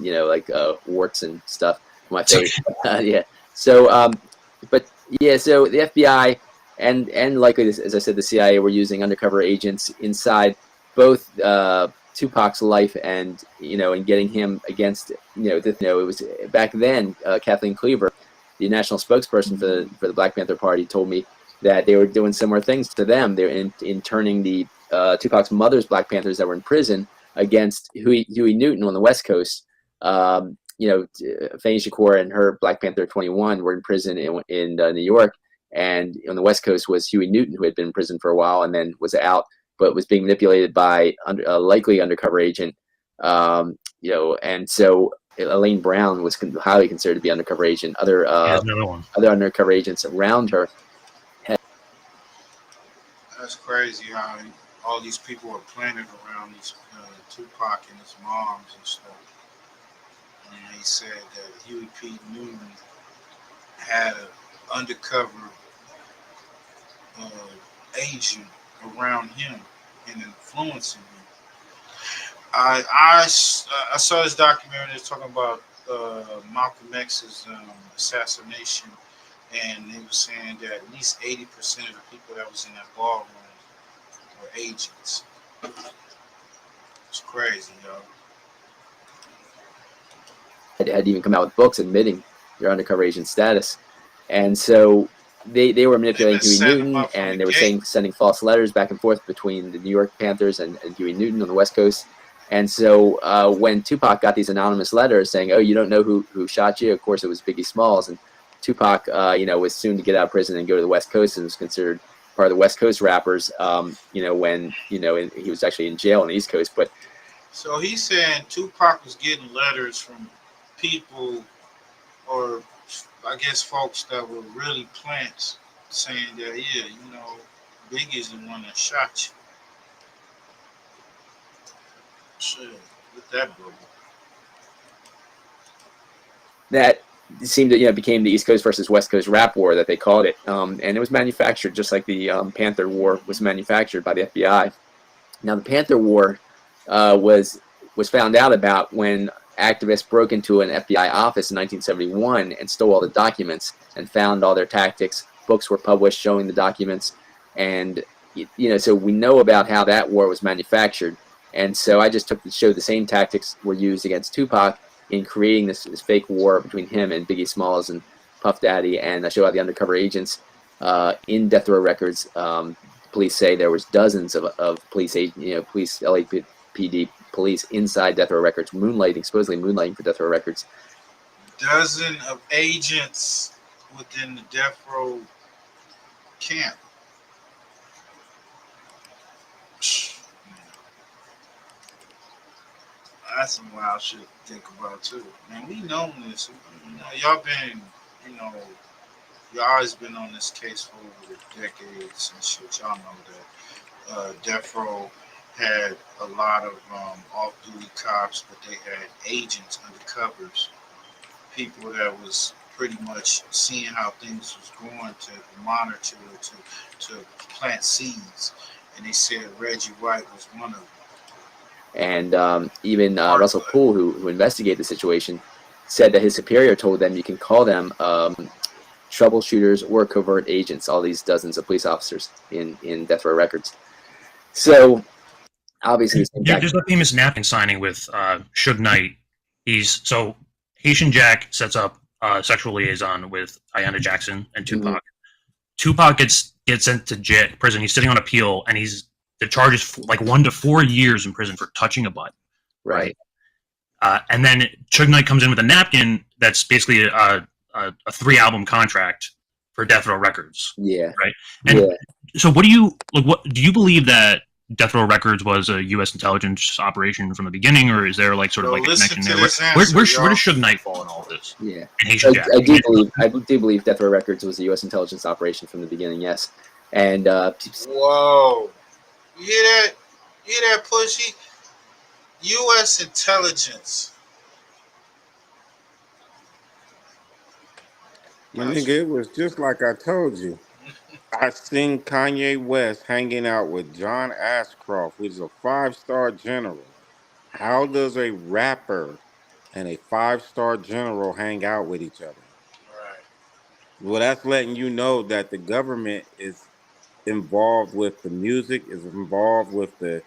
warts and stuff on my face. Yeah. So, so the FBI and likely, as I said, the CIA were using undercover agents inside both Tupac's life and and getting him against it was back then. Kathleen Cleaver, the national spokesperson for the Black Panther Party, told me that they were doing similar things to them. They're in turning the Tupac's mother's Black Panthers that were in prison against Huey Newton on the West Coast. Fannie Shakur and her Black Panther 21 were in prison in New York, and on the West Coast was Huey Newton, who had been in prison for a while and then was out, but was being manipulated by a likely undercover agent. And so Elaine Brown was highly considered to be undercover agent. Other undercover agents around her. That's crazy how all these people were planted around these Tupac and his moms and stuff. And he said that Huey P. Newton had an undercover agent around him and influencing him. I saw this documentary that's talking about Malcolm X's assassination, and they were saying that at least 80% of the people that was in that ballroom were agents. It's crazy, yo. Had even come out with books admitting their undercover agent status, and so they were manipulating Huey Newton, and they were sending false letters back and forth between the New York Panthers and Huey Newton on the West Coast. And so when Tupac got these anonymous letters saying, "Oh, you don't know who shot you?" Of course, it was Biggie Smalls, and Tupac, was soon to get out of prison and go to the West Coast, and was considered part of the West Coast rappers. When he was actually in jail on the East Coast, but. So he's saying Tupac was getting letters from people, or I guess folks that were really plants, saying that, yeah, Biggie's the one that shot you. Shit, with that brother. That seemed to became the East Coast versus West Coast rap war that they called it, and it was manufactured just like the Panther War was manufactured by the FBI. Now the Panther War was found out about when activists broke into an FBI office in 1971 and stole all the documents and found all their tactics. Books were published showing the documents, and so we know about how that war was manufactured. And so I just took to show the same tactics were used against Tupac in creating this fake war between him and Biggie Smalls and Puff Daddy, and I showed how the undercover agents in Death Row Records. Police say there was dozens of police, police, LAPD police inside Death Row Records, supposedly moonlighting for Death Row Records. Dozen of agents within the Death Row camp. That's some wild shit to think about too. Man, we know this. Y'all been, y'all always been on this case for over decades and shit. Y'all know that Death Row had a lot of off-duty cops, but they had agents, undercovers, people that was pretty much seeing how things was going to monitor, to plant seeds. And they said Reggie White was one of them. And even Russell Poole, who investigated the situation, said that his superior told them you can call them troubleshooters or covert agents, all these dozens of police officers in Death Row Records. So obviously, there's a famous napkin signing with Suge Knight. So Haitian Jack sets up a sexual liaison with Ayanna Jackson and Tupac. Tupac gets sent to prison. He's sitting on appeal, and the charge is like 1 to 4 years in prison for touching a butt. Right. And then Suge Knight comes in with a napkin that's basically a 3-album contract for Death Row Records. Yeah. Right. And so what do you believe that Death Row Records was a U.S. intelligence operation from the beginning, or is there like sort of like a connection there? Where does Suge Knight fall in all of this? Yeah. And Haitian Jack. I do believe Death Row Records was a U.S. intelligence operation from the beginning. Yes. And whoa. You hear that? You hear that, Pushy? U.S. intelligence. My nigga, it was just like I told you. I seen Kanye West hanging out with John Ashcroft, who's a 5-star general. How does a rapper and a 5-star general hang out with each other? Right. Well, that's letting you know that the government is involved with the music, is involved with the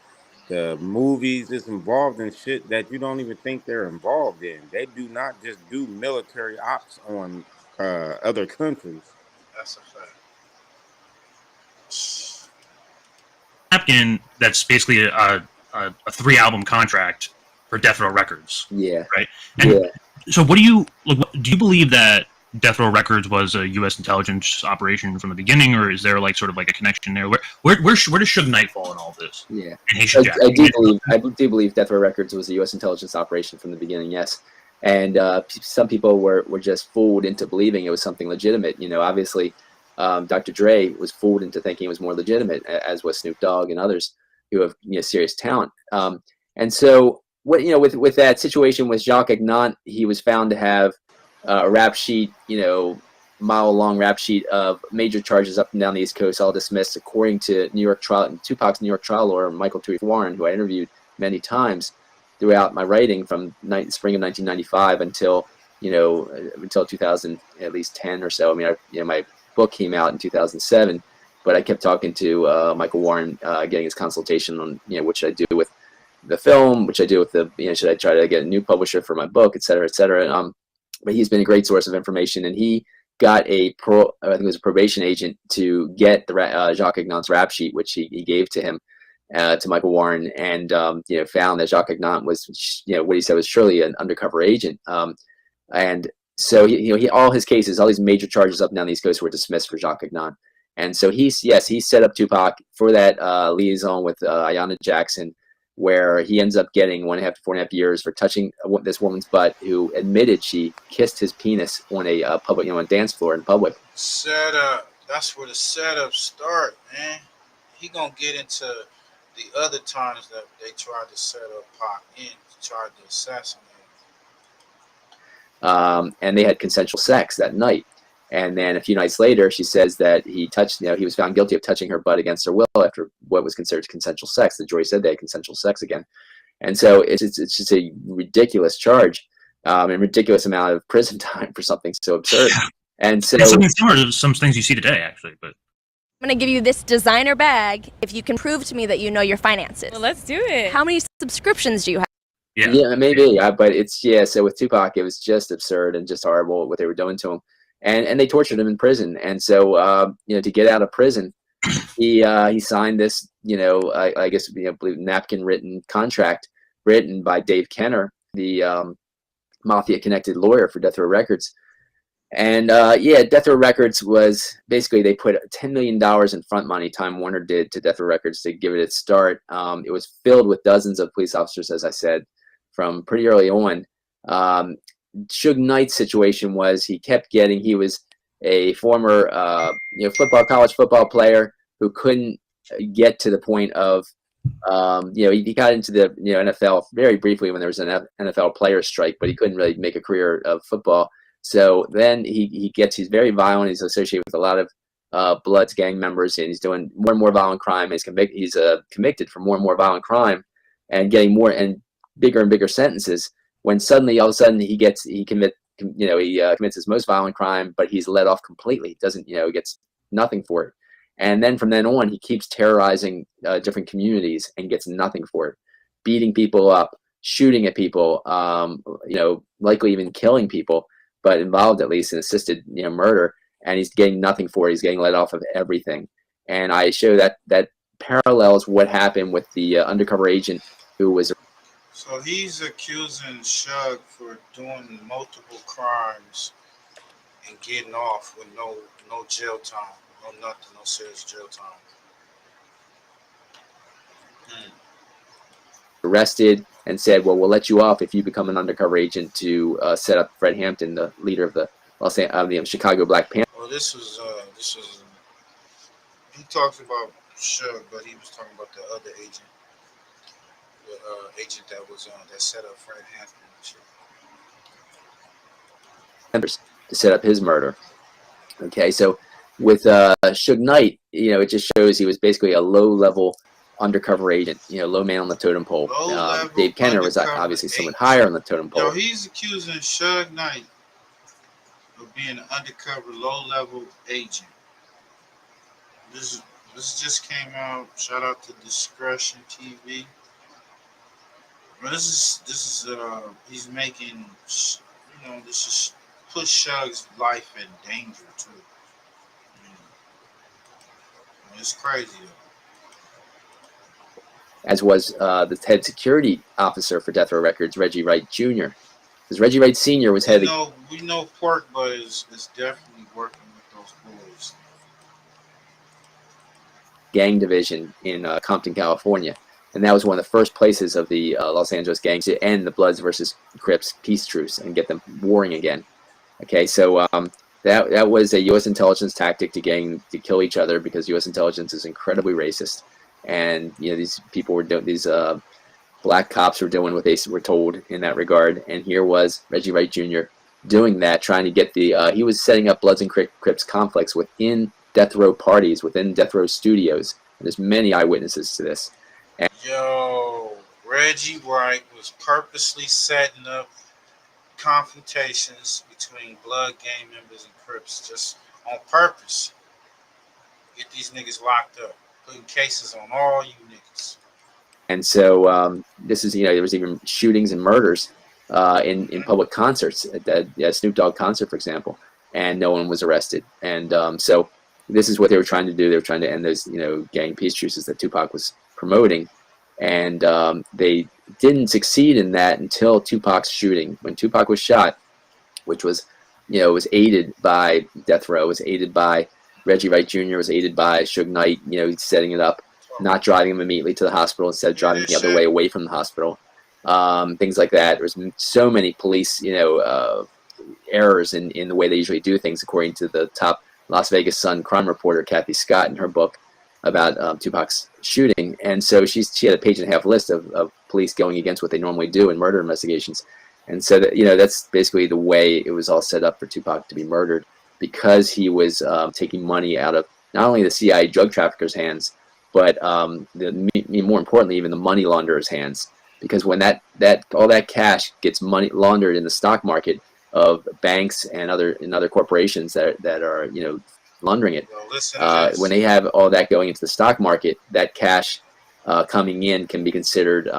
movies, is involved in shit that you don't even think they're involved in. They do not just do military ops on other countries. That's a fact. Napkin that's basically a 3-album contract for Death Row Records. Yeah. Right. And so what do you believe that Death Row Records was a U.S. intelligence operation from the beginning, or is there like sort of like a connection there? Where does Suge Knight fall in all this? Yeah. And Haitian Jack. I do believe Death Row Records was a U.S. intelligence operation from the beginning. Yes. And some people were just fooled into believing it was something legitimate. Obviously, Dr. Dre was fooled into thinking it was more legitimate, as was Snoop Dogg and others who have serious talent. And so, with that situation with Jacques Agnant, he was found to have a rap sheet, mile-long rap sheet of major charges up and down the East Coast, all dismissed, according to Tupac's New York trial lawyer, Michael Tui Warren, who I interviewed many times throughout my writing from spring of 1995 until until 2000, at least 10 or so. I mean, my book came out in 2007, but I kept talking to Michael Warren, getting his consultation on, what should I do with the film, which I do with the, should I try to get a new publisher for my book, et cetera, et cetera. But he's been a great source of information, and he got I think it was a probation agent to get the Jacques Aignan's rap sheet, which he gave to him, to Michael Warren, and found that Jacques Aignan was, what he said was surely an undercover agent. And so he all his cases, all these major charges up and down the East Coast were dismissed for Jacques Aignan. And so he set up TUPAC for that liaison with Ayanna Jackson, where he ends up getting 1.5 to 4.5 years for touching this woman's butt, who admitted she kissed his penis on a public, on a dance floor in public. Setup. That's where the setup start, man. He gonna get into the other times that they tried to set up Pac in, tried to assassinate him. And they had consensual sex that night. And then a few nights later, she says that he was found guilty of touching her butt against her will after what was considered consensual sex. The jury said they had consensual sex again. And so it's just a ridiculous charge, and ridiculous amount of prison time for something so absurd. And so it's something similar to some things you see today, actually. But I'm going to give you this designer bag if you can prove to me that you know your finances. Well, let's do it. How many subscriptions do you have? Yeah, maybe. But so with TUPAC, it was just absurd and just horrible what they were doing to him. And they tortured him in prison. And so, to get out of prison, he signed this, I guess, napkin written contract written by Dave Kenner, the mafia connected lawyer for Death Row Records. And Death Row Records was basically, they put $10 million in front money, Time Warner did, to Death Row Records to give it its start. It was filled with dozens of police officers, as I said, from pretty early on. Suge Knight's situation was he was a former college football player who couldn't get to the point of he got into the NFL very briefly when there was an NFL player strike, but he couldn't really make a career of football. So then he's very violent. He's associated with a lot of Bloods gang members, and he's doing more and more violent crime. He's convicted for more and more violent crime and getting more and bigger sentences. When suddenly, all of a sudden, he commits his most violent crime, but he's let off completely. He doesn't, gets nothing for it. And then from then on, he keeps terrorizing different communities and gets nothing for it, beating people up, shooting at people, likely even killing people, but involved at least in assisted, murder. And he's getting nothing for it. He's getting let off of everything. And I show that parallels what happened with the undercover agent who was. So he's accusing Suge for doing multiple crimes and getting off with no jail time, no serious jail time. Arrested and said, "Well, we'll let you off if you become an undercover agent to set up Fred Hampton, the leader of the Chicago Black Panthers." Well, this was he talks about Suge, but he was talking about the other agent. The agent that set up Fred Hampton and shit. To set up his murder. Okay, so with Suge Knight, it just shows he was basically a low-level undercover agent, low man on the totem pole. Dave Kenner was obviously somewhat higher on the totem pole. Yo, he's accusing Suge Knight of being an undercover low-level agent. This just came out. Shout out to Discretion TV. This is he's making, this is put Suge's life in danger too. It's crazy though. As was the head security officer for Death Row Records, Reggie Wright Jr. Because Reggie Wright Sr. was head. We know Pork Bud is definitely working with those boys. Gang division in Compton, California. And that was one of the first places of the Los Angeles gangs to end the Bloods versus Crips peace truce and get them warring again. Okay, so that was a U.S. intelligence tactic to kill each other, because U.S. intelligence is incredibly racist, and these people were doing, these black cops were doing what they were told in that regard. And here was Reggie Wright Jr. doing that, trying to get he was setting up Bloods and Crips conflicts within Death Row parties, within Death Row studios. And there's many eyewitnesses to this. Yo, Reggie Wright was purposely setting up confrontations between Blood gang members and Crips just on purpose. Get these niggas locked up, putting cases on all you niggas. And so this is, there was even shootings and murders in public concerts at that Snoop Dogg concert, for example, and no one was arrested. And so this is what they were trying to do. They were trying to end those, gang peace truces that Tupac was promoting. And they didn't succeed in that until Tupac's shooting. When Tupac was shot, which was, was aided by Death Row, was aided by Reggie Wright Jr., was aided by Suge Knight, setting it up, not driving him immediately to the hospital, instead of driving the other way away from the hospital. Things like that. There's so many police, errors in the way they usually do things, according to the top Las Vegas Sun crime reporter, Kathy Scott, in her book about Tupac's shooting. And so she had a page-and-a-half list of police going against what they normally do in murder investigations. And so that, that's basically the way it was all set up for Tupac to be murdered, because he was taking money out of not only the CIA drug traffickers' hands, but more importantly, even the money launderers' hands. Because when all that cash gets money laundered in the stock market of banks and other corporations that are laundering it, when they have all that going into the stock market, that cash coming in can be considered,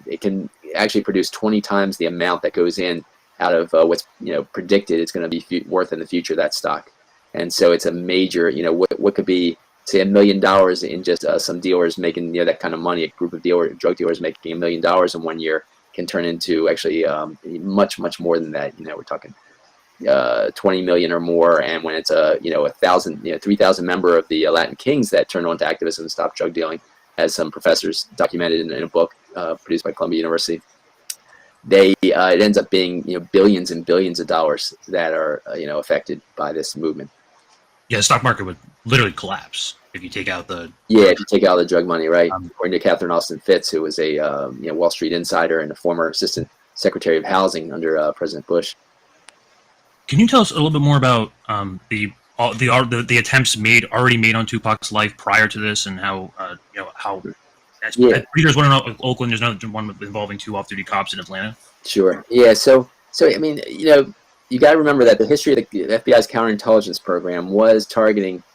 it can actually produce 20 times the amount that goes in out of what's predicted it's going to be worth in the future, that stock. And so it's a major, what could be, say, $1 million in just some dealers making that kind of money. A group of drug dealers making $1 million in 1 year can turn into actually much more than that. We're talking 20 million or more. And when it's a 3,000 member of the Latin Kings that turned on to activism and stopped drug dealing, as some professors documented in a book produced by Columbia University, it ends up being billions and billions of dollars that are affected by this movement. Yeah, the stock market would literally collapse if you take out the... Yeah, if you take out the drug money, right? According to Catherine Austin Fitts, who was a Wall Street insider and a former assistant secretary of housing under President Bush. Can you tell us a little bit more about the attempts already made on Tupac's life prior to this, and how readers want to know, Oakland, there's another one involving 2 off-duty cops in Atlanta? Sure. Yeah. So I mean, you got to remember that the history of the FBI's counterintelligence program was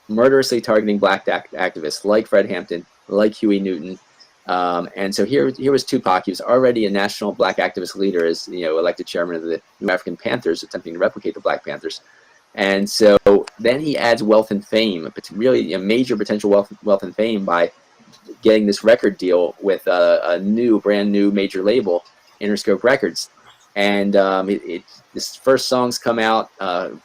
murderously targeting black activists like Fred Hampton, like Huey Newton. And so here was Tupac. He was already a national black activist leader, as elected chairman of the New African Panthers, attempting to replicate the Black Panthers. And so then he adds wealth and fame, but really a major potential wealth and fame, by getting this record deal with a brand new major label, Interscope Records. And this first songs come out,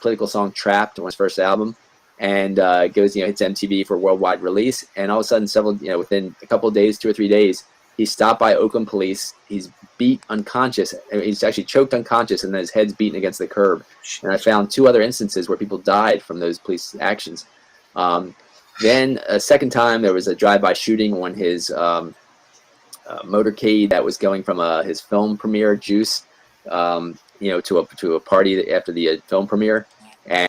political song "Trapped" on his first album, and it goes, hits MTV for worldwide release. And all of a sudden, within a couple of days, 2 or 3 days, he's stopped by Oakland police. He's beat unconscious. He's actually choked unconscious, and then his head's beaten against the curb. And I found 2 other instances where people died from those police actions. Then a second time, there was a drive-by shooting on his motorcade that was going from his film premiere, Juice, to a party after the film premiere. And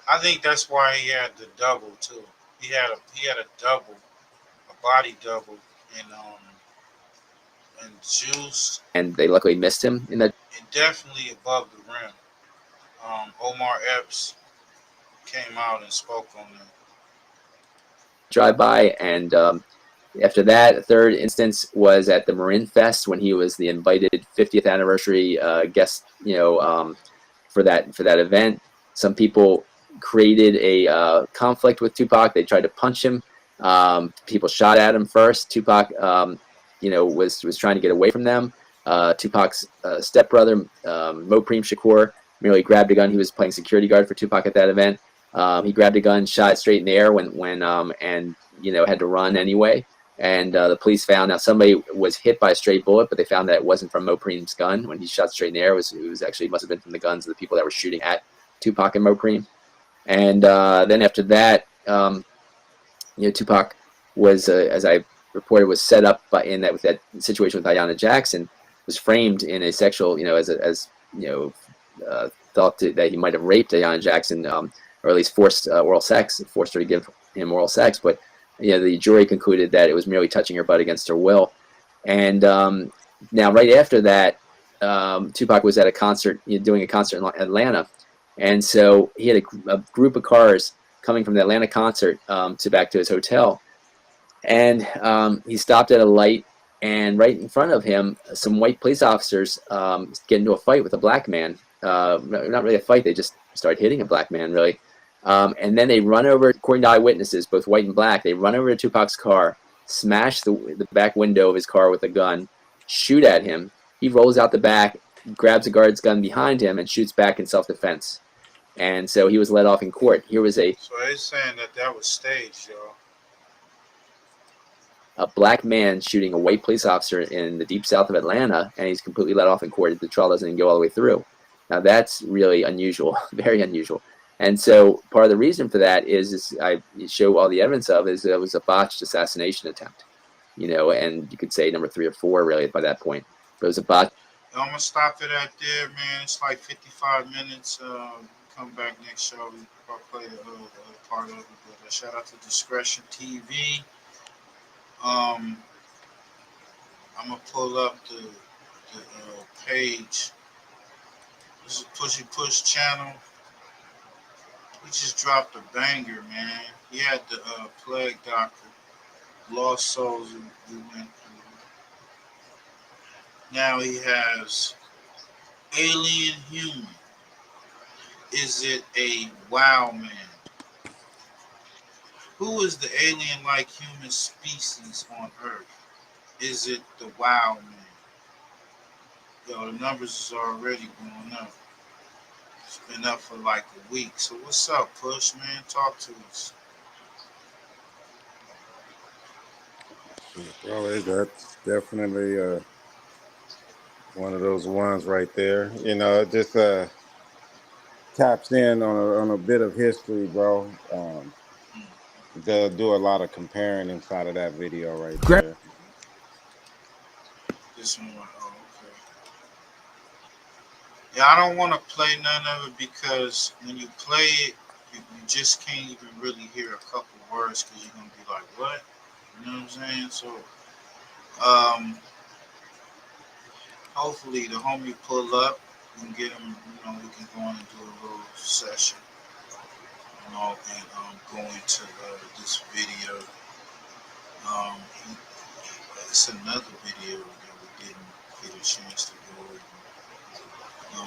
I think that's why he had the double too. He had a double, a body double in Juice. And they luckily missed him in that. And definitely above the rim. Omar Epps came out and spoke on that drive-by. And after that, a third instance was at the Marin Fest, when he was the invited 50th anniversary guest, for that event. Some people created a conflict with Tupac. They tried to punch him. People shot at him first. Tupac, was trying to get away from them. Tupac's stepbrother, Mopreme Shakur, merely grabbed a gun. He was playing security guard for Tupac at that event. He grabbed a gun, shot it straight in the air and had to run anyway. And the police found out somebody was hit by a stray bullet, but they found that it wasn't from Mopreme's gun. When he shot straight in the air, it was actually, must have been from the guns of the people that were shooting at Tupac and Mopreme. And then after that, Tupac was, as I reported, was set up with that situation with Ayanna Jackson, was framed in a sexual, thought that he might have raped Ayanna Jackson, or at least forced oral sex, forced her to give him oral sex. But the jury concluded that it was merely touching her butt against her will. And now, right after that, Tupac was at a concert, doing a concert in Atlanta, and so he had a group of cars coming from the Atlanta concert back to his hotel, and he stopped at a light, and right in front of him, some white police officers get into a fight with a black man. Not really a fight; they just start hitting a black man, really. And then they run over, according to eyewitnesses, both white and black, they run over to Tupac's car, smash the back window of his car with a gun, shoot at him. He rolls out the back, grabs a guard's gun behind him, and shoots back in self-defense. And so he was let off in court. Here was So they're saying that was staged, y'all. a black man shooting a white police officer in the deep south of Atlanta, and he's completely let off in court. The trial doesn't even go all the way through. Now that's really unusual, very unusual. And so part of the reason for that is I show all the evidence of is it was a botched assassination attempt, and you could say number 3 or 4 really by that point. But it was a botched. I'm gonna stop it at there, man. It's like 55 minutes. Come back next show. I'll play the other part of it. But shout out to Discretion TV. I'm gonna pull up the page. This is Pushy Push channel. He just dropped a banger, man. He had the plague doctor, lost souls we went through. Now he has alien human. Is it a wow man? Who is the alien-like human species on Earth? Is it the wow man? Yo, the numbers is already going up. It's been up for like a week. So what's up, Push, man? Talk to us. Well, that's definitely one of those ones right there. It just taps in on a bit of history, bro. They'll do a lot of comparing inside of that video right there. This one, oh, okay. Yeah, I don't want to play none of it because when you play it, you just can't even really hear a couple words because you're gonna be like, "What?" You know what I'm saying? So, hopefully the homie pull up and get him. We can go in and do a little session. And go into this video. It's another video that we didn't get a chance to go over. I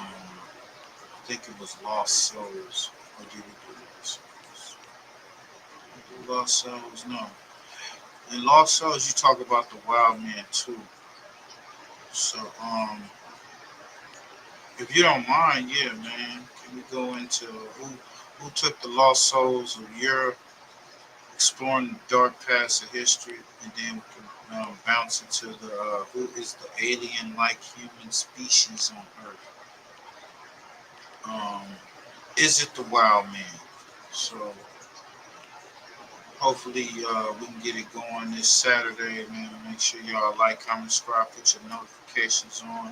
think it was Lost Souls. Or did we do Lost Souls? Did we do Lost Souls? No. In Lost Souls, you talk about the wild man too. So, if you don't mind, yeah, man, can we go into who took the lost souls of Europe, exploring the dark past of history, and then we can bounce into the who is the alien-like human species on Earth? Is it the wild man? So hopefully we can get it going this Saturday, man. Make sure y'all like, comment, subscribe, put your notifications on,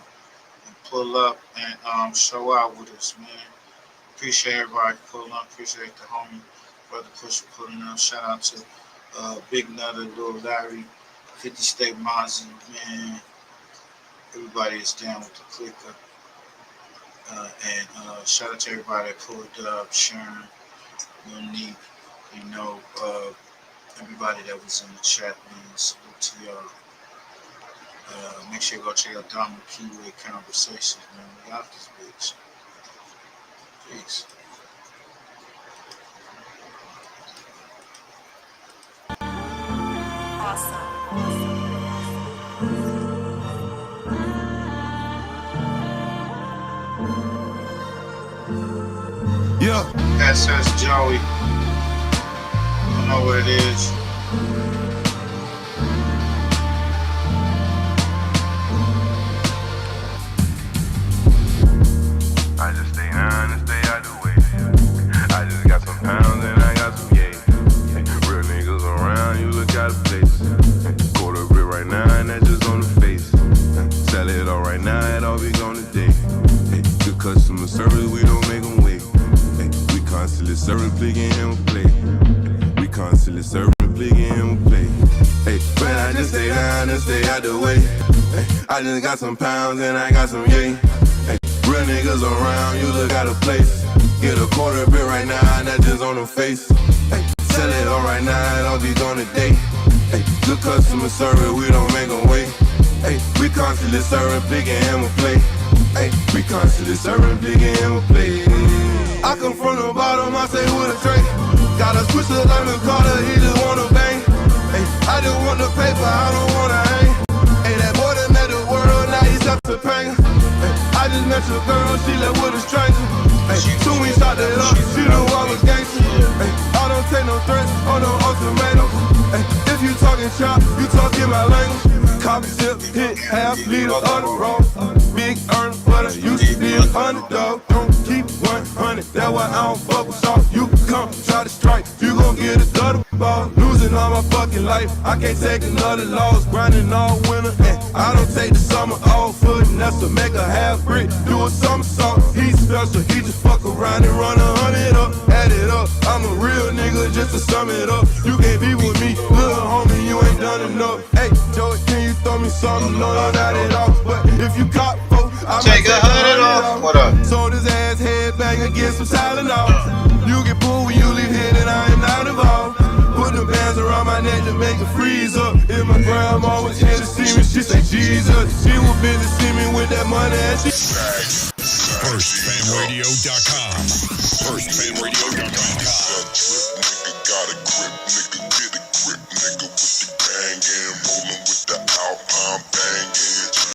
and pull up and show out with us, man. Appreciate everybody pulling up. Appreciate the homie, Brother Push for pulling up. Shout out to Big Nutter, Lil Larry, 50 State Mozzie, man. Everybody is down with the clicker. And shout out to everybody that pulled up, Sharon, Monique, everybody that was in the chat, man. Salute to y'all. Make sure you go check out Dominic Keyway Conversations, man. We got this bitch. Peace. Yeah. SS Joey. I don't know what it is. I just stay on and stay out the way. I just got some pounds and I got some yay. Real niggas around, you look out of place. Quarter brick right now and that's just on the face. Sell it all right now, it all be gone today. Good customer service, we don't make them wait. We constantly serving, play, get him play. We constantly serving, play, get him play. But I I just stay down and stay out the way. Hey, I just got some pounds and I got some yay. Hey, real niggas around, you look out of place. Get a quarter bit right now, and that's just on the face. Hey, sell it all right now, and I'll be gone today. Hey, good customer service, we don't make them wait. Hey, we constantly serving big and hammer play. Hey, we constantly serving big and hammer play. I come from the bottom, I say with a tray. Got a switch to Lemon Carter, he just wanna bang. Hey, I just want the paper, I don't wanna hang. Hey, that boy that met the world, now he's up to pain. Hey, I just met your girl, she left with a stranger. Hey, soon we start that up, she knew I was gangster. Hey, I don't take no threats or no ultimatums. Hey, if you talking chop, you talking my language. Copy tip, hit half liter of the road. Big earner, but I used to be a underdog. Don't keep 100, that's why I don't fuck with y'all. You can come, try to strike, you gon' get a gutter ball. Losing all my fucking life, I can't take another loss. Grinding all winter, and I don't take the summer off. Putting that's to make a half brick, do a somersault. He's special, he just fuck around and run 100 up, add it up. I'm a real nigga, just to sum it up. You can't be with me, little homie, you ain't done enough. Hey, Joey, can you throw me something? No, not at all. But if you cop folk, I might take 100 off. What up? Sold his ass headbang and get some Tylenol. You get pulled when you leave here, and I am not involved. Put the bands around my neck to make it freeze up. If my grandma was here to see me, she say Jesus. She was busy see me with that money and she. FirstFamRadio.com. FirstFamRadio.com.